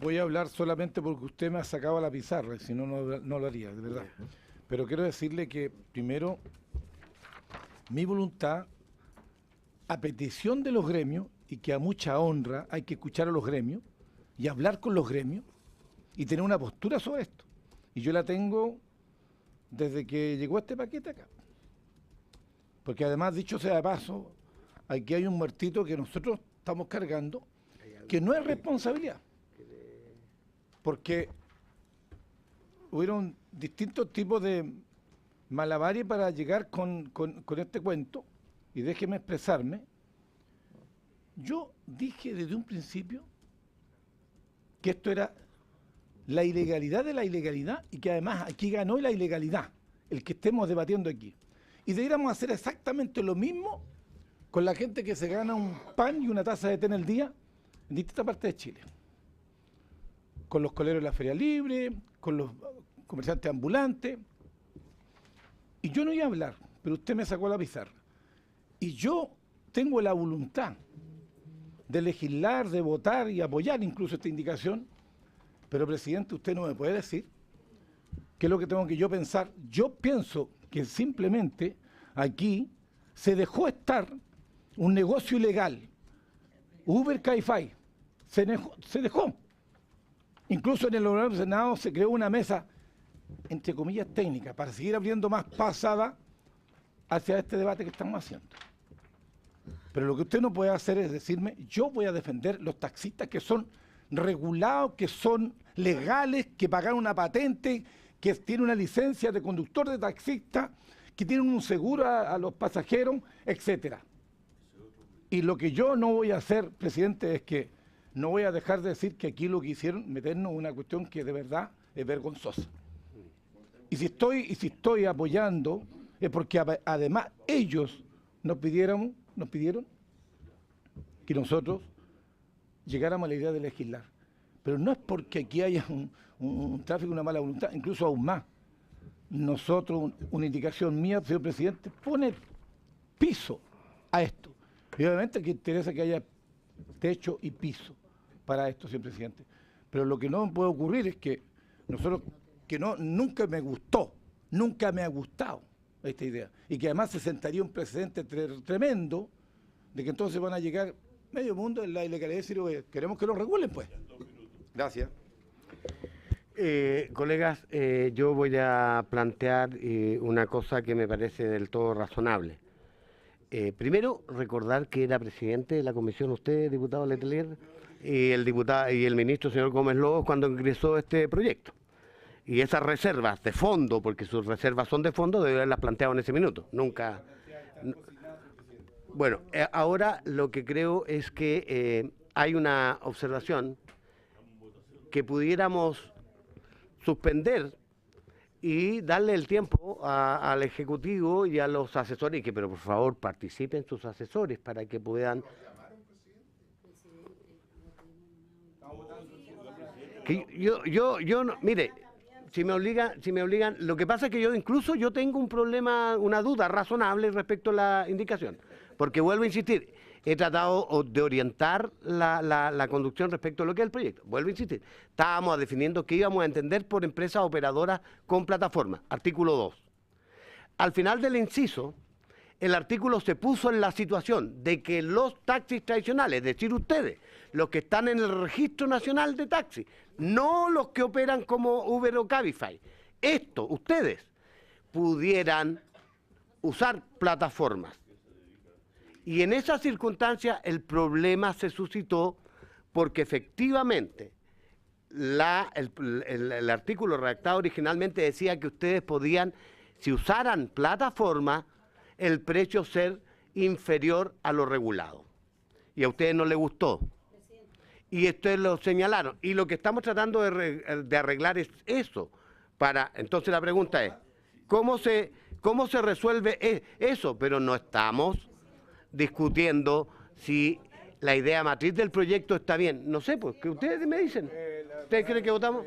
voy a hablar solamente porque usted me ha sacado a la pizarra, si no, no lo haría, de verdad. Pero quiero decirle que, primero, mi voluntad, a petición de los gremios, y que a mucha honra hay que escuchar a los gremios, y hablar con los gremios, y tener una postura sobre esto. Y yo la tengo desde que llegó este paquete acá. Porque además, dicho sea de paso, aquí hay un muertito que nosotros estamos cargando, que no es responsabilidad. Porque hubieron distintos tipos de malabares para llegar con este cuento, y déjeme expresarme. Yo dije desde un principio que esto era la ilegalidad de la ilegalidad, y que además aquí ganó la ilegalidad, el que estemos debatiendo aquí. Y deberíamos hacer exactamente lo mismo con la gente que se gana un pan y una taza de té en el día en distintas partes de Chile. Con los coleros de la Feria Libre, con los comerciantes ambulantes. Y yo no iba a hablar, pero usted me sacó la pizarra. Y yo tengo la voluntad de legislar, de votar y apoyar incluso esta indicación, pero, presidente, usted no me puede decir qué es lo que tengo que yo pensar. Yo pienso que simplemente aquí se dejó estar un negocio ilegal. Uber, Cabify, se dejó. Incluso en el Honorable Senado se creó una mesa, entre comillas, técnica, para seguir abriendo más pasada hacia este debate que estamos haciendo. Pero lo que usted no puede hacer es decirme, yo voy a defender los taxistas que son regulados, que son legales, que pagaron una patente, que tienen una licencia de conductor de taxista, que tienen un seguro a los pasajeros, etcétera. Y lo que yo no voy a hacer, presidente, es que no voy a dejar de decir que aquí lo que hicieron, meternos en una cuestión que de verdad es vergonzosa. Y si estoy apoyando, es porque además ellos nos pidieron que nosotros llegáramos a la idea de legislar. Pero no es porque aquí haya un tráfico, una mala voluntad, incluso aún más. Nosotros, una indicación mía, señor presidente, pone piso a esto. Y obviamente que interesa que haya techo y piso para esto, señor presidente. Pero lo que no puede ocurrir es que nosotros, nunca me gustó, nunca me ha gustado esta idea. Y que además se sentaría un precedente tremendo de que entonces van a llegar medio mundo en la ilegalidad y decir, oye, queremos que lo regulen, pues.
Gracias. Colegas, yo voy a plantear una cosa que me parece del todo razonable. Primero, recordar que era presidente de la comisión usted, diputado Letelier, y el ministro señor Gómez Lobos cuando ingresó este proyecto. Y esas reservas de fondo, porque sus reservas son de fondo, debe haberlas planteado en ese minuto. Nunca. Bueno, ahora lo que creo es que hay una observación que pudiéramos suspender y darle el tiempo al Ejecutivo y a los asesores, y que, pero por favor participen sus asesores para que puedan... Que yo no, mire, si me obligan, lo que pasa es que yo tengo un problema, una duda razonable respecto a la indicación, porque vuelvo a insistir, he tratado de orientar la conducción respecto a lo que es el proyecto. Vuelvo a insistir, estábamos definiendo qué íbamos a entender por empresas operadoras con plataforma, artículo 2. Al final del inciso, el artículo se puso en la situación de que los taxis tradicionales, es decir, ustedes, los que están en el Registro Nacional de Taxis, no los que operan como Uber o Cabify, ustedes pudieran usar plataformas. Y en esa circunstancia el problema se suscitó porque efectivamente el artículo redactado originalmente decía que ustedes podían, si usaran plataforma, el precio ser inferior a lo regulado. Y a ustedes no les gustó. Y ustedes lo señalaron. Y lo que estamos tratando de arreglar es eso. Entonces la pregunta es, ¿cómo se resuelve eso? Pero no estamos discutiendo si la idea matriz del proyecto está bien. No sé, pues, que ustedes me dicen. ¿Ustedes creen que votamos?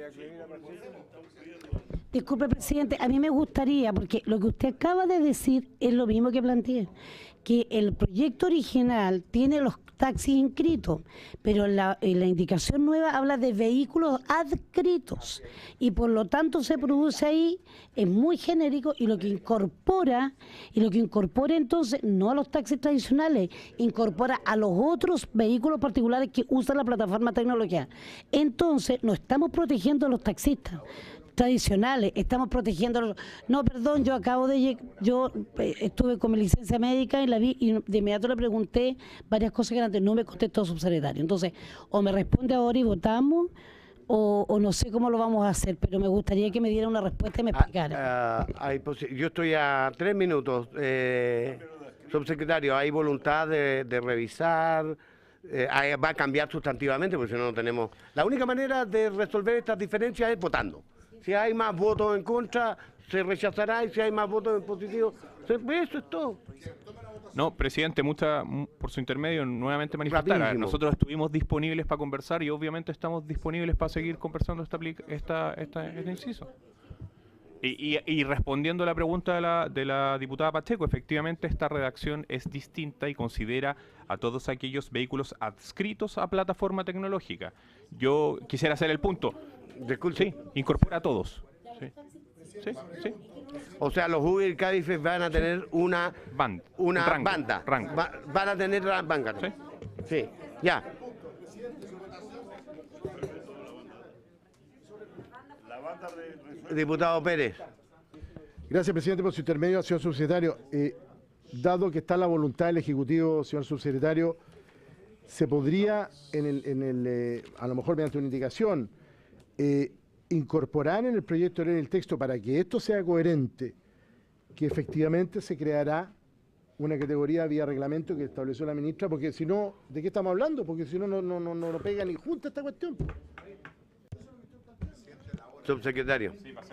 Disculpe, presidente, a mí me gustaría, porque lo que usted acaba de decir es lo mismo que planteé, que el proyecto original tiene los taxis inscritos, pero la indicación nueva habla de vehículos adscritos y por lo tanto se produce ahí, es muy genérico y lo que incorpora entonces no a los taxis tradicionales, incorpora a los otros vehículos particulares que usan la plataforma tecnológica. Entonces no estamos protegiendo a los taxistas tradicionales, estamos protegiendo. No, perdón, yo estuve con mi licencia médica y la vi y de inmediato le pregunté varias cosas que antes no me contestó el subsecretario. Entonces, o me responde ahora y votamos, o no sé cómo lo vamos a hacer, pero me gustaría que me diera una respuesta y me explicara.
Yo estoy a 3 minutos. Subsecretario, ¿hay voluntad de revisar? Va a cambiar sustantivamente, porque si no, no tenemos... La única manera de resolver estas diferencias es votando. Si hay más votos en contra, se rechazará, y si hay más votos en positivo, eso es todo.
No, presidente, por su intermedio, nuevamente manifestar. Nosotros estuvimos disponibles para conversar y obviamente estamos disponibles para seguir conversando este inciso. Y respondiendo a la pregunta de la diputada Pacheco, efectivamente esta redacción es distinta y considera a todos aquellos vehículos adscritos a plataforma tecnológica. Yo quisiera hacer el punto.
Disculpe.
Sí, incorpora a todos. Sí.
O sea, los Uber y Cabify van a tener una banda. Van a tener banda. Sí, ya. Diputado Pérez.
Gracias, presidente, por su intermedio, señor subsecretario. Dado que está la voluntad del Ejecutivo, señor subsecretario, se podría, a lo mejor mediante una indicación, incorporar en el proyecto de ley el texto para que esto sea coherente, que efectivamente se creará una categoría vía reglamento que estableció la ministra, porque si no, ¿de qué estamos hablando? Porque si no, no pega ni junta esta cuestión.
Subsecretario.
Sí, para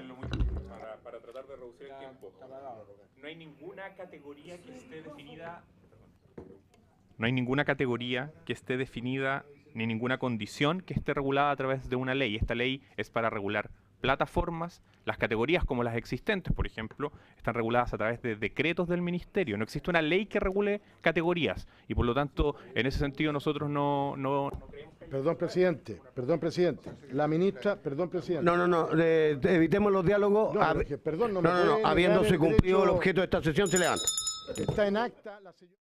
tratar de reducir el tiempo. No hay ninguna categoría que esté definida. No hay ninguna categoría que esté definida ni ninguna condición que esté regulada a través de una ley. Esta ley es para regular plataformas, las categorías como las existentes, por ejemplo, están reguladas a través de decretos del Ministerio. No existe una ley que regule categorías y por lo tanto, en ese sentido nosotros no
Perdón, presidente. La ministra, perdón, presidente.
No, evitemos los diálogos.
No, Jorge, perdón, no me puede negar
habiéndose
el
cumplido el
derecho.
objeto de esta sesión, se levanta.
Está en acta la señora.